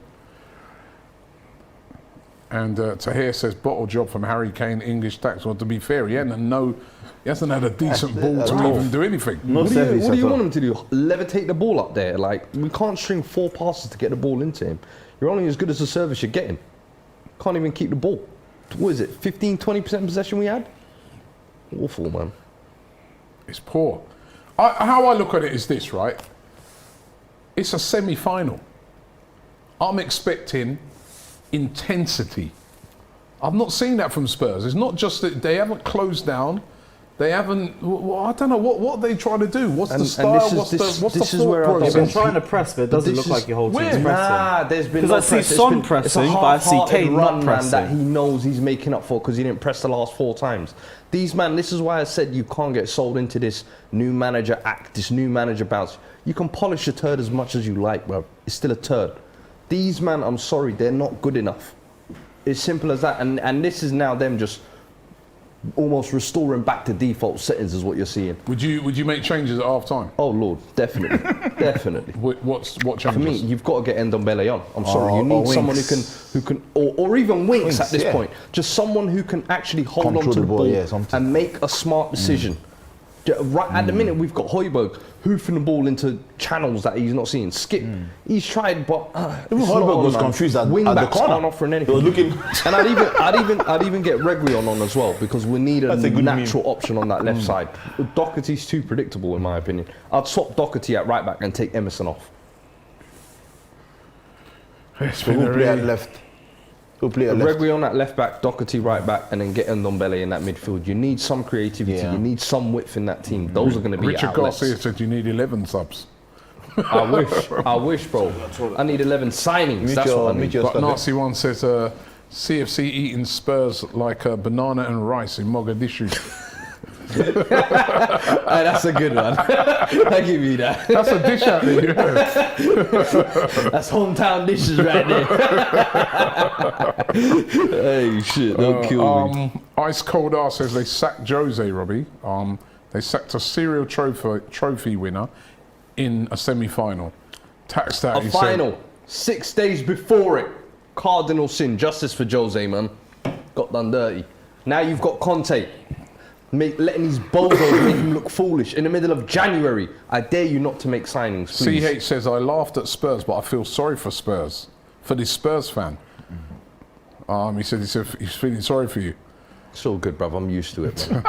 And Tahir says bottle job from Harry Kane, English tax. Well, to be fair, he hasn't had a decent ball to even do anything. No What service do at you all. want him to do? Levitate the ball up there? Like, we can't string 4 passes to get the ball into him. You're only as good as the service you're getting. Can't even keep the ball. What is it, 15-20% possession we had? Awful, man. It's poor. How I look at it is this, right? It's a semi-final. I'm expecting intensity. I've not seen that from Spurs. It's not just that they haven't closed down. They haven't. Well, I don't know what they try to do. What's the style? What's the this is thought where I don't They've process? been trying to press, but it doesn't this look like is- your whole team's Where? pressing. Nah, there's been Because no I see press. It's Son been- pressing, it's a but I see half-hearted Kane not run, man, pressing. that he knows he's making up for because he didn't press the last 4 times. These man, this is why I said you can't get sold into this new manager act, this new manager bounce. You can polish a turd as much as you like, bro. It's still a turd. These man, I'm sorry, they're not good enough. It's simple as that. And this is now them just almost restoring back to default settings is what you're seeing. Would you make changes at half time? Oh Lord, definitely, definitely. What For changes? me, you've got to get Ndombele on. I'm sorry, you or need someone Winks. who can, or even Winks at this yeah. point. Just someone who can actually hold Control on to the the ball, ball yeah, something. and make a smart decision. Right at the minute, we've got Højbjerg hoofing the ball into channels that he's not seeing. Skip, he's tried, but Even Højbjerg was confused at the corner. Aren't offering anything. He was looking. And I'd even get Reguilon on as well because we need a natural option on that left side. Doherty's too predictable in my opinion. I'd swap Doherty at right back and take Emerson off. So who play at left? Who play at left? Reguilon at left back, Doherty right back, and then get Ndombele in that midfield. You need some creativity. Yeah. You need some width in that team. Those are going to be Richard outlets. Garcia said you need 11 subs. I wish, bro. I need 11 signings. That's what I need. But Nazi One says CFC eating Spurs like banana and rice in Mogadishu. That's a good one. I give you that. That's a dish out there. That's hometown dishes right there. Hey, shit, don't kill me. Ice Cold R says they sacked Jose, Robbie. They sacked a serial trophy winner in a semi-final. Tax that, A final, 6 days before it. Cardinal sin, justice for Jose, man. Got done dirty. Now you've got Conte. Letting these bozos make him look foolish in the middle of January. I dare you not to make signings, please. CH says, I laughed at Spurs, but I feel sorry for Spurs. For this Spurs fan. He said he's feeling sorry for you. It's all good, bruv. I'm used to it, man.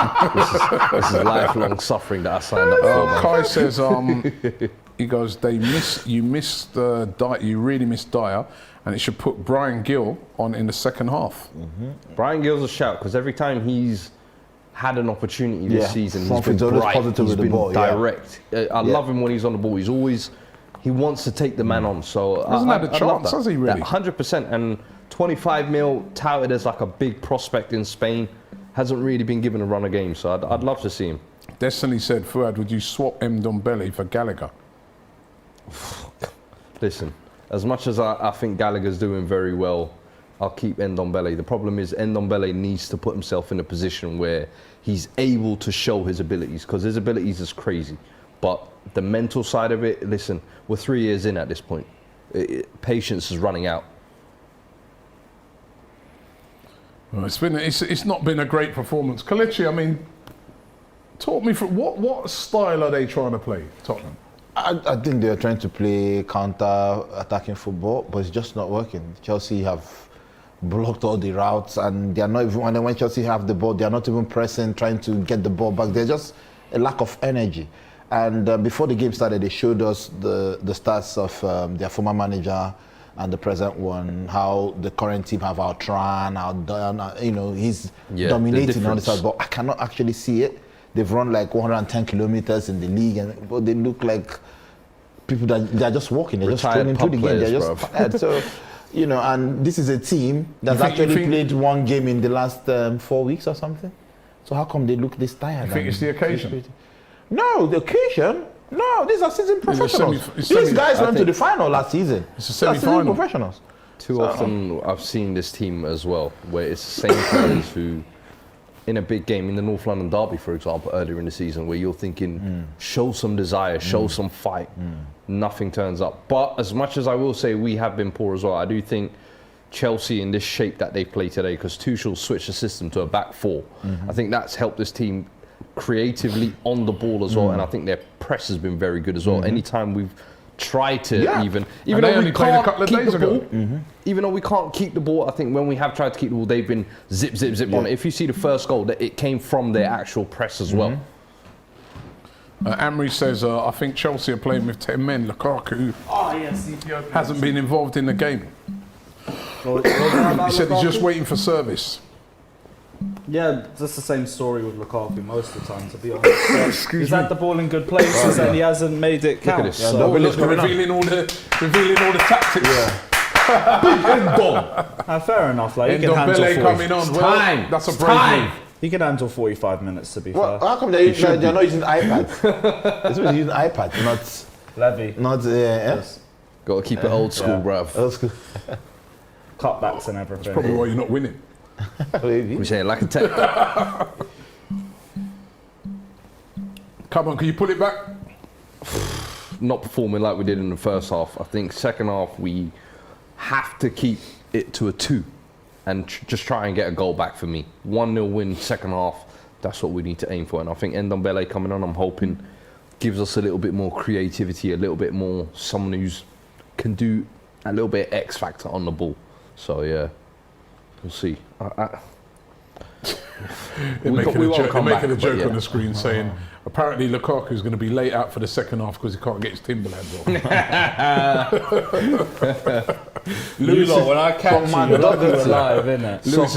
this is lifelong suffering that I signed up for, man. Kai says, he goes, you really missed Dyer, and it should put Brian Gill on in the second half. Brian Gill's a shout, because every time he's had an opportunity this season, he's been always bright, positive he's with the been ball, direct. I love him when he's on the ball. He wants to take the man on. So Hasn't had a chance, has he really? 100%. And 25 mil touted as like a big prospect in Spain, hasn't really been given a run of games. So I'd love to see him. Destiny said, Fuad, would you swap Ndombele for Gallagher? Listen, as much as I think Gallagher's doing very well, I'll keep Ndombele. The problem is Ndombele needs to put himself in a position where he's able to show his abilities, because his abilities is crazy. But the mental side of it, listen, we're 3 years in at this point. Patience is running out. Well, it's not been a great performance. Kelechi, I mean, talk me through what style are they trying to play, Tottenham? I think they're trying to play counter-attacking football, but it's just not working. Chelsea have blocked all the routes, and they're not even, when Chelsea have the ball, they're not even pressing, trying to get the ball back. There's just a lack of energy. And before the game started, they showed us the stats of their former manager and the present one, how the current team have outran, he's dominating on the side, but I cannot actually see it. They've run like 110 kilometers in the league, but they look like people that they're just walking, they're just strolling through the game, they're just tired. So, and this is a team that's actually played one game in the last 4 weeks or something. So how come they look this tired? You think it's the occasion? No, the occasion. No, these are seasoned professionals. These guys went to the final last season. It's a semi-final. Seasoned professionals. Too often I've seen this team as well, where it's the same players who, in a big game, in the North London derby, for example, earlier in the season, where you're thinking, show some desire, show some fight. Nothing turns up. But as much as I will say we have been poor as well, I do think Chelsea in this shape that they play today, because Tuchel switched the system to a back four, I think that's helped this team creatively on the ball as well, and I think their press has been very good as well. Anytime we've tried to even though we can't keep the ball, even though we can't keep the ball, I think when we have tried to keep the ball, they've been zip on it. If you see the first goal, that it came from their actual press as well. Amri says, I think Chelsea are playing with 10 men. Lukaku hasn't been involved in the game. He said he's just waiting for service. Yeah, just the same story with Lukaku most of the time, to be honest. He's had the ball in good places and he hasn't made it count. Look at this. So Revealing all the tactics. fair enough. Like, he can handle Ndombele coming on. Well, that's a brave move. He can handle 45 minutes, to be fair. How come they're not using iPads? They're supposed to use iPad, not Levy. Got to keep it old school, bruv. Old school. Cutbacks and everything. Probably why you're not winning. We're saying like a tech. Come on, can you pull it back? Not performing like we did in the first half. I think second half we have to keep it to a 2 and just try and get a goal back for me. 1-0 win second half. That's what we need to aim for. And I think Ndombele coming on, I'm hoping, gives us a little bit more creativity, a little bit more someone who's can do a little bit X factor on the ball. So yeah, we'll see. They're making a joke on the screen saying apparently Lukaku's going to be late out for the second half because he can't get his Timberlands on. Lewis, when I catch you, you're live, innit? Lewis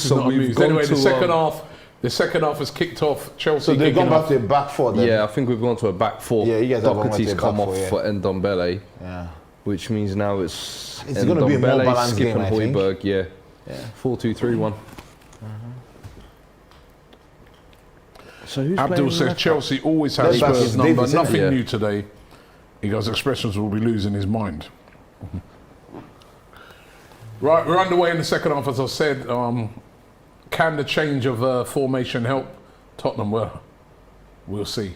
is not amused. Anyway, the second half has kicked off. Chelsea. So they've gone back to a back four then? Yeah, I think we've gone to a back four. Yeah, you guys have gone to Doherty's a come back off four, for Ndombele. Yeah. Which means now it's going to be a more Ndombele, balanced Skip game, and I think. Højbjerg. Yeah. 4-2-3-1. So who's Abdul playing says left Chelsea always have Left back Spurs is number. Davis, isn't it? Nothing Yeah. new today. He goes, expressions will be losing his mind. Right, we're underway in the second half, as I said. Can the change of formation help Tottenham? Well, we'll see.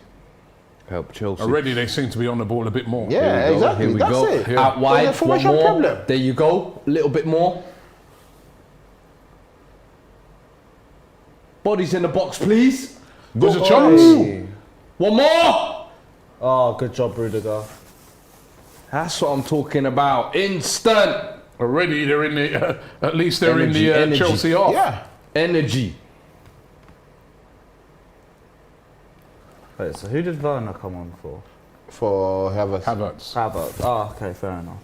Help Chelsea. Already they seem to be on the ball a bit more. Yeah, Here we go. exactly. Here we That's go. it. Yeah. Out wide, There's a one formation more. problem. There you go. A little bit more. Bodies in the box, please. There's a chance. One more. Oh, good job, Rudiger. That's what I'm talking about. Instant Already they're in the, at least they're Energy, in the energy. Chelsea half. Yeah. energy. Wait, so who did Werner come on for? For Havertz. Havertz. Oh, okay, fair enough.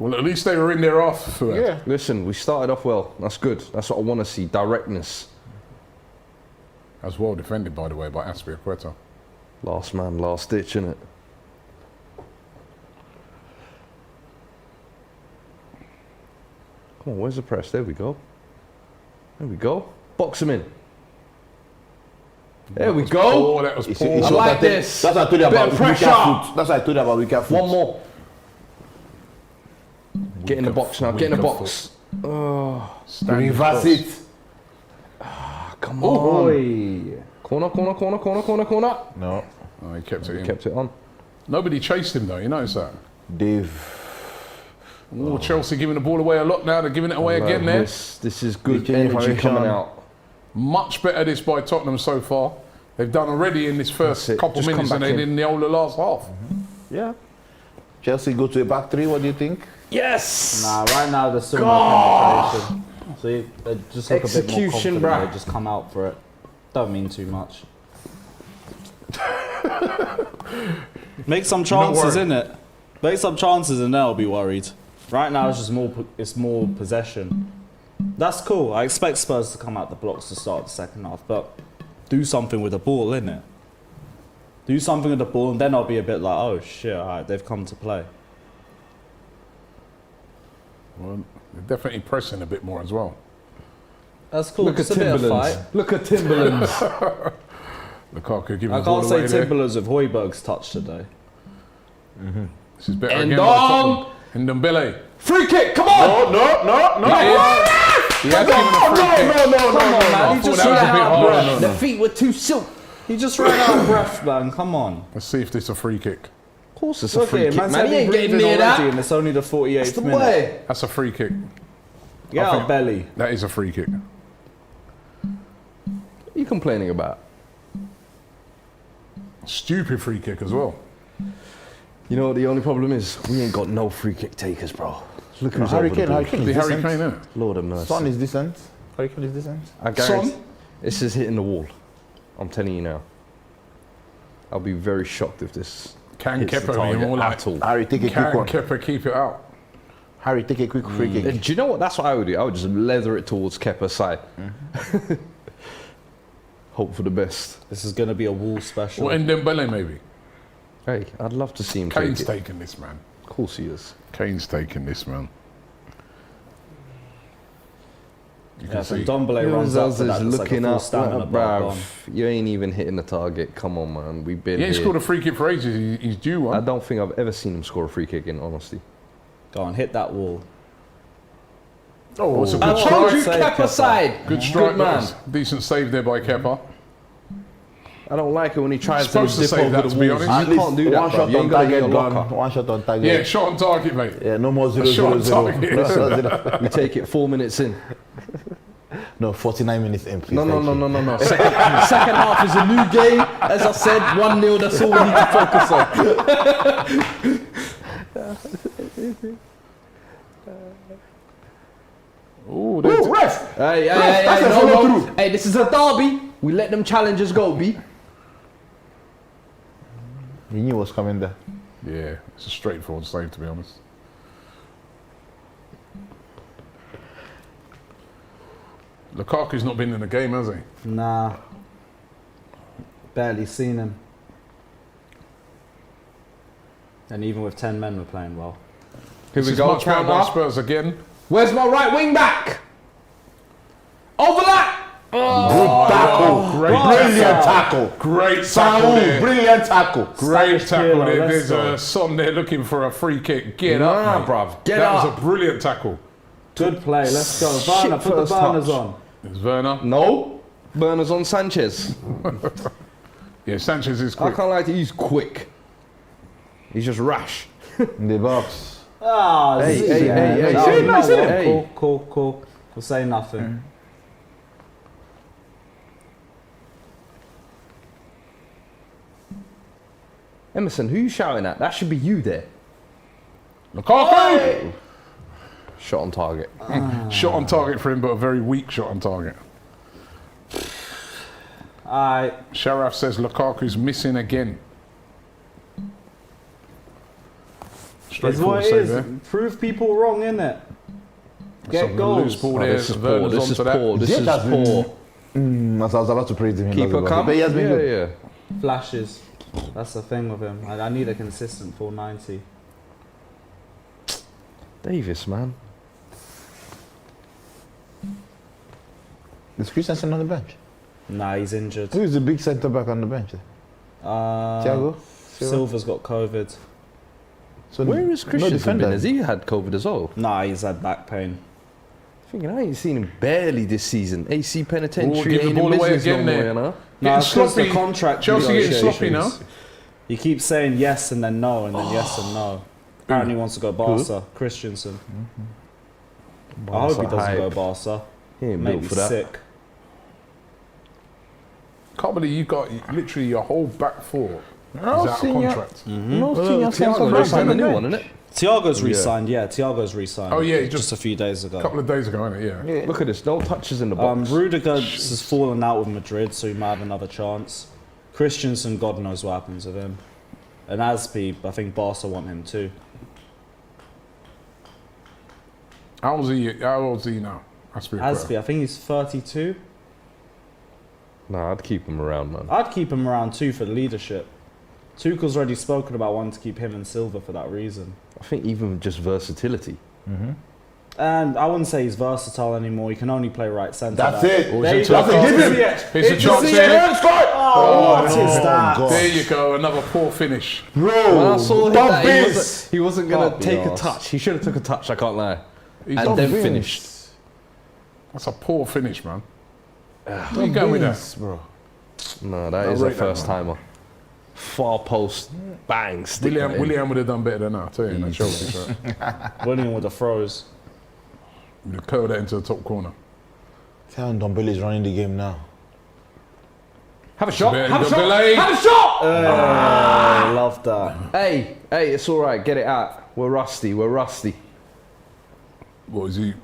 Well, at least they were in there half. Fuad. Yeah. Listen, we started off well. That's good. That's what I want to see. Directness. As well defended, by the way, by Aspilicueta. Last man, last ditch, innit? Come on, where's the press? There we go. There we go. Box him in. There we go. Oh, that was It's poor. I like this. That's what I told you Bit about of weaker pressure. foot. That's what I told you about weaker foot. One more. Get in the box now. Get in the Weaker box. Oh, Reverse it. come on. Oi. Corner, corner, corner, corner, corner, corner. No. Oh, he kept it in. Kept it on. Nobody chased him though, you notice that? Dave. Oh, Chelsea giving the ball away a lot now. They're giving it away again there. This is good Change energy direction. coming out. Much better this by Tottenham so far. They've done already in this first That's it. couple Just come minutes than back they in. did in the whole of the last half. Yeah. Chelsea go to a back three. What do you think? Yes! Nah, right now there's still no penetration. See, they just look a bit more Execution, confident. bruh. They just come out for it. Don't mean too much. Make some chances, worried. innit? Make some chances and they'll be worried. Right now it's just more possession. That's cool. I expect Spurs to come out the blocks to start the second half, but do something with the ball, innit? Do something with the ball and then I'll be a bit like, oh shit, alright, they've come to play. Well, they're definitely pressing a bit more as well. That's cool. Look at Just a bit of Timberlands. fight. Look at Timberlands. Lukaku giving I the ball can't away say there. Timberlands with Højbjerg's touch today. This is better And again by Tottenham. And Ndombele. Free kick, come on! No. He has given a free kick. Come on, man. I He thought just that was ran a bit out of hard. breath. The feet were too silk. He just ran out of breath, man. Come on. Let's see if this is a free kick. Of course it's a Look free at him. kick, Man man. said He he ain't getting breathing near already that. and it's only the 48th That's the minute. way. That's a free kick. Get I out think- belly. That is a free kick. What are you complaining about? Stupid free kick as well. You know what the only problem is? We ain't got no free kick takers, bro. Look who's Harry over Kane. the ball. Harry Kane The is Harry decent. Kane, innit? Lord of mercy. Son is decent. Harry Kane is decent. I guarantee Son? this is hitting the wall. I'm telling you now. I'll be very shocked if this Can hits the Kepa be target more like? at all. Harry, take a quick Can one. Kepa keep it out? Harry, take a quick free kick. Do you know what? That's what I would do. I would just leather it towards Kepa's side. Hope for the best. This is going to be a wall special. Or Ndombele maybe. Hey, I'd love to see him Kane's take it. taking this, man. Of course he is. Kane's taking this, man. You Yeah, can so see. Dombele runs up Yours for that. is It's looking like a full up, stamina bar gone. bruv. You ain't even hitting the target. Come on, man. We've been He ain't here. scored a free kick for ages. He's due I one. don't think I've ever seen him score a free kick, in honesty. Go on, hit that wall. Oh, it's a I good told strike. you, Save Kepa Kepa. side. Good strike, Good man. man. Decent save there by Kepa. I don't like it when he tries to Supposed to dip say over that, the to be walls. honest. You can't do that, One bruv. shot You on ain't got to get target your gone. locker. One shot on Yeah, target. shot on target, mate. Yeah, no more A shot on 0-0-0. target. No, 0-0. We take it 4 minutes in. No, 49 minutes in, please. No. Thank you. No. Second half is a new game. As I said, 1-0. That's all we need to focus on. Ooh, Ooh, ref! Hey, that's a follow-through. Hey, this is a derby. We let them challengers go, B. He knew what's coming there. yeah, it's a straightforward save, to be honest. Lukaku's not been in the game, has he? Nah. Barely seen him. And even with 10 men, we're playing well. Here This we is go. much better by Counter. Spurs again. Where's my right wing back? Overlap. Good tackle. Brilliant tackle. Great tackle Saul, there. brilliant tackle. Great Spanish tackle killer, there. let's There's go. a son there looking for a free kick. Get Nah, up, mate. bruv. Get that up. was a brilliant tackle. Good play, let's go. Shit Werner, put the first burners touch. on. It's Werner. No. Burners on Sanchez. Yeah, Sanchez is I quick. can't lie to you, he's quick. He's just rash. In the box. Ah, Hey, Z, hey, man. hey, hey, Oh, say you know nice, what? innit? Hey. Cool. We'll say nothing. Emerson, who you shouting at? That should be you there. Lukaku! Shot on target. Shot on target for him, but a very weak shot on target. Alright. Sharaf says Lukaku's missing again. It's Straightforward what it save is. there. Prove people wrong, innit? Get Some goals. loose ball Oh, there. this is Werner's poor. This is onto that. poor. This Ziyech is has been- poor. I was about to praise him. Keeper come. But he has been Yeah, good. yeah. Flashes. That's the thing with him. I need a consistent full 90. Davis, man. Is Christensen on the bench? Nah, he's injured. Who is the big centre back on the bench? Thiago? Silva's got COVID. So Where is no Christian defender. been? Has he had COVID as well? Nah, he's had back pain. Thinking I ain't seen him barely this season. AC Ooh, penitentiary give the ain't ball in away business again no there. more, you know? Nah, Getting it's 'cause sloppy. the contract Chelsea getting sloppy now. negotiations. He keeps saying yes and then no and then yes and no. Apparently he wants to go Barca. Christensen. I hope he Barca doesn't go hype. Barca. He ain't Make built me for that. sick. Can't believe you got literally your whole back four is Oh, out of senior. contract. No, Thiago Thiago just signed a on the new one, innit? Tiago's Yeah. re-signed, Tiago's re-signed. Oh, yeah, he just a few days ago. A couple of days ago, innit? Yeah. Look at this, no touches in the box. Rudiger has fallen out with Madrid, so he might have another chance. Christensen, God knows what happens with him. And Aspi, I think Barca want him too. How old is he now? Aspi, I think he's 32. Nah, I'd keep him around, man. I'd keep him around too for leadership. Tuchel's already spoken about wanting to keep him and Silva for that reason. I think even just versatility. And I wouldn't say he's versatile anymore. He can only play right centre. That's back. it. There you That's go. it. Give him. Here's a It's chance Ziyech. here. Oh, what is that? God. There you go, another poor finish. When I saw him, Stop that this. he wasn't gonna Can't be take a arsed. touch. He should have took a touch, I can't lie. He's And not then Vince. finished. That's a poor finish, man. Where you going with that? bro. No, that I'll is a rate that, first timer. Far post, bang, stick that in. William would have done better than that, I tell you, in that Chelsea shirt. William with the throws. Would have curled that into the top corner. Tell Ndombele is running the game now. Have a shot, Have have a a shot, shot. have a shot! I love that. Hey, it's all right, get it out. We're rusty. What is he?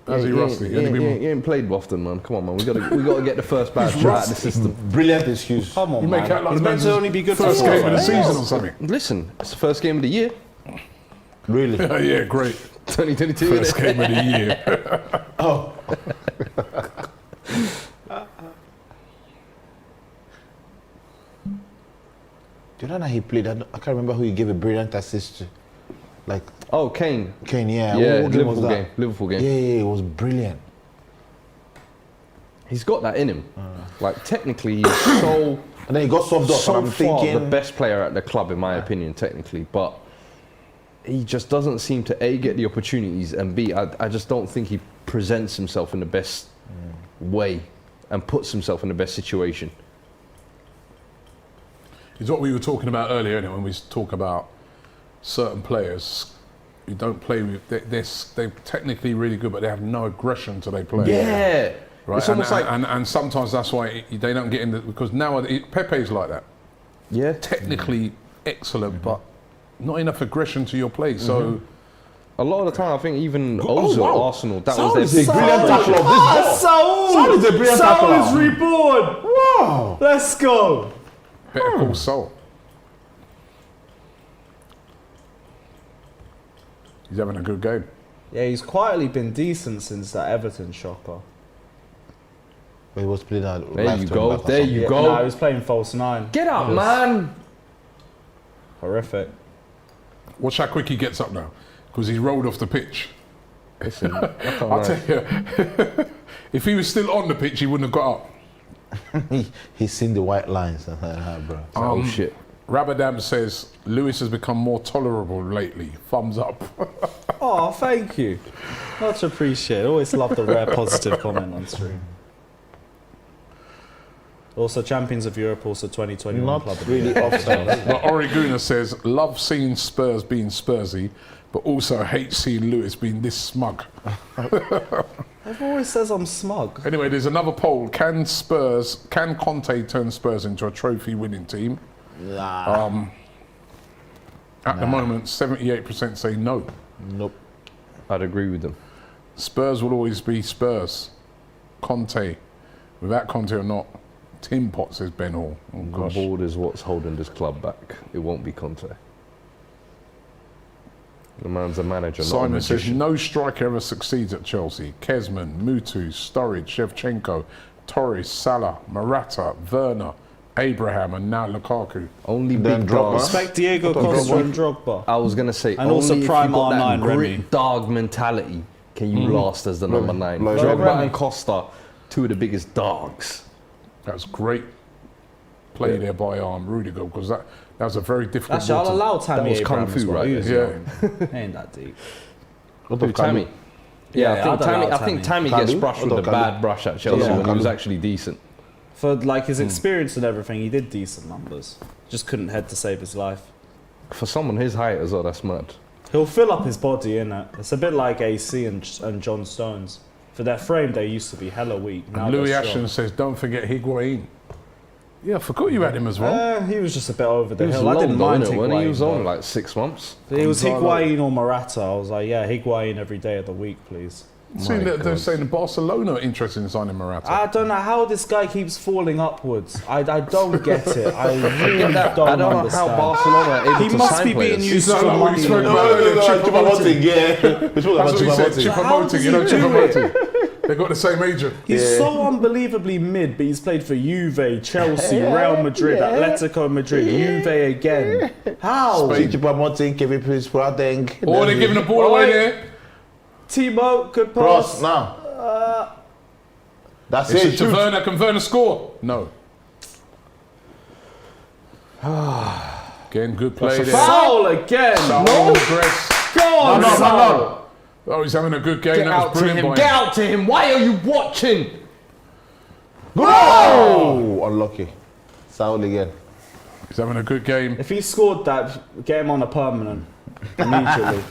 How's he ain't- rusty? He Only ain't, been- he ain't- he ain't played often, man. Come on, man. We gotta get the first bad shot out of the system. Brilliant excuse. Come on, You make man. out like He's meant to man's only be good for first 4 game of the games. season or something. Listen, it's the first game of the year, Really? Yeah, great. 2022. First innit? game of the year. Oh. Do you know how he played? I can't remember who he gave a brilliant assist to. Like Oh, Kane. Kane, yeah. Yeah, What game was Liverpool that? game. Liverpool game. Yeah, it was brilliant. He's got that in him. Like technically, he's so And then he got subbed off, so and I'm far thinking, the best player at the club, in my opinion, technically. But he just doesn't seem to A, get the opportunities, and B, I just don't think he presents himself in the best way and puts himself in the best situation. It's what we were talking about earlier, innit? When we talk about certain players you don't play with. They're technically really good, but they have no aggression till they play. Yeah. Right? It's almost like And sometimes that's why they don't get in because now Pepe's like that. yeah. Technically excellent, but not enough aggression to your play. So A lot of the time, I think even Oh, Ozil, wow. Arsenal, that Saul was is their a big brilliant tackle of this ball. Saul is a brilliant tackler. Saul is reborn. Wow. Let's go. better call Sol. He's having a good game. Yeah, he's quietly been decent since that Everton shocker. He was playing out. There you go. There you Yeah, go. nah, he was playing false nine. Get up, man. Horrific. Watch how quick he gets up now, because he's rolled off the pitch. Listen, I'll tell you, if he was still on the pitch, he wouldn't have got up. He's seen the white lines, bro. oh shit. Rabadam says Lewis has become more tolerable lately. Thumbs up. Oh, thank you. Much appreciated. Always love the rare positive comment on stream. Also, Champions of Europe, also 2021 Not Club of really the Year. often. But Origuna says, love seeing Spurs being Spursy, but also hate seeing Lewis being this smug. Everyone always says I'm smug. Anyway, there's another poll. Can Conte turn Spurs into a trophy winning team? Nah. At the moment, 78% say no. Nope. I'd agree with them. Spurs will always be Spurs. Conte. Without Conte or not. Tim Pot says Ben Hall. Oh, The gosh. board is what's holding this club back. It won't be Conte. The man's a manager, not a Simon says magician. no striker ever succeeds at Chelsea. Kesman, Mutu, Sturridge, Shevchenko, Torres, Salah, Morata, Werner, Abraham, and now Lukaku. Only Then big Drogba. dogs. Respect Diego Costa and Drogba. I was gonna say, And only also if prime you got R9 that Remy. grit dog mentality can you last as the number 9. like Drogba Remy. and Costa, two of the biggest dogs. That's great play there by Rudiger, because that was a very difficult Actually, I'll ball to- allow Tammy was Abraham Kung Fu, as well. right? He was Yeah. young. Ain't that deep. Who, Tammy? Yeah, Yeah, I'd allow I think Tammy. Tammy gets Kadu? brushed with I'd a allow bad brush at Chelsea Yeah. when he was Kadu. actually decent. For like his experience and everything, he did decent numbers. Just couldn't head to save his life. For someone his height as well, that's mad. He'll fill up his body, innit? It's a bit like AC and John Stones. For their frame, they used to be hella weak. Now Louis they're Ashton strong. says, don't forget Higuain. Yeah, I forgot you had him as well. He was just a bit over the He was hill. I low didn't though, mind innit, when Higuain. he was though. on like 6 months. It was Gonzalo. Higuain or Morata. I was like, yeah, Higuain every day of the week, please. Seeing that they're saying Barcelona are interested in signing Morata. I don't know how this guy keeps falling upwards. I don't get it. I really don't I don't know understand. how Barcelona are able He to must sign be being players. used It's for like what he money. spoke No, about earlier, Choupo-Moting, yeah. We spoke That's about what he said, Choupo-Moting. How does Choupo-Moting, he you know do Choupo-Moting. They've got the same agent. He's so unbelievably mid, but he's played for Juve, Chelsea, Real Madrid, Atletico Madrid, Juve again. How? Spain. Choupo-Moting, Kevin Prince Boateng. Oh, they're giving the ball away there. Timo, good Cross pass. now. That's Is it. it to Shoot. Werner? Can Werner score? No. Again, good play there. Foul again. No. Dress. Go on, No, no, Saul. no, no. Oh, he's having a good game. Get That out was to brilliant him. by Get him. out to him. Why are you watching? Oh, unlucky. Saul again. He's having a good game. If he scored that, get him on a permanent immediately.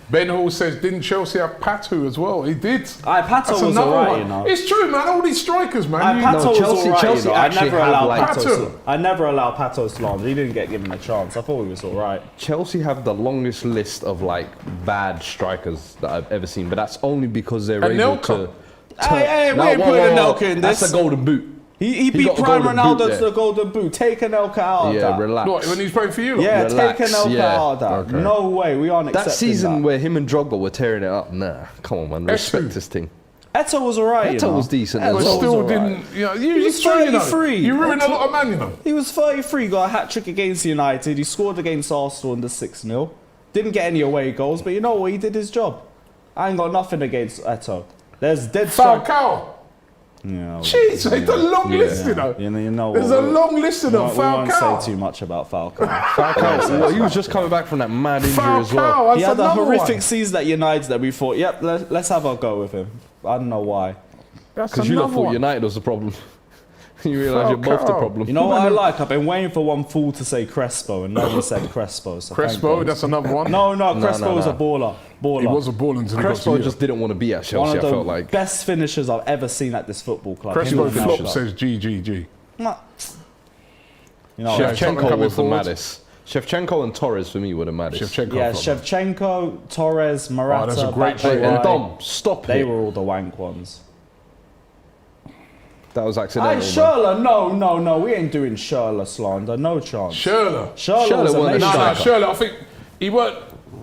Ben Hall says, didn't Chelsea have Patu as well? He did. Pato That's was another alright, one. you know. It's true, man. All these strikers, man. Pato No, was Chelsea- alright, Chelsea you know. I actually never have, allowed like- Pato. I never allowed Pato slander. He didn't get given a chance. I thought he was alright. Chelsea have the longest list of like bad strikers that I've ever seen, but that's only because they're able Anelka. to. Hey, we No, ain't whoa, putting whoa, whoa. Anelka in That's this. a golden boot. He beat got a Prime golden Ronaldo boot to there. the golden boot. Take Anelka out of Yeah, that. relax. What, when he's playing for you? Yeah, Relax, take Anelka yeah. out of that. Okay. No way, we aren't That accepting season that. where him and Drogba were tearing it up, nah, come on, man, respect this thing. Eto was alright, you Eto know. was decent Eto as But well. was still alright. didn't. You know, He was it's true, you know. 33. You ruined a lot of man, you know. He was 33, got a hat-trick against United. He scored against Arsenal in the 6-0. Didn't get any away goals, but you know what? He did his job. I ain't got nothing against Eto. There's dead strike. Falcao. Yeah, Jeez, it's a long Yeah. list, you know. You know There's what? a long list of them. We won't say Falcao. too much about Falcao. Well, he was just coming back from that mad injury as well. Falcao. He That's had a another horrific one. season at United that we thought, yep, let's have a go with him. I don't know why. That's Because you lot another thought one. United was the problem. You realise you're both the Falcao. problem. You know what I like? I've been waiting for one fool to say Crespo, and no one said Crespo. So thank Crespo, God. that's another one. No, Crespo was a baller. He was a baller until he got Crespo to just didn't want to be at one Chelsea, of I the felt like. best finishers I've ever seen at this football club. Crespo Him and flop Mount. says GGG. You know, Yeah, Shevchenko Tottenham was the coming maddest. Shevchenko and Torres for me were the maddest. Shevchenko. yeah, flop. Shevchenko, Torres, Morata, that's a great Hey, Batshuayi, and Dom, stop they it. were all the wank ones. That was Hey, accidental. man. Schürrle, no, we ain't doing Schürrle slander, no chance. Schürrle. Schürrle was wasn't a amazing. No, striker. Schürrle, I think he weren't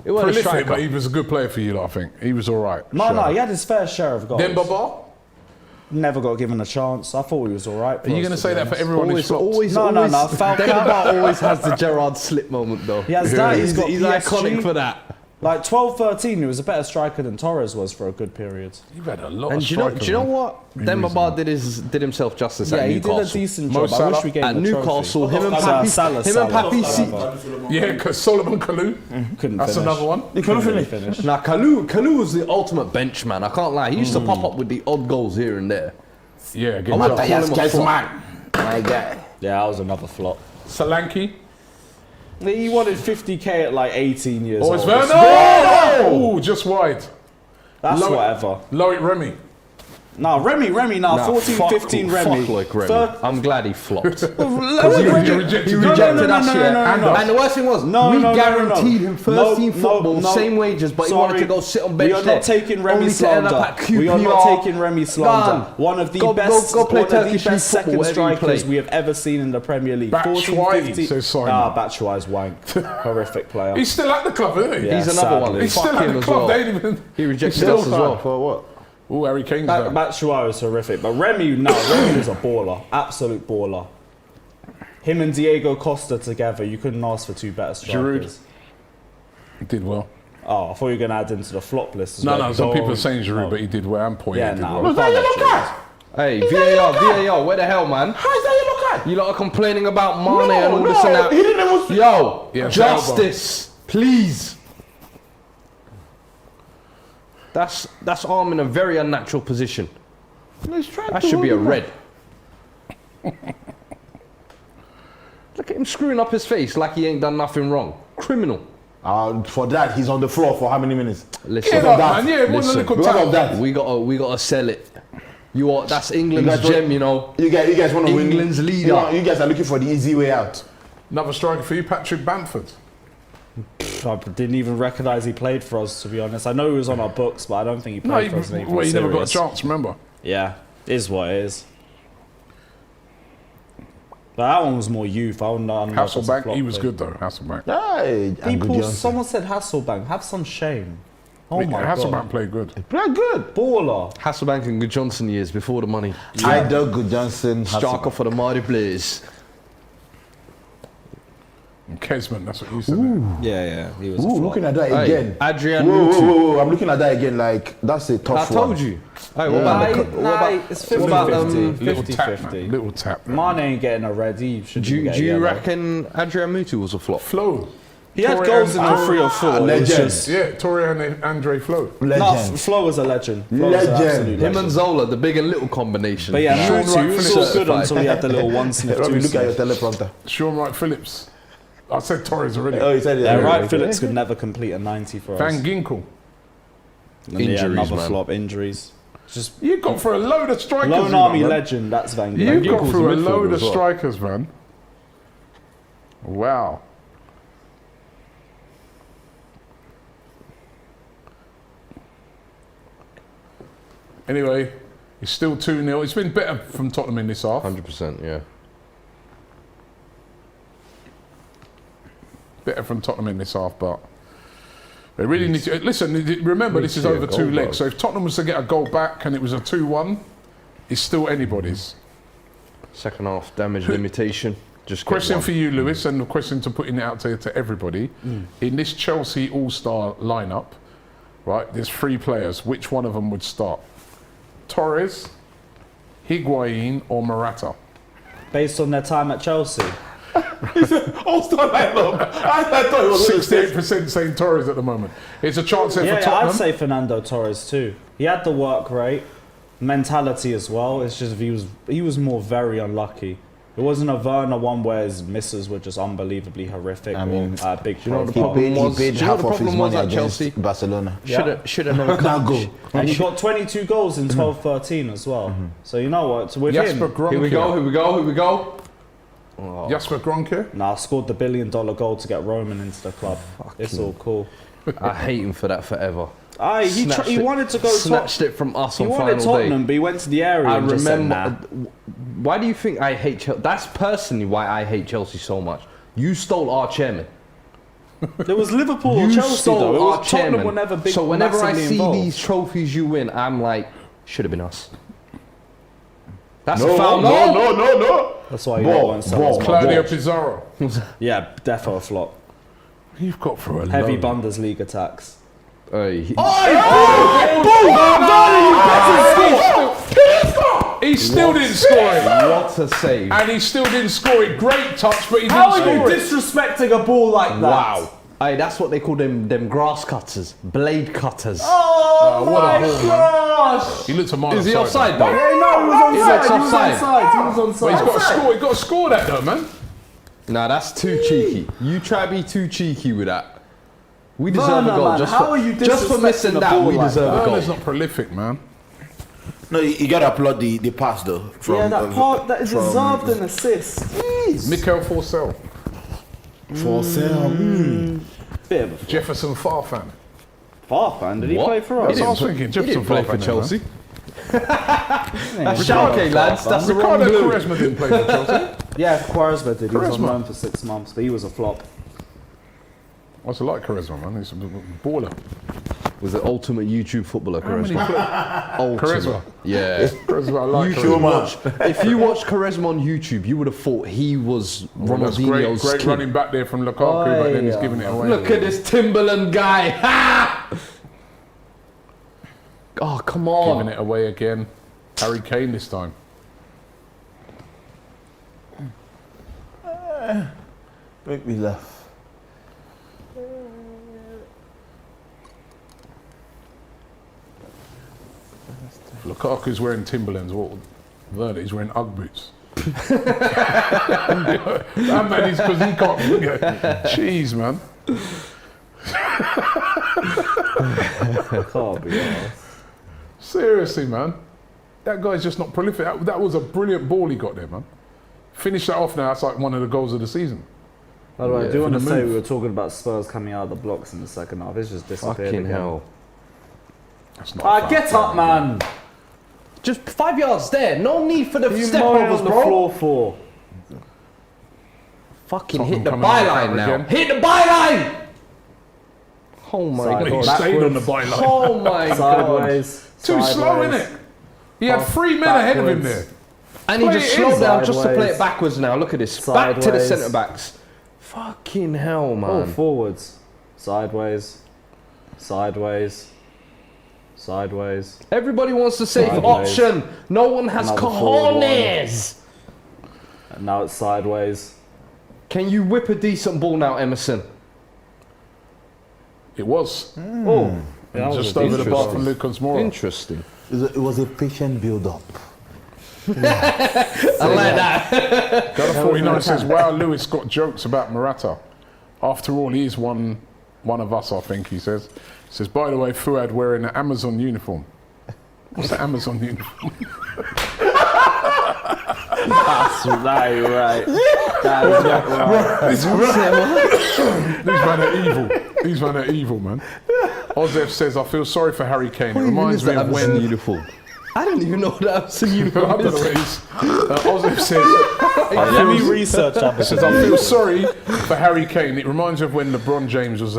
It wasn't a prolific, striker. but he was a good player for you, I think. He was all right. No, Schürrle. he had his fair share of goals. Dembaba? Never got given a chance. I thought he was all right. Are you going to say that for everyone who's Always, flopped? No, always, Falcao. Dembaba always has the Gerrard slip moment though. He has that. He's got He's PSG. iconic for that. Like 12-13, he was a better striker than Torres was for a good period. You've had a lot And of do you know strikers, what? Dembaba did himself justice Yeah, at he did Newcastle. a decent Mo job. I wish Salah we gave At him the Newcastle, trophy. him and Salah. Papi. Yeah, because Solomon Kalou. Couldn't That's finish. another one. Couldn't really finish. Now Kalou was the ultimate bench man. I can't lie. He used to pop up with the odd goals here and there. Yeah, I again. would Matthias call him a flop. Griezmann. My guy. Yeah, that was another flop. Solanke. He wanted 50k at like 18 years Oh, it's old. Werner. Oh, just wide. That's Low- whatever. Loic Remy. No, Remy, Nah, 14, fuck, 15 Remy. Fuck like Remy. Third- I'm glad he flopped. He rejected He you. rejected us no, here. no. And the worst thing was, No, we no, no, guaranteed no. him first team football, no. same wages, but he wanted to go sit on bench We are there. not taking Remy Only to end slander. up at We are not QPR. taking Remy slander. Gone. One of the Go best, play one of the Turkish best football, second whatever you strikers play. we have ever seen in the Premier League. Batshuayi, says Simon. Nah, Batshuayi's wank. Horrific player. He's still at the club, isn't he? Yeah, He's another one. sadly. He's still Fuck at him the as club. well. They ain't even. He rejected Still us as fine. well. For what? Oh, Harry Kane's there. Batshuayi was horrific, but Remy was a baller, absolute baller. Him and Diego Costa together, you couldn't ask for two better strikers. He did well. Oh, I thought you were going to add into the flop list as No, well. no, some people are saying Giroud, No. but he did well. And Poyet Yeah, did no. well. Was that yellow card? Hey, VAR, where the hell, man? How is that yellow card? You lot are complaining about Mane and all this and that. He didn't even. Yo, Yeah, justice, please. That's arm in a very unnatural position. That should be a red. Look at him screwing up his face like he ain't done nothing wrong. Criminal. For that, he's on the floor for how many minutes? Listen, Get up, man. Yeah, it wasn't a Listen. little Because tap. of that. we gotta sell it. That's England's You guys gem, you know. You guys want to win. England's leader. You guys are looking for the easy way out. Another striker for you, Patrick Bamford. I didn't even recognise he played for us, to be honest. I know he was on our books, but I don't think he No, played for us. in anything he never got a serious. chance, remember? Yeah, is what it is. But that one was more youth. I don't know. Hasselbank, he was good though, Hasselbank. Hey, Someone said Hasselbank. Have some shame. Oh my Hasselbank god. played good. play good. Baller. Hasselbank and Good Johnson years before the money. Idol, Good Johnson, Striker for the Mighty Blaze. And Kesman, that's what you said. there. Yeah, he was. Ooh, looking at that Hey, again. Adrian Whoa, Mutu. whoa, I'm looking at that again. Like that's a tough I one. told you. Hey, what about it's what about, 50-50. Little tap, man. 50-50. Little tap. Man. Mane ain't getting a red. He should do get a you yellow. reckon Adrian Mutu was a flop? Flo. He had Torre goals and- in the 3 or 4. It was legend. just, Yeah, Torre and Andre Flo. no, Legend. Flo was a legend. Flo was an Legend. absolute Him legend. and Zola, the big and little combination. But yeah, Sean Mutu, Wright he was Phillips so good certified. until he had the little one sniff, Robbie, two look at your sniff. teleprompter. Sean Wright Phillips. I said Torres already. Oh, he said it. Yeah, Yeah, Wright Phillips could never complete a 90 for us. Van Ginkel. And yeah, Injuries, another man. flop, injuries. Just You got for a load of strikers. lone you army man. legend, that's Van You Gaal. got Ginkel's through a a midfielder load of as well. strikers, man. Wow. Anyway, it's still 2-0. It's been better from Tottenham in this half. 100%, yeah. Better from Tottenham in this half, but they really need to listen. Remember, this is see a over goal, 2 legs. bro. So if Tottenham was to get a goal back and it was a 2-1, it's still anybody's. Second half damage limitation. Just get Question one. for you, Lewis, and a question to putting it out to everybody. In this Chelsea All-Star lineup, right? There's 3 players. Which one of them would start? Torres, Higuain, or Morata? Based on their time at Chelsea. All-star lineup. I thought it was 68% saying Torres at the moment. It's a chance here Yeah, for Tottenham. I'd say Fernando Torres too. He had the work rate. mentality as well. It's just he was more very unlucky. It wasn't a Werner one where his misses were just unbelievably horrific. I mean, big. you know the He problem was, paid do you know half the of his problem was money at against Chelsea? Barcelona. Should have known. Can't go. And he got 22 goals in 12-13 as well. So you know what? With Jasper him, Gronk. Here we go. Jasper Gronk. nah, scored the $1 billion goal to get Roman into the club. It's all cool. I hate him for that forever. He wanted to go. Snatched it from us He on wanted final Tottenham, day. but he went to the area. I and just said, remember. nah. Why do you think I hate Chelsea? That's personally why I hate Chelsea so much. You stole our chairman. There was Liverpool or You Chelsea stole though. It our was Tottenham chairman. were never big. So whenever I massively see involved. these trophies you win, I'm like, should have been us. That's No, a foul. no. That's why you won't sell us. Claudio Pizarro. Yeah, defo flop. You've got through a Heavy load. Bundesliga attacks. He still didn't score it. What a save. And he still didn't score it. Great touch, but he How didn't are you score it. disrespecting a ball like that? Wow. Hey, that's what they call them grass cutters, blade cutters. Oh what a my ball, man. gosh! He looked a mile Is he offside, offside though. though? Yeah, no, he was He looks onside. He was offside. onside. He was onside. But he's got to score. He's got to score that though, man. Nah, that's too cheeky. You try to be too cheeky with that. We deserve Werner, a goal. man, Just how for, are you just for disrespecting missing a that, ball we like deserve a goal. Werner's not prolific, man. No, you gotta applaud the pass though. From, Yeah, that part that is from- deserved an assist. Mikel Forsell. For sale. Bit of a Jefferson Farfan. Farfan. Did he What? play for That's us? what I was thinking. He Jefferson didn't play Farfan. for Chelsea. Shout out Okay, lads, that's the Ricardo wrong blue. Quaresma didn't play for Chelsea. Yeah, Quaresma did. He was on Quaresma. loan for 6 months, but he was a flop. I also like Quaresma, man. He's a baller. Was the ultimate YouTube footballer, Charisma. Ultimate. Charisma. Yeah. Quaresma, I like You should Quaresma. watch. If you watch Charisma on YouTube, you would have thought he was Well, that's great, Ronaldinho's great kid. running back there from Lukaku, but then he's giving it away. Look at this Timberland guy. Ha! Oh, come on. Giving it away again. Harry Kane this time. Make me laugh. Lukaku's wearing Timberlands. What? Werner, he's wearing Ugg boots. That man is because he can't. Jeez, man. Can't be honest. Seriously, man. That guy's just not prolific. That was a brilliant ball he got there, man. Finish that off now. That's like one of the goals of the season. By the way, I Yeah, do want to for the say move. we were talking about Spurs coming out of the blocks in the second half. It's just disappeared Fucking again. hell. That's not. a foul. Get up, man! Just 5 yards there. No need for the You step mowing overs, on the bro. floor for. Fucking Tottenham hit the coming out byline now. again. Hit the byline! Oh my Side. He god. stayed on the byline. Oh my god. Sideways. Too slow, innit? He had 3 men ahead of him Backwards. there. And he Play just it slowed in. down just to play Sideways. it backwards now. Look at this. Back to the Sideways. centre backs. Fucking hell, man. Oh, forwards. Sideways. Sideways. Sideways. Everybody wants the safe Sideways. option. No one has Another forward cojones. And now it's sideways. Can you whip a decent ball now, Emerson? It was. Oh. Yeah, that was Just a over the decent bar shot. from Lucas Moura. Interesting. It was a patient build-up. I like that. Gunner 49 says, wow, Lewis got jokes about Morata. After all, he is one of us, I think, he says. He says, by the way, Fuad wearing an Amazon uniform. What's the Amazon uniform? That's right. That is not right. These men are evil. These men are evil, man. Ozef says, I feel sorry for Harry Kane. It reminds me of when... uniform. I don't even know what that Amazon I uniform don't know is. what it is. Ozef says, Let me research that. He says, I feel sorry for Harry Kane. It reminds me of when LeBron James was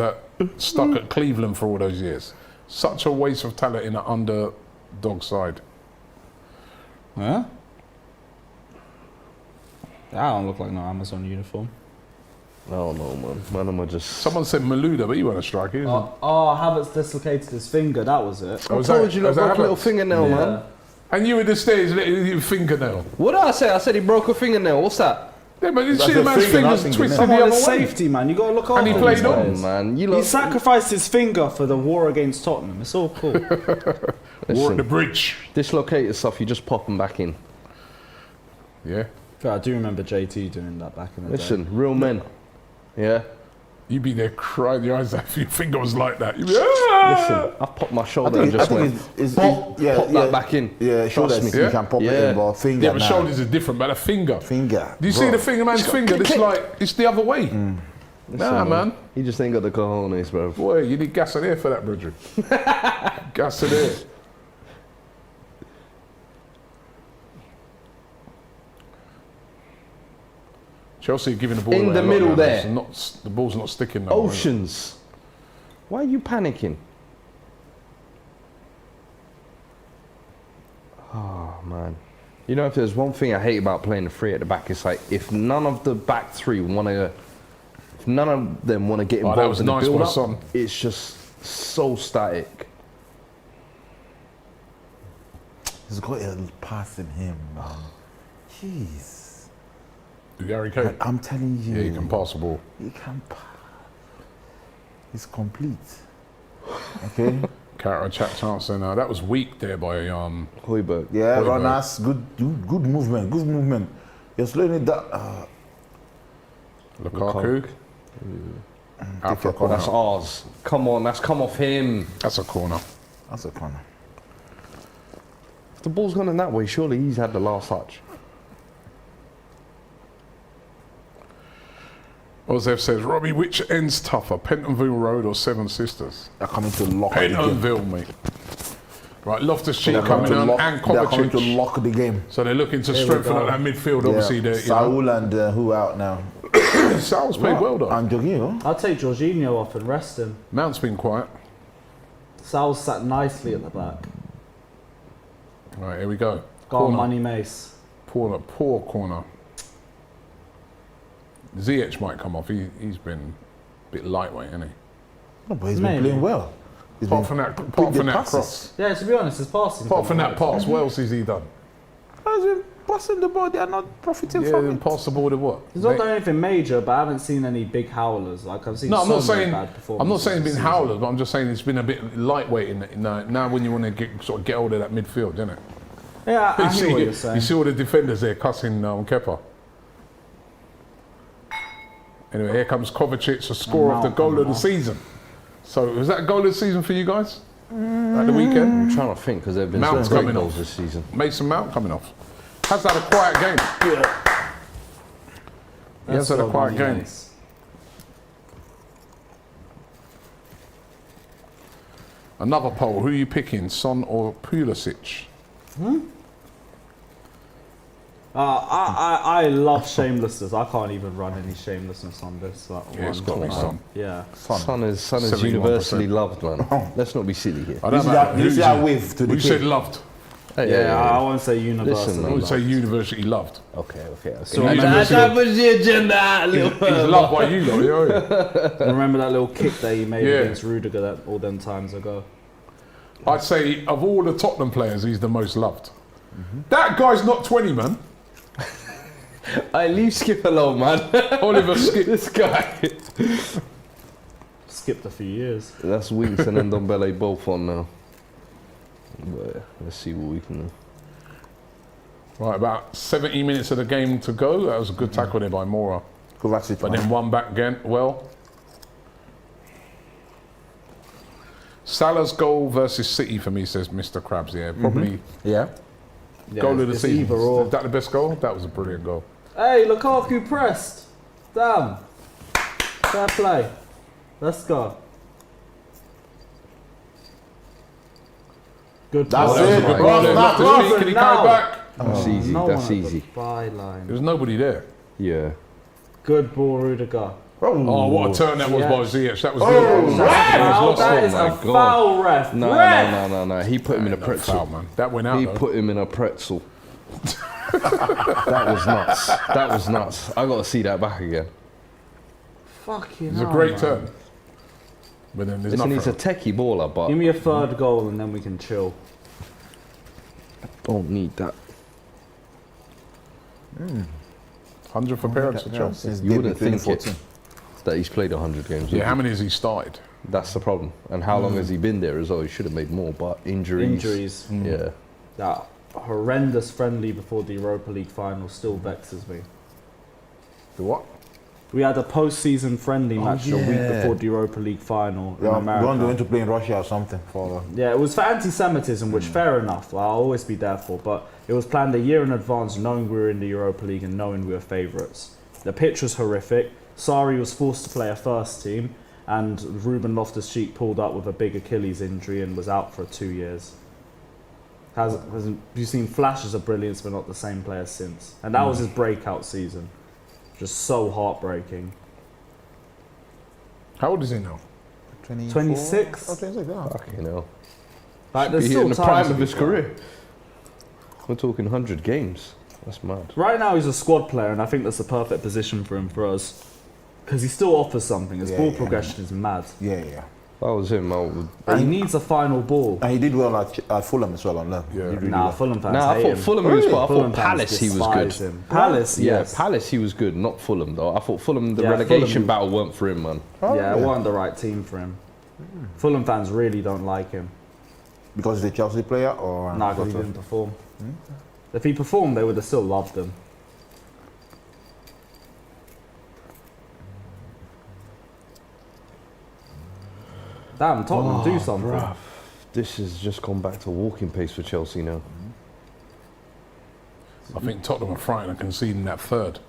stuck at Cleveland for all those years. Such a waste of talent in an underdog side. Huh? That don't look like no Amazon uniform. I don't know, man. Man, am I just... Someone said Malouda, but he wasn't a striker. He was Havertz dislocated his finger. That was it. a- I was told that- you, was look, that broke a little Havertz? fingernail, man. And you were the stairs, your fingernail. What did I say? I said he broke a fingernail. What's that? Yeah, but you That's see the a man's finger, fingers that's twisted Come the on, other it's way. safety, man. You got to look after And he these played on. guys. Man, you He lot... sacrificed his finger for the war against Tottenham. It's all cool. War at the bridge. Dislocated stuff, you just pop them back in. Yeah. I do remember JT doing that back in the day. Listen, real men. Yeah. You'd be there crying your eyes out if your finger was like that. You'd be, ah! Listen, I popped my shoulder and just went, pop that back in. Yeah, shoulders, me. you can pop it in, but finger Yeah, but now. shoulders are different, but a finger. Finger. Do you see the finger man's finger? It's like, it's the other way. Nah, man. He just ain't got the cojones, bro. Boy, you need gas in air for that, Bridget. Gas in air. Chelsea giving the ball In away the a lot middle now. there. It's not, the ball's not sticking. No more, is it? Oceans. Why are you panicking? Oh, man. You know, if there's one thing I hate about playing the three at the back, it's like if none of the back three want to, if none of them want to get involved that was in the nice by build-up, Son. it's just so static. He's got a pass in him, man. Jeez. Gary Kane. I'm telling you. Yeah, he can pass the ball. He can pass. He's complete. Okay? Carabao Chat chance and that was weak there by Højbjerg. Yeah, Højbjerg. runners, good movement, good movement. You're slowing it down. Lukaku. Out for a Take corner. That's ours. Come on, that's come off him. That's a corner. That's a corner. If the ball's gone in that way, surely he's had the last touch. Ozev says, Robbie, which end's tougher, Pentonville Road or Seven Sisters? They're coming to lock the game. Pentonville, mate. Right, Loftus-Cheek They're coming on and they're coming to Kovacic. lock the game. So they're looking to strengthen up that midfield, Yeah. obviously. You know. Saul and who out now? Sal's played well, though. And Jorginho. I'll take Jorginho off and rest him. Mount's been quiet. Sal's sat nicely at the back. Right, here we go. Got on Corner. Money Mace. Poor corner. Ziyech might come off. He's been a bit lightweight, hasn't he? No, but he's Maybe. been playing well. He's Apart been from that, putting apart the from that passes. cross. Yeah, to be honest, his passing. Apart from that pass, what else has he done? He's been passing the ball. They are not profiting Yeah, from then it. pass the ball to what? He's not done anything major, but I haven't seen any big howlers. Like I've seen. No, I'm so not many saying. bad performances I'm not saying it's this been season. howlers, but I'm just saying it's been a bit lightweight now when you want to get hold of that midfield, isn't it? Yeah, I hear what you're You saying. see all the defenders there cussing on Kepa. Anyway, here comes Kovacic, the score of the goal of the season. So, was that goal of the season for you guys at the weekend? I'm trying to think because there have been Mount's some great coming goals off. this season. Mason Mount coming off. Has had a quiet game. Yeah. He has had a quiet game. Mace. Another poll. Who are you picking, Son or Pulisic? I love shamelessness. I can't even run any shamelessness on this. Yeah, it's got to be Son. Yeah. Son is 71%. universally loved, man. Let's not be silly here. I don't know. You see that wave to the We said kid. loved. Hey, I won't say universal. Listen, I would say universally loved. Okay. So That was the agenda. He's loved by you, though. Yeah. remember that little kick that he made Yeah. against Rudiger all them times ago. I'd say of all the Tottenham players, he's the most loved. That guy's not 20, man. I leave Skip alone, man. Oliver Skip. This guy. Skipped a few years. That's Winks and Ndombele both on now. But let's see what we can do. Right, about 70 minutes of the game to go. That was a good tackle there by Mora. Kovacic, But man. then one back again. Well, Salah's goal versus City for me, says Mr. Krabs. Yeah, probably Yeah. goal of the it's season. either or. Is that the best goal? That was a brilliant goal. Hey, Lukaku pressed. Damn. Fair play. Let's go. Good That's pass. That was a it. good Bro, goal there. that Loftus-Cheek, wasn't and he now. came back. That's easy. No That's one at easy. the byline. There was nobody there. Yeah. Good ball, Rudiger. Oh, what a turn that was Yeah. by Ziyech. That was good. Foul, that Oh is my a God. foul, ref. No, Ref! no. He put him in a No pretzel. foul, man. That went out, He though. put him in a pretzel. That was nuts. That was nuts. I got to see that back again. Fucking It was a hell, great man. turn. But then there's Listen, he's a nothing. techie baller, but Give me a third goal and then we can chill. don't need that. 100 for parents for Chelsea. Since You debut wouldn't think it. 2014. that he's played 100 games. Yeah, how many has he started? That's the problem. And how long has he been there as well? He should have made more, but injuries. Yeah. That horrendous friendly before the Europa League final still vexes me. The what? We had a post-season friendly match a week before the Europa League final in America. We're going to play in Russia or something. Yeah, it was for anti-Semitism, which fair enough, I'll always be there for, but it was planned a year in advance, knowing we were in the Europa League and knowing we were favourites. The pitch was horrific. Sarri was forced to play a first team, and Ruben Loftus-Cheek pulled up with a big Achilles injury and was out for 2 years. You've seen flashes of brilliance, but not the same player since. And that was his breakout season. Just so heartbreaking. How old is he now? 26? Oh, 26, yeah. Fucking hell. Like, there's He's still in the time prime to of be his fair. career. We're talking 100 games. That's mad. Right now he's a squad player, and I think that's the perfect position for him for us. Because he still offers something. His ball progression is mad. Yeah. If I was him, I would. But he needs a final ball. And he did well at Fulham as well on loan. Yeah. He really Nah, well. Fulham fans Nah, I hate thought him. Fulham he was good. I Fulham thought fans Palace he was good. despise him. Palace, Yeah, yes. Palace he was good, not Fulham though. I thought Fulham, the Yeah, relegation Fulham- battle weren't for him, man. Yeah, it wasn't the right team for him. Fulham fans really don't like him. Because he's a Chelsea player or... Nah, because he didn't perform. If he performed, they would have still loved him. Damn, Tottenham, do something. Bruv, this has just gone back to walking pace for Chelsea now. I think Tottenham are frightened of conceding that third.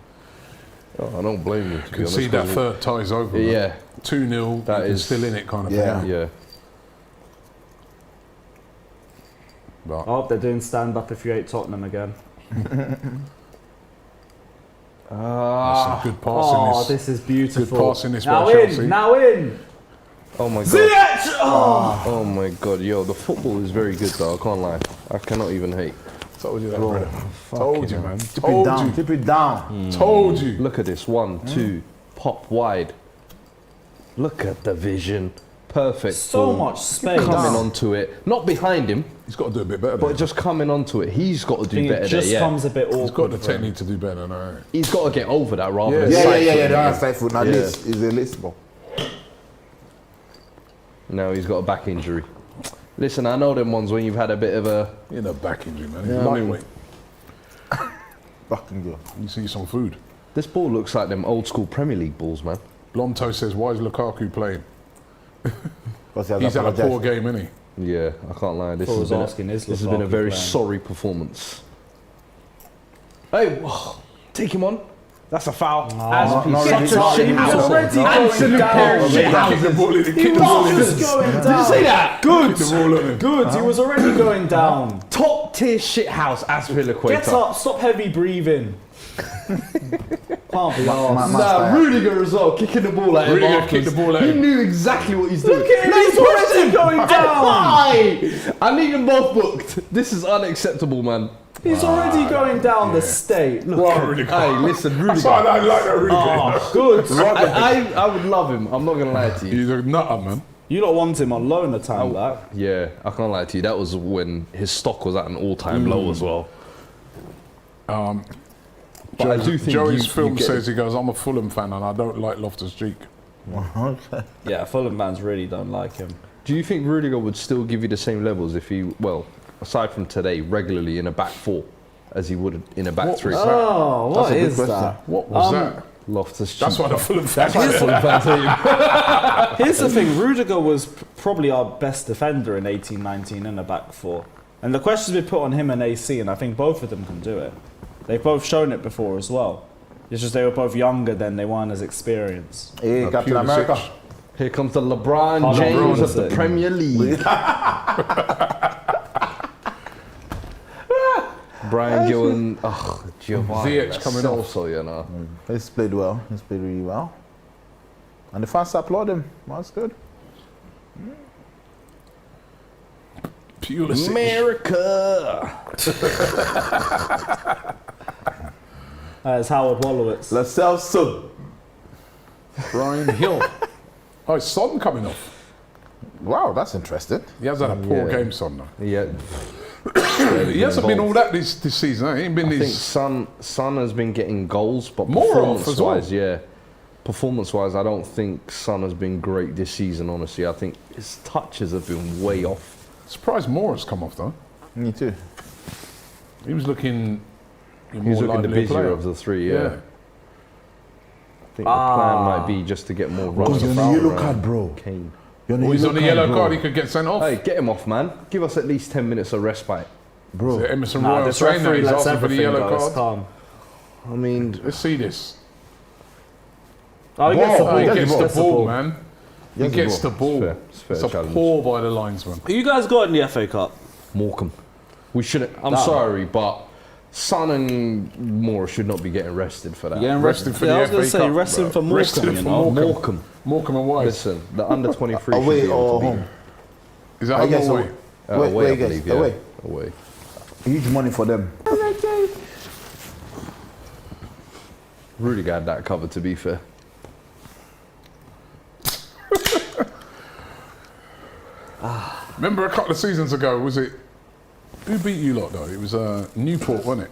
Oh, I don't blame you. To be honest, Concede that 'cause third, ties over. Yeah. 2-0, That that is is- still in it kind of Yeah. thing. Yeah. But Oh, they're doing stand up if you hate Tottenham again. that's some good passing. Oh, this. this is beautiful. Good passing this now by in, Chelsea. now in. Oh my god. Ziyech! Oh. Oh my god, yo, the football is very good though. I can't lie. I cannot even hate. Told you that, brother. Told you, man. Tip it Told down, you. tip it down. Told you. Look at this. 1, 2, pop wide. Look at the vision. Perfect. So form. much space. Coming onto it. Not behind him, He's got to do a bit better. but But just coming onto it. He's got to do It better there, just yeah. comes a bit he's got awkward. the for him. technique to do better. No. He's got to get over that rather than Yeah, side the footing other it. side foot. Now Yeah. this is a list ball. Now he's got a back injury. Listen, I know them ones when you've had a bit of a... You know, back injury, man. Yeah. Money weight. Back and go. You see some food. This ball looks like them old school Premier League balls, man. Blonto says, why is Lukaku playing? Because He's had a poor game, innit? Yeah, I can't lie. This I has was been, asking, is this has been a Lukaku very playing? sorry performance. Hey, take him on. That's a foul. not As really. such a shit He was house. already going Absolute down. pair of shit houses. Kick the ball in. Kick He the ball was in. just going down. Did you say that? Good. Kick the ball in. Good. He was already going down. Top tier shit house, Aspilicueta. Get up. Stop heavy breathing. Can't be arsed. Nah, Rudiger as well, kicking the ball at him. Rudiger afterwards. kicked the ball at He him. knew exactly what he's doing. Look at him, No, he's pushed already going down. Why? I need them both booked. This is unacceptable, man. He's already going down the state. Look. Well, Rudiger. Hey, listen, That's Rudiger. why I like that Rudiger. Oh, good. I would love him. I'm not gonna lie to you. He's a nutter, man. You don't want him on loan a time back. Yeah, I can't lie to you. That was when his stock was at an all-time low as well. But I do think Joey's you film get says, he goes, I'm a Fulham fan and I don't like Loftus-Cheek. Yeah, Fulham fans really don't like him. Do you think Rudiger would still give you the same levels if he, well, aside from today, regularly in a back four as he would in a back What three? was that? Oh, what That's a good is question. that? What was that? Loftus-Cheek. That's why the Fulham fans That's said Fulham that. fans hate him. Here's the thing, Rudiger was probably our best defender in 18-19 in a back four. And the question's been put on him and AC, and I think both of them can do it. They've both shown it before as well. It's just they were both younger then, they weren't as experienced. Hey, Captain Pulisic. America. Here comes the LeBron Oh, James of the LeBron. Premier League. Brian Gill and Giovanni. Ziyech coming off. So, you know. He's played well. He's played really well. And the fans applaud him. That's good. Pulisic. America. It's Howard Wolowitz. Lascelles Sub. Brian Hill. Oh, it's Son coming off. Wow, that's interesting. He has had a poor Yeah. game, Son, though. Yeah. He hasn't been all that this season. He ain't been I think this. Son has been getting goals, but More off as well. performance-wise, yeah. performance-wise, I don't think Son has been great this season, honestly. I think his touches have been way off. Surprised more has come off though. Me too. He was looking. He's looking the busier of the three, yeah. I think the plan might be just to get more runs. You're on a yellow card, bro. Kane. He's on a yellow card, he could get sent off. Hey, get him off, man. Give us at least 10 minutes of respite. Bro. So Emerson Royal saying that he's asking for the yellow card. Calm. I mean, Let's see this. Oh, he gets the ball. He gets the ball, man. He Gets the gets ball. the ball. It's fair It's a challenge. paw by the linesman. Who you guys got in the FA Cup? Morecambe. We shouldn't. I'm sorry, but Son and Moore should not be getting rested for that. Getting Rested for I the was going FA to say, Cup, resting bro. for Morecambe, Rested you for know? Morecambe. Morecambe and Wise. Listen, the under 23 should Away be able or to home? Is that I home guess or away? Wait, away, I wait, guys. believe, yeah. Away. Away. Huge money for them. Rudiger had that covered, to be fair. Remember a couple of seasons ago, was it? Who beat you lot though? It was Newport, wasn't it?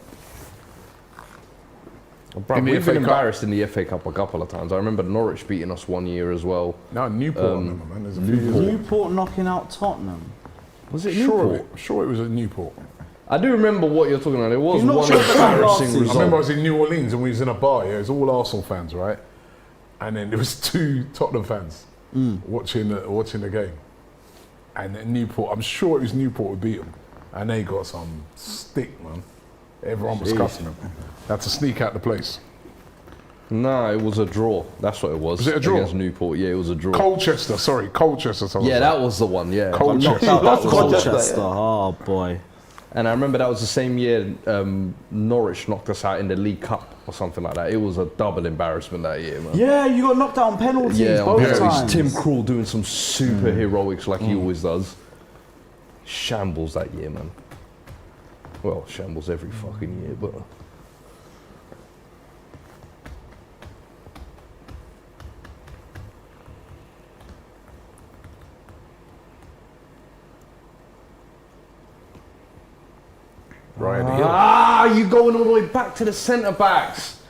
Bro, In the we've FA been Cup. embarrassed in the FA Cup a couple of times. I remember Norwich beating us one year as well. No, Newport, I remember, man. There's a few years ago. Newport knocking out Tottenham. Was it Sure it was at Newport. I do remember what you're talking about. It was You're not one sure about last embarrassing season. I remember I result. was in New Orleans and we was in a bar. Yeah, it was all Arsenal fans, right? And then there was 2 Tottenham fans watching the game. And then Newport, I'm sure it was Newport who beat them, and they got some stick, man. Everyone was cussing them. They had to sneak out the place. No, it was a draw. That's what it was. Was it a draw? Against Newport, yeah, it was a draw. Colchester. Yeah, that was the one, yeah. Colchester. That was the one. Colchester. Oh, boy. And I remember that was the same year Norwich knocked us out in the League Cup or something like that. It was a double embarrassment that year, man. Yeah, you got knocked out on penalties Yeah, both on times. Tim Krul doing some super heroics like he always does. Shambles that year, man. Well, shambles every fucking year, but... Right here. you going all the way back to the centre backs.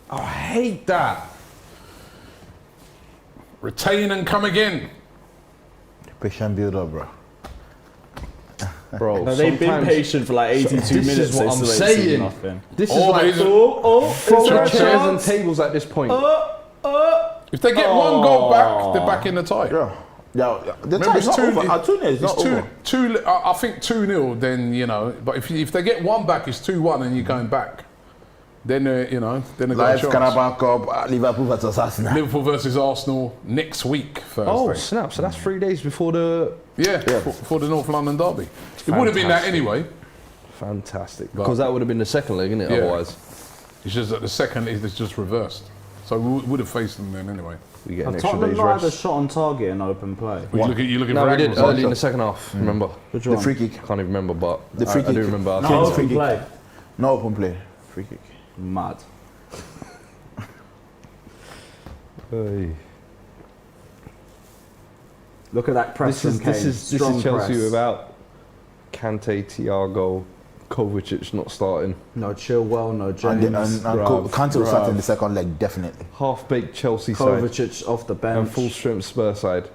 I hate that. Retain and come again. Patient build up, bro. Bro, No, they've been sometimes- patient for like 82 This minutes. is what they I'm still ain't seen saying. nothing. This is Oh, like but from is there a chairs and chance? tables at this point. If they get one goal back, they're back in the tie. Yeah, the Remember, time it's is not two. over. At 2-0, it's not over. I think 2-0. Then you know, but if they get one back, it's 2-1, and you're going back. Then you know, then they got a Live chance. Carabao Cup, Liverpool versus Arsenal. Liverpool versus Arsenal next week, Thursday. Oh, snap. So that's 3 days before the... Yeah, for the North London derby. It would have been that Fantastic. anyway. Fantastic. Because that would have been the second leg, innit? Yeah. Otherwise, It's just that the second is just reversed. So we would have faced them then anyway. we get an Have extra Tottenham day's not had a rest. shot on target in open play? You looking No, for we did angles, early in the second half, remember? Which The one? free kick. Can't even remember, but The free I kick. do remember. No, King's open free kick. play. No open play. Free kick. Mad. Hey. Look at that press This from Kane. is Strong Chelsea press. without Kante, Thiago, Kovacic not starting. No Chilwell, no And, James. Kante will start in the second leg, definitely. Half-baked Chelsea side Kovacic off the and bench. full-strength Spurs side.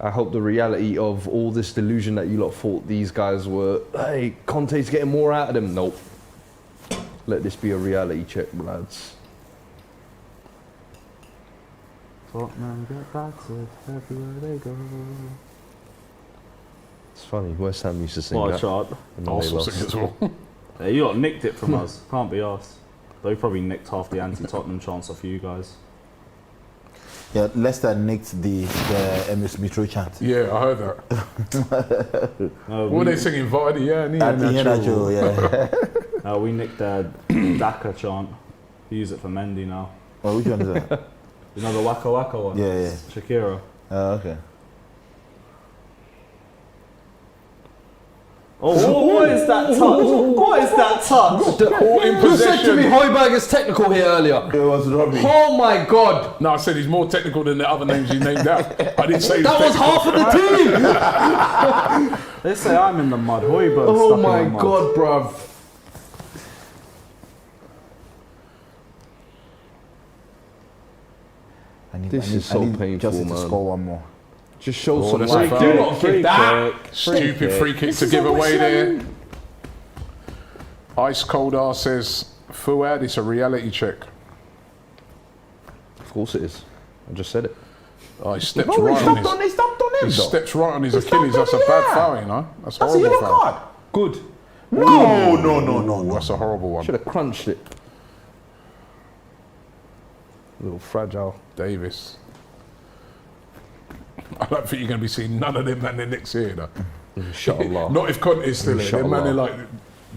I hope the reality of all this delusion that you lot thought these guys were, hey, Conte's getting more out of them. Nope. Let this be a reality check, lads. Tottenham get battered everywhere they go. It's funny, West Ham used to sing What a that. chart. And then they Arsenal lost. sing as well. Yeah, you lot nicked it from us. Can't be asked. They probably nicked half the anti-Tottenham chance off you guys. Yeah, Leicester nicked the MS Metro chant. Yeah, I heard that. No, What were they singing? Vardy, yeah, Iheanacho, yeah. we nicked their Daka chant. We use it for Mendy now. Oh, which one is that? You know the Waka Waka one? Yeah, yeah. Shakira. Oh, okay. Oh, what is that touch? What is that touch? All in Who said to me possession. Højbjerg is technical here earlier? It was Robbie. Oh my god! No, I said he's more technical than the other names you named out. I didn't say That was half of the team! They say I'm in the mud. Højbjerg Oh stuck in my the mud. god, bruv. This is so painful, Chelsea to man. score one more. Just show some that's life. a Do foul. not give that. Stupid free kick to give away there. Ice Cold R says, Fuad, it's a reality check. Of course it is. I just said it. Oh, he steps No, right he on stopped on, his. he stopped on him He though. steps right on his He Achilles. stopped That's a on him, bad yeah. foul, you know. That's That's a horrible yellow foul. card. Good. No. That's a horrible one. Should have crunched it. A little fragile. Davis. I don't think you're going to be seeing none of them man the next year, though. Inshallah. Not if Conte's still here. Them man are like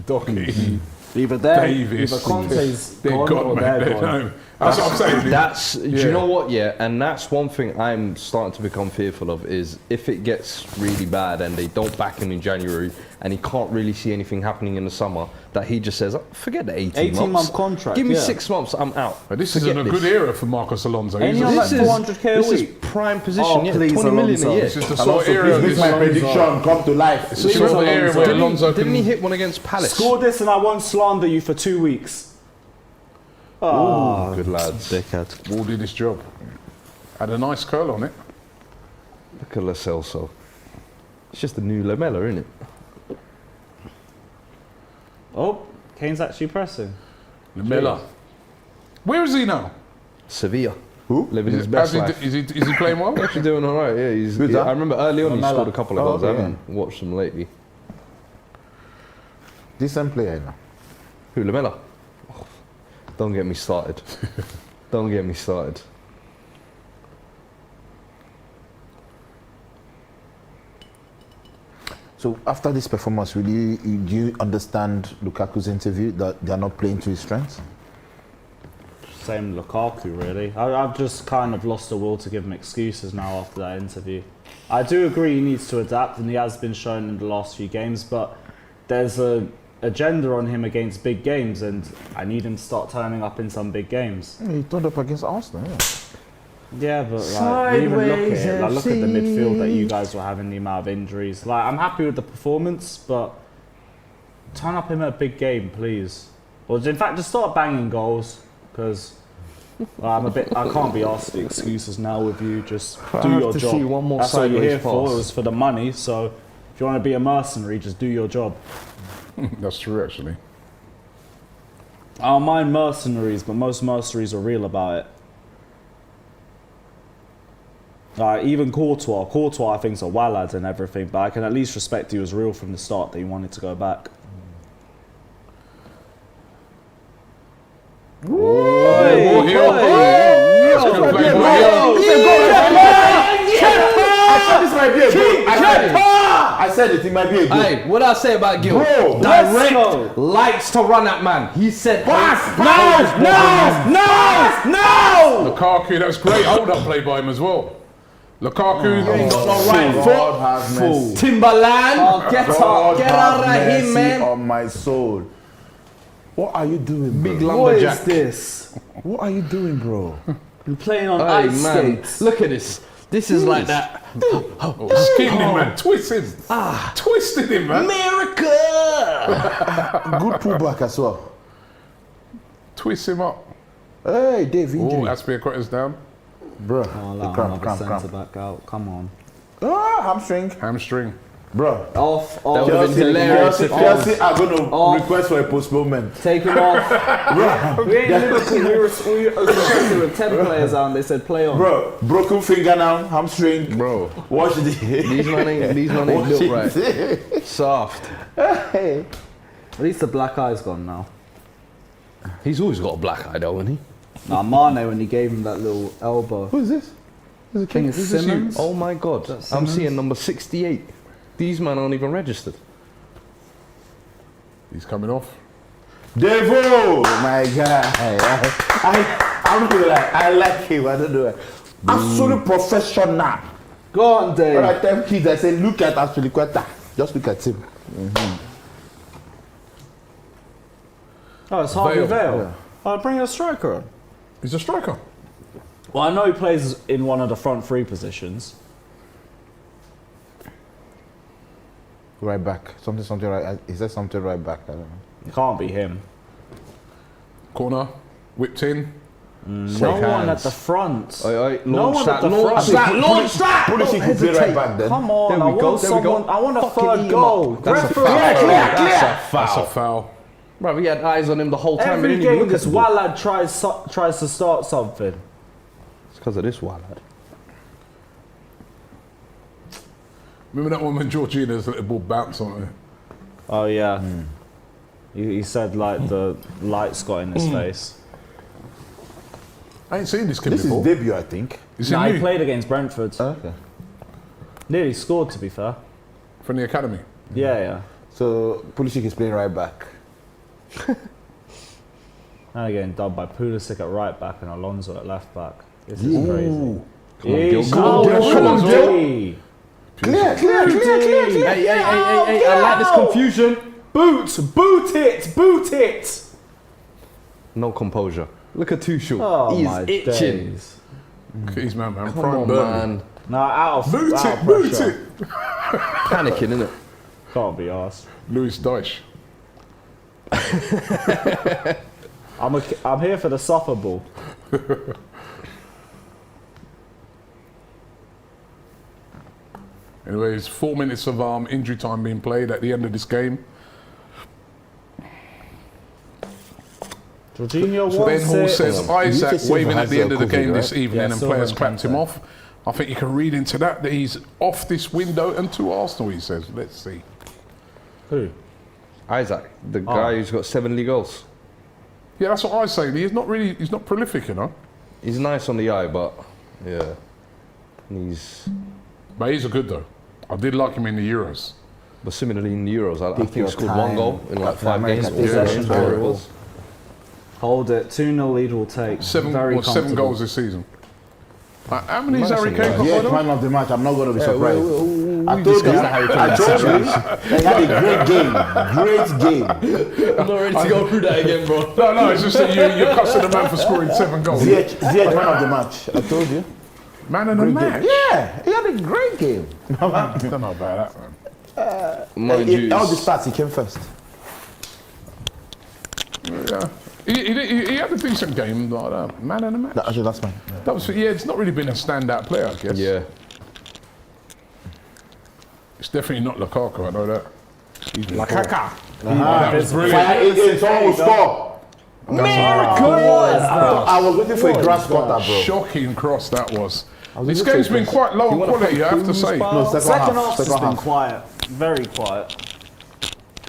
Docky, Either there, Davis. either Conte's They're gone gone, or man. they're They're gone. gone. That's what I'm saying. That's do Yeah. you know what? Yeah, and that's one thing I'm starting to become fearful of is if it gets really bad and they don't back him in January and he can't really see anything happening in the summer, that he just says, oh, forget the 18 months. 18-month contract. Give me yeah. 6 months, I'm out. But this Forget isn't a good era for Marcos Alonso. Ain't He's he a- on like This is 400k a this is week? prime position. Oh, Yeah, please, 20 million Alonso. a year. This is the sort of Alonso, era. please make This my Alonso. prediction come to life. is the sort of era where Didn't Alonso didn't he can. hit one against Palace? Score this and I won't slander you for 2 weeks. Oh, Good lad. dickhead. Wall did his job. Had a nice curl on it. Look at Lo Celso. It's just a new Lamella, isn't it? Oh, Kane's actually pressing. Lamella. Where is he now? Sevilla. Who? Living his best life. Is he playing well? Actually doing all right. Yeah, he's. Good, huh? I remember early on he Lamella. scored a couple of Oh, goals. I okay, haven't watched him lately. Decent player now. Who, Lamella? Oh, don't get me started. Don't get me started. So after this performance, really, do you understand Lukaku's interview that they are not playing to his strengths? Same Lukaku, really. I've just kind of lost the will to give him excuses now after that interview. I do agree he needs to adapt, and he has been shown in the last few games, but there's a agenda on him against big games, and I need him to start turning up in some big games. He turned up against Arsenal. Yeah. Yeah, but like, even look at Sideways it. Like, look at the midfield that you FC. guys were having, the amount of injuries. Like, I'm happy with the performance, but turn up him at a big game, please. Or in fact, just start banging goals, because I can't be asked the excuses now with you. Just do have your to job. see one more That's what you're sideways here for. pass. It was for the money. So if you want to be a mercenary, just do your job. That's true, actually. I don't mind mercenaries, but most mercenaries are real about it. Even Courtois I think is a wallad and everything, but I can at least respect he was real from the start that he wanted to go back. I said it might be a goal. Hey, what I say about Gil? Bro, let's go. Direct, likes to run at man. He said, Lukaku, that was great hold-up play by him as well. Lukaku. ain't got no right God foot. have mercy. Timberland. Get God get out have of here, mercy man. on my soul. What are you doing, Big bro? What is lumberjack. this? What are you doing, bro? You're playing on Hey, ice man, skates. look at this. This is like that. Skin him, man. Twist him. Twisted him, man. America. Good pullback as well. Twist him up. Hey, Dave, Oh, injury. Aspilicueta's down. Bro, Allow cramp. another centre back out. Come on. Hamstring. Hamstring. Bro. Off. That would've been Chelsea, hilarious Chelsea, if it Chelsea are going to Off. request for a postponement. Take him off. We ain't Liverpool. We were Chelsea with 10 players out and they said play on. Bro, broken finger now, hamstring. Bro, Watch the. these man ain't built right. Soft. Hey. At least the black eye's gone now. He's always got a black eye though, hasn't he? Nah, Mane when he gave him that little elbow. Who is this? Who's the I think king? it's Is this you? Simmons. Oh my God. That's I'm Simmons. seeing number 68. These men aren't even registered. He's coming off. Devo! My God. I'm not gonna lie. I like him. I don't know. Absolute professional. Go on, Dave. When I tell kids, I say, look at Aspilicueta. Just look at him. Oh, it's Harvey Vale. Vale. Oh, bring a striker on. He's a striker. Well, I know he plays in one of the front three positions. Right back. Something right. Is there something right back? I don't know. It can't be him. Corner. Whipped in. No one at the front. No one at the front. Launch that! Pulisic could play right back then. Come on, There we go, there we go. I want a Fucking third eat him goal. up. That's a Referee. foul. That's a That's a foul. foul. Bro, we had eyes on him the whole time. Every we didn't even game look at this the ball. wild lad tries to start something. It's because of this wild lad. Remember that one when Georgina's let the ball bounce on it? Oh yeah. He said like the lights got in his face. I ain't seen this kid This is before. debut, I think. Is it Nah, he new? played against Brentford. Okay. Nearly scored, to be fair. From the academy. Yeah. So Pulisic is playing right back. Now getting dubbed by Pulisic at right back and Alonso at left back. This is crazy. Come on, Gil. Come on, Come on, Gil. Rudy. Clear. Hey, I like this confusion. Boot it. No composure. Look at Tuchel. Oh He my is itching. days. Look at his man. Come Prime on, Burnley. man. Nah, out of Boot out of it, boot pressure. it. Panicking, innit? Can't be arsed. Louis Dyche. I'm here for the suffer ball. Anyways, 4 minutes of injury time being played at the end of this game. Jorginho Ben wants Hall it. says Isaac You said waving at the end of the Silva has game COVID, this right? evening Yeah, and Silva players and clapped him Kante. off. I think you can read into that he's off this window and to Arsenal, he says. Let's see. Who? Isaac, the guy who's got 7 league goals. Yeah, that's what I say. He's not prolific, you know. He's nice on the eye, but yeah. But he's a good though. I did like him in the Euros. But similarly in the Euros, I Take think your he scored time. 1 goal in like 5 America games. takes or possession something, whatever it ball. was. Hold it. 2-0 lead will take. Seven Very goals comfortable. this season. How many is Nice Harry and Kane nice. got? Yeah, by the way? man of the match. I'm not going to be surprised. I told discussed you. the Harry Kane I told you. He had a great game. Great game. I'm not ready to go through that again, bro. No, it's just that you're cussing the man for scoring 7 goals. Ziyech, man of the match. I told you. Man of the Great match. game. Yeah, he had a great game. I don't know about that, man. Mind you, All the stats, he came first. Yeah. He had a decent game, like that. Man of the match. Actually, that's fine. Yeah. That was, it's not really been a standout player, I guess. yeah. It's definitely not Lukaku, I know that. He's been poor. That was brilliant. Someone will score. I was waiting for a grass cutter, bro. Shocking cross that was. This looking game's for been it. quite low You wanna quality, I play have to say. foosball? No, Second half has Second been half. quiet. Very quiet.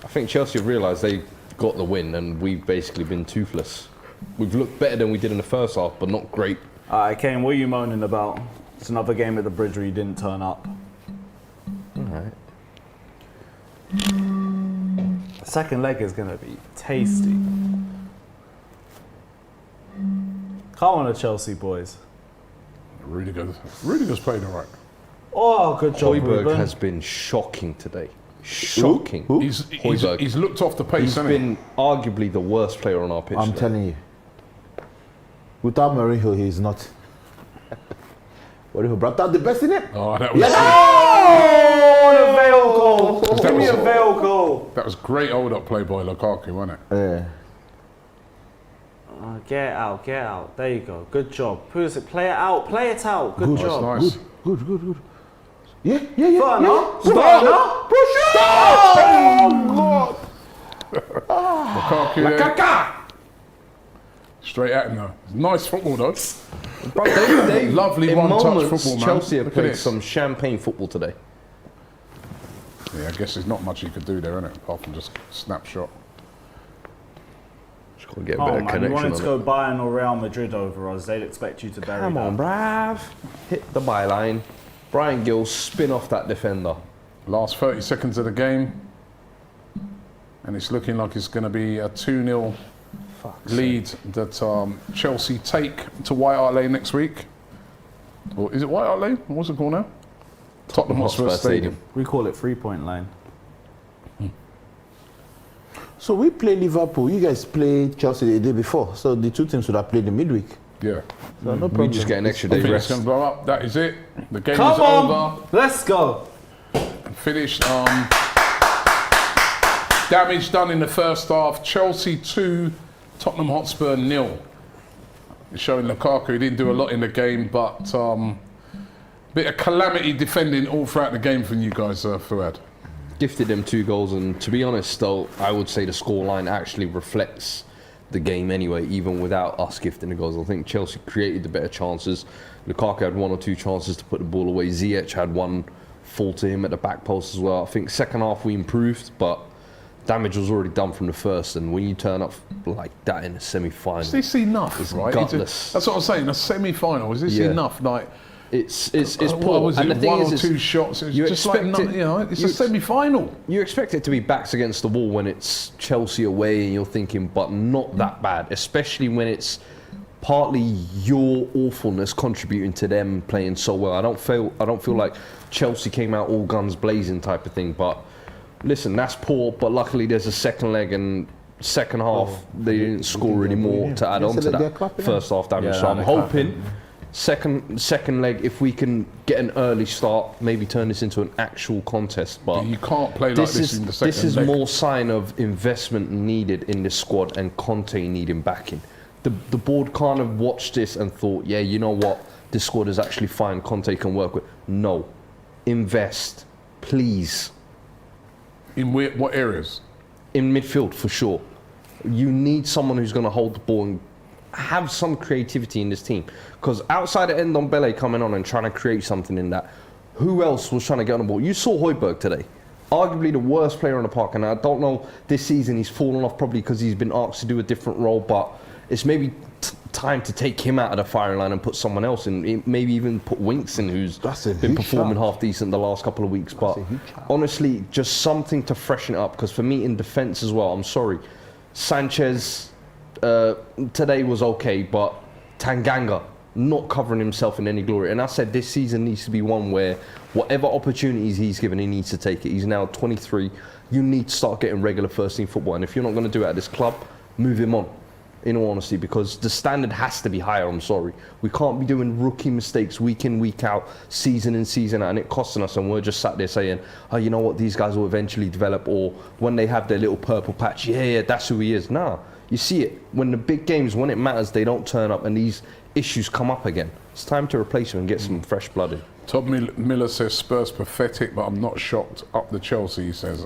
I think Chelsea have realised they got the win and we've basically been toothless. We've looked better than we did in the first half, but not great. Alright, Kane, what are you moaning about? It's another game at the Bridge where you didn't turn up. Alright. The second leg is going to be tasty. Come on, the Chelsea boys. Rudiger's played all right. Oh, good job, Højbjerg Ruben. has been shocking today. Shocking. Who? Højbjerg. He's looked off the pace, He's hasn't he? been arguably the worst player on our pitch. I'm today. telling you. Without Mourinho, he's not. Mourinho brought out the best in him. Oh, that was Oh, the Vale goal. That Give me was- a Vale goal. that was great hold-up play by Lukaku, wasn't it? Yeah. Get out, get out. There you go. Good job. Pulisic, play it out. Play it out. Good That's job. nice. Good. Yeah. Fun, huh? Oh, Lukaku there. Straight at him though. Nice football though. Bro, they Lovely in one-touch moments, football, man. Chelsea have Look at played this. some champagne football today. Yeah, I guess there's not much you could do there, innit? Apart from just snapshot. Just got to get a Oh, better man, you connection wanted on to go it. Bayern or Real Madrid over us. They'd expect you to bury Come on, that. bruv. Hit the byline. Brian Gill spin off that defender. Last 30 seconds of the game. And it's looking like it's going to be a 2-0 lead that Chelsea take to White Hart Lane next week. Or is it White Hart Lane? What's it called now? Tottenham Hotspur Stadium. We call it 3-point lane. So we play Liverpool. You guys played Chelsea the day before. So the two teams would have played the midweek. Yeah. So no We problem. just get an extra I day think it's rest. going to blow up. That is it. The game Come is on! over. Let's go. Finished. Damage done in the first half. Chelsea 2, Tottenham Hotspur 0. showing Lukaku. He didn't do a lot in the game, but bit of calamity defending all throughout the game from you guys, Fuad. Gifted them 2 goals, and to be honest, though, I would say the scoreline actually reflects the game anyway, even without us gifting the goals. I think Chelsea created the better chances. Lukaku had 1 or 2 chances to put the ball away. Ziyech had 1 fall to him at the back post as well. I think second half we improved, but damage was already done from the first, and when you turn up like that in a semi-final, Is this enough, it's right? gutless. That's what I'm saying, a semi-final, is this enough? Like, it's what poor. was And it, the thing 1 or is, 2 shots? It's you just like, expect it- you know, it's you a ex- semi-final. You expect it to be backs against the wall when it's Chelsea away, and you're thinking, but not that bad, especially when it's partly your awfulness contributing to them playing so well. I don't feel like Chelsea came out all guns blazing type of thing. But listen, that's poor. But luckily, there's a second leg, and second half they didn't score any more to add on to that first half damage. So I'm hoping. Second leg, if we can get an early start, maybe turn this into an actual contest. But You can't play like this in the second this is leg. more sign of investment needed in this squad and Conte needing backing. The board kind of watched this and thought, yeah, you know what, this squad is actually fine, Conte can work with. No, invest, please. In what areas? In midfield, for sure. You need someone who's going to hold the ball and have some creativity in this team. Because outside of Ndombele coming on and trying to create something in that, who else was trying to get on the ball? You saw Højbjerg today. Arguably the worst player on the park. And I don't know, this season he's fallen off probably because he's been asked to do a different role. But it's maybe time to take him out of the firing line and put someone else in. Maybe even put Winks in, who's been performing half decent the last couple of weeks. But honestly, just something to freshen it up. Because for me, in defence as well, I'm sorry, Sanchez today was okay, but Tanganga not covering himself in any glory. And I said this season needs to be one where whatever opportunities he's given, he needs to take it. He's now 23. You need to start getting regular first team football. And if you're not going to do it at this club, move him on. In all honesty, because the standard has to be higher. I'm sorry, we can't be doing rookie mistakes week in, week out, season in, season out, and it costing us. And we're just sat there saying, "Oh, you know what? These guys will eventually develop." Or when they have their little purple patch, yeah, that's who he is. Nah, you see it when the big games, when it matters, they don't turn up, and these issues come up again. It's time to replace him and get some fresh blood in. Todd Miller says Spurs pathetic, but I'm not shocked. Up the Chelsea, he says.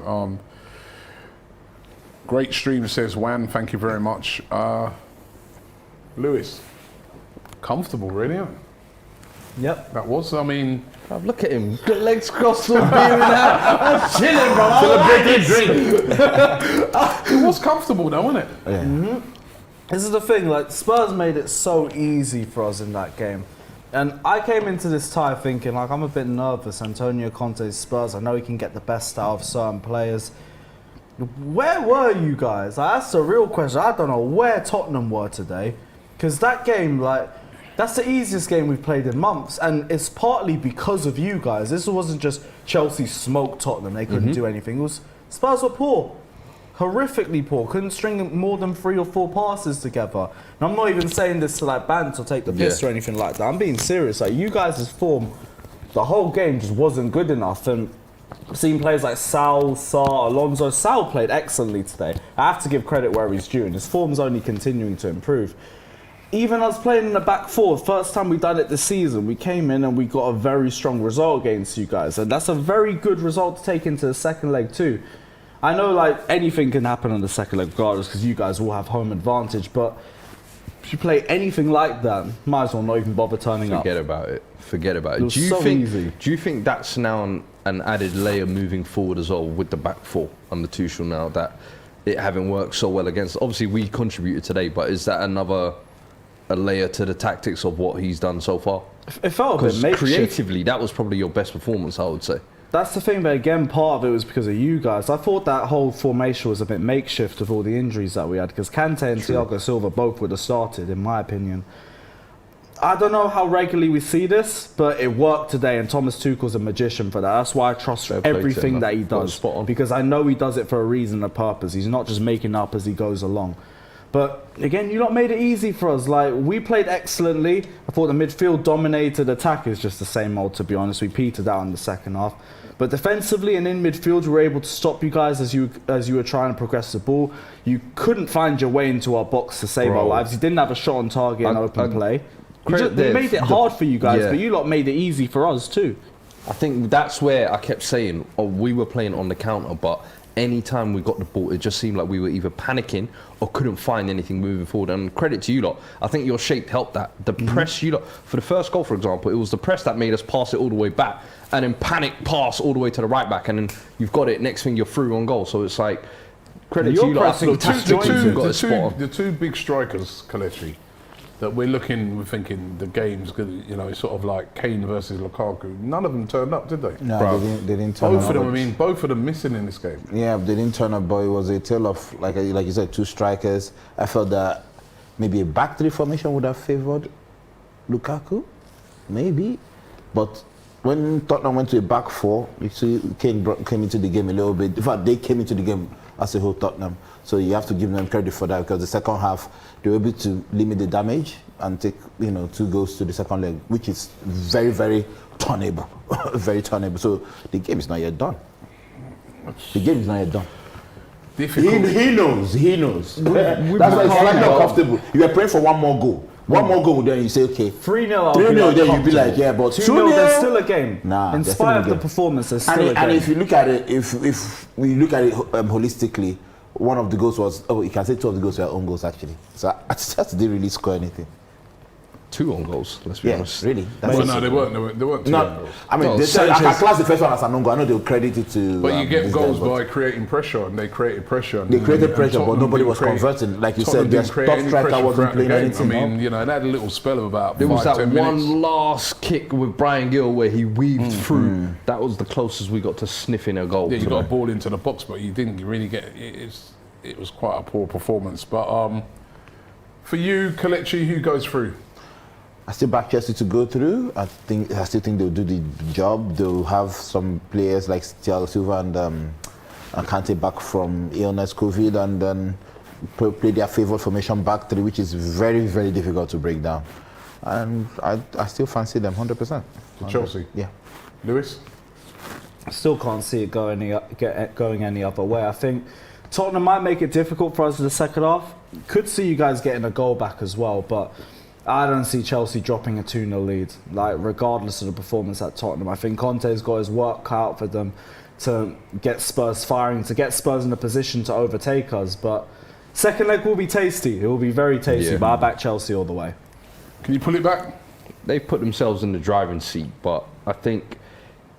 Great stream, says Wan. Thank you very much. Lewis, comfortable, really? Huh? Yep. That was. I mean, Look at him, good legs crossed, all beer in that. I'm chilling, bro. it was comfortable, though, wasn't it? Yeah. This is the thing, like Spurs made it so easy for us in that game. And I came into this tie thinking, like, I'm a bit nervous. Antonio Conte's Spurs, I know he can get the best out of certain players. Where were you guys? Like, that's the real question. I don't know where Tottenham were today. Because that game, like, that's the easiest game we've played in months. And it's partly because of you guys. This wasn't just Chelsea smoked Tottenham. They couldn't do anything. It was Spurs were poor. Horrifically poor. Couldn't string more than 3 or 4 passes together. And I'm not even saying this to like bant or take the piss or anything like that. I'm being serious. Like, you guys' form, the whole game just wasn't good enough. And I've seen players like Sal, Sarr, Alonso. Sal played excellently today. I have to give credit where he's due, and his form's only continuing to improve. Even us playing in the back four, first time we done it this season, we came in and we got a very strong result against you guys. And that's a very good result to take into the second leg too. I know like anything can happen on the second leg regardless because you guys will have home advantage, but if you play anything like that, might as well not even bother turning up. Forget about it. Forget about it. It was so easy. Do you think that's now an added layer moving forward as well with the back four under Tuchel now that it having worked so well against? Obviously we contributed today, but is that another a layer to the tactics of what he's done so far? It felt a bit makeshift. Creatively, that was probably your best performance, I would say. That's the thing, but again, part of it was because of you guys. I thought that whole formation was a bit makeshift with all the injuries that we had, because Kante and Thiago Silva both would have started, in my opinion. I don't know how regularly we see this, but it worked today, and Thomas Tuchel's a magician for that. That's why I trust everything that he does, spot on. because I know he does it for a reason, a purpose. He's not just making up as he goes along. But again, you lot made it easy for us. Like, we played excellently. I thought the midfield dominated. Attack is just the same old, to be honest. We petered out in the second half. But defensively and in midfield, we were able to stop you guys as you were trying to progress the ball. You couldn't find your way into our box to save our lives. You didn't have a shot on target in open play. They made it hard for you guys, but you lot made it easy for us too. I think that's where I kept saying, we were playing on the counter, but anytime we got the ball, it just seemed like we were either panicking or couldn't find anything moving forward. And credit to you lot. I think your shape helped that. The press you lot, for the first goal, for example, it was the press that made us pass it all the way back and then panic pass all the way to the right back. And then you've got it, next thing you're through on goal. So it's like, credit to you lot. I think the two big strikers, Kelechi, that we're thinking the game's good, you know, it's sort of like Kane versus Lukaku. None of them turned up, did they? No, they didn't turn up. Both of them, I mean, both of them missing in this game. Yeah, they didn't turn up, but it was a tale of, like you said, two strikers. I felt that maybe a back three formation would have favoured Lukaku, maybe. But when Tottenham went to a back four, you see Kane came into the game a little bit. In fact, they came into the game as a whole, Tottenham. So you have to give them credit for that, because the second half, they were able to limit the damage and take, 2 goals to the second leg, which is very, very turnable. Very turnable. So the game is not yet done. The game is not yet done. He knows. That's why it's slightly uncomfortable. You are praying for one more goal. One more goal, then you say, okay. 3-0, 3-0, then you'll be like, yeah, but 2-0, there's still a game. Nah, in spite of the performance, there's still a game. And if you look at it, if we look at it holistically, one of the goals was, you can say 2 of the goals were own goals, actually. So I just didn't really score anything. 2 own goals, let's be honest. Really? Well, no, they weren't 2 own goals. I mean, I can class the first one as an own goal. I know they'll credit it to... But you get goals by creating pressure, and they created pressure. They created pressure, but nobody was converting. Like you said, their top striker wasn't playing anything. I mean, they had a little spell of about 5-10 minutes. There was that one last kick with Brian Gill where he weaved through. That was the closest we got to sniffing a goal. Yeah, you got a ball into the box, but you didn't really get it. It was quite a poor performance. But for you, Kelechi, who goes through? I still back Chelsea to go through. I still think they'll do the job. They'll have some players like Thiago Silva and Kante back from illness, COVID, and then play their favourite formation back three, which is very, very difficult to break down. And I still fancy them 100%. Chelsea? Yeah. Lewis? I still can't see it going any other way. I think Tottenham might make it difficult for us in the second half. Could see you guys getting a goal back as well, but I don't see Chelsea dropping a 2-0 lead, like regardless of the performance at Tottenham. I think Conte's got his work cut out for them to get Spurs firing, to get Spurs in a position to overtake us. But second leg will be tasty. It will be very tasty, but I back Chelsea all the way. Can you pull it back? They've put themselves in the driving seat, but I think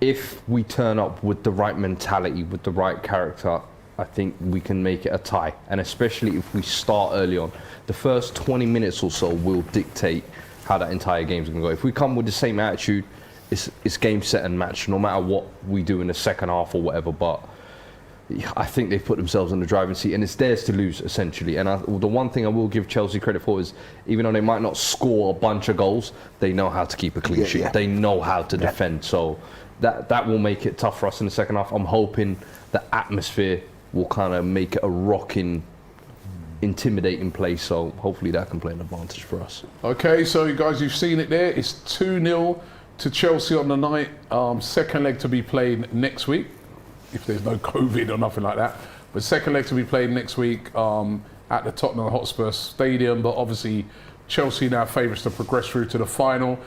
if we turn up with the right mentality, with the right character, I think we can make it a tie. And especially if we start early on. The first 20 minutes or so will dictate how that entire game's going to go. If we come with the same attitude, it's game, set and match, no matter what we do in the second half or whatever. But I think they've put themselves in the driving seat, and it's theirs to lose, essentially. And the one thing I will give Chelsea credit for is, even though they might not score a bunch of goals, they know how to keep a clean sheet. They know how to defend. So that will make it tough for us in the second half. I'm hoping the atmosphere will kind of make it a rocking, intimidating place, so hopefully that can play an advantage for us. Okay, so you guys, you've seen it there. It's 2-0 to Chelsea on the night. Second leg to be played next week, if there's no COVID or nothing like that. But second leg to be played next week at the Tottenham Hotspur Stadium. But obviously, Chelsea now favourites to progress through to the final.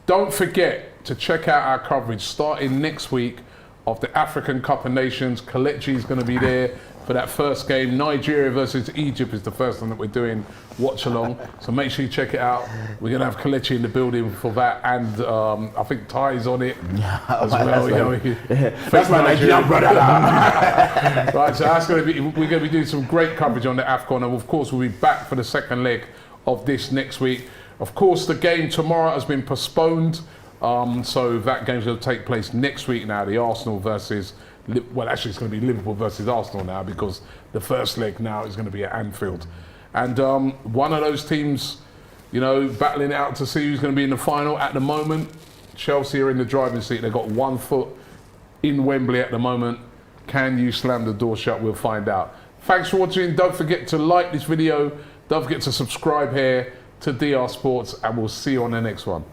Don't forget to check out our coverage starting next week of the African Cup of Nations. Kelechi is going to be there for that first game. Nigeria versus Egypt is the first one that we're doing watch along. So make sure you check it out. We're going to have Kelechi in the building for that, and I think Ty's on it as well. That's my Nigerian brother. Right, so that's going to be. We're going to be doing some great coverage on the AFCON, and of course we'll be back for the second leg of this next week. Of course, the game tomorrow has been postponed. So that game's going to take place next week now, the Arsenal versus, well, actually it's going to be Liverpool versus Arsenal now, because the first leg now is going to be at Anfield. And one of those teams, battling it out to see who's going to be in the final. At the moment, Chelsea are in the driving seat. They've got 1 foot in Wembley at the moment. Can you slam the door shut? We'll find out. Thanks for watching. Don't forget to like this video, Don't forget to subscribe here to DR Sports, and we'll see you on the next one.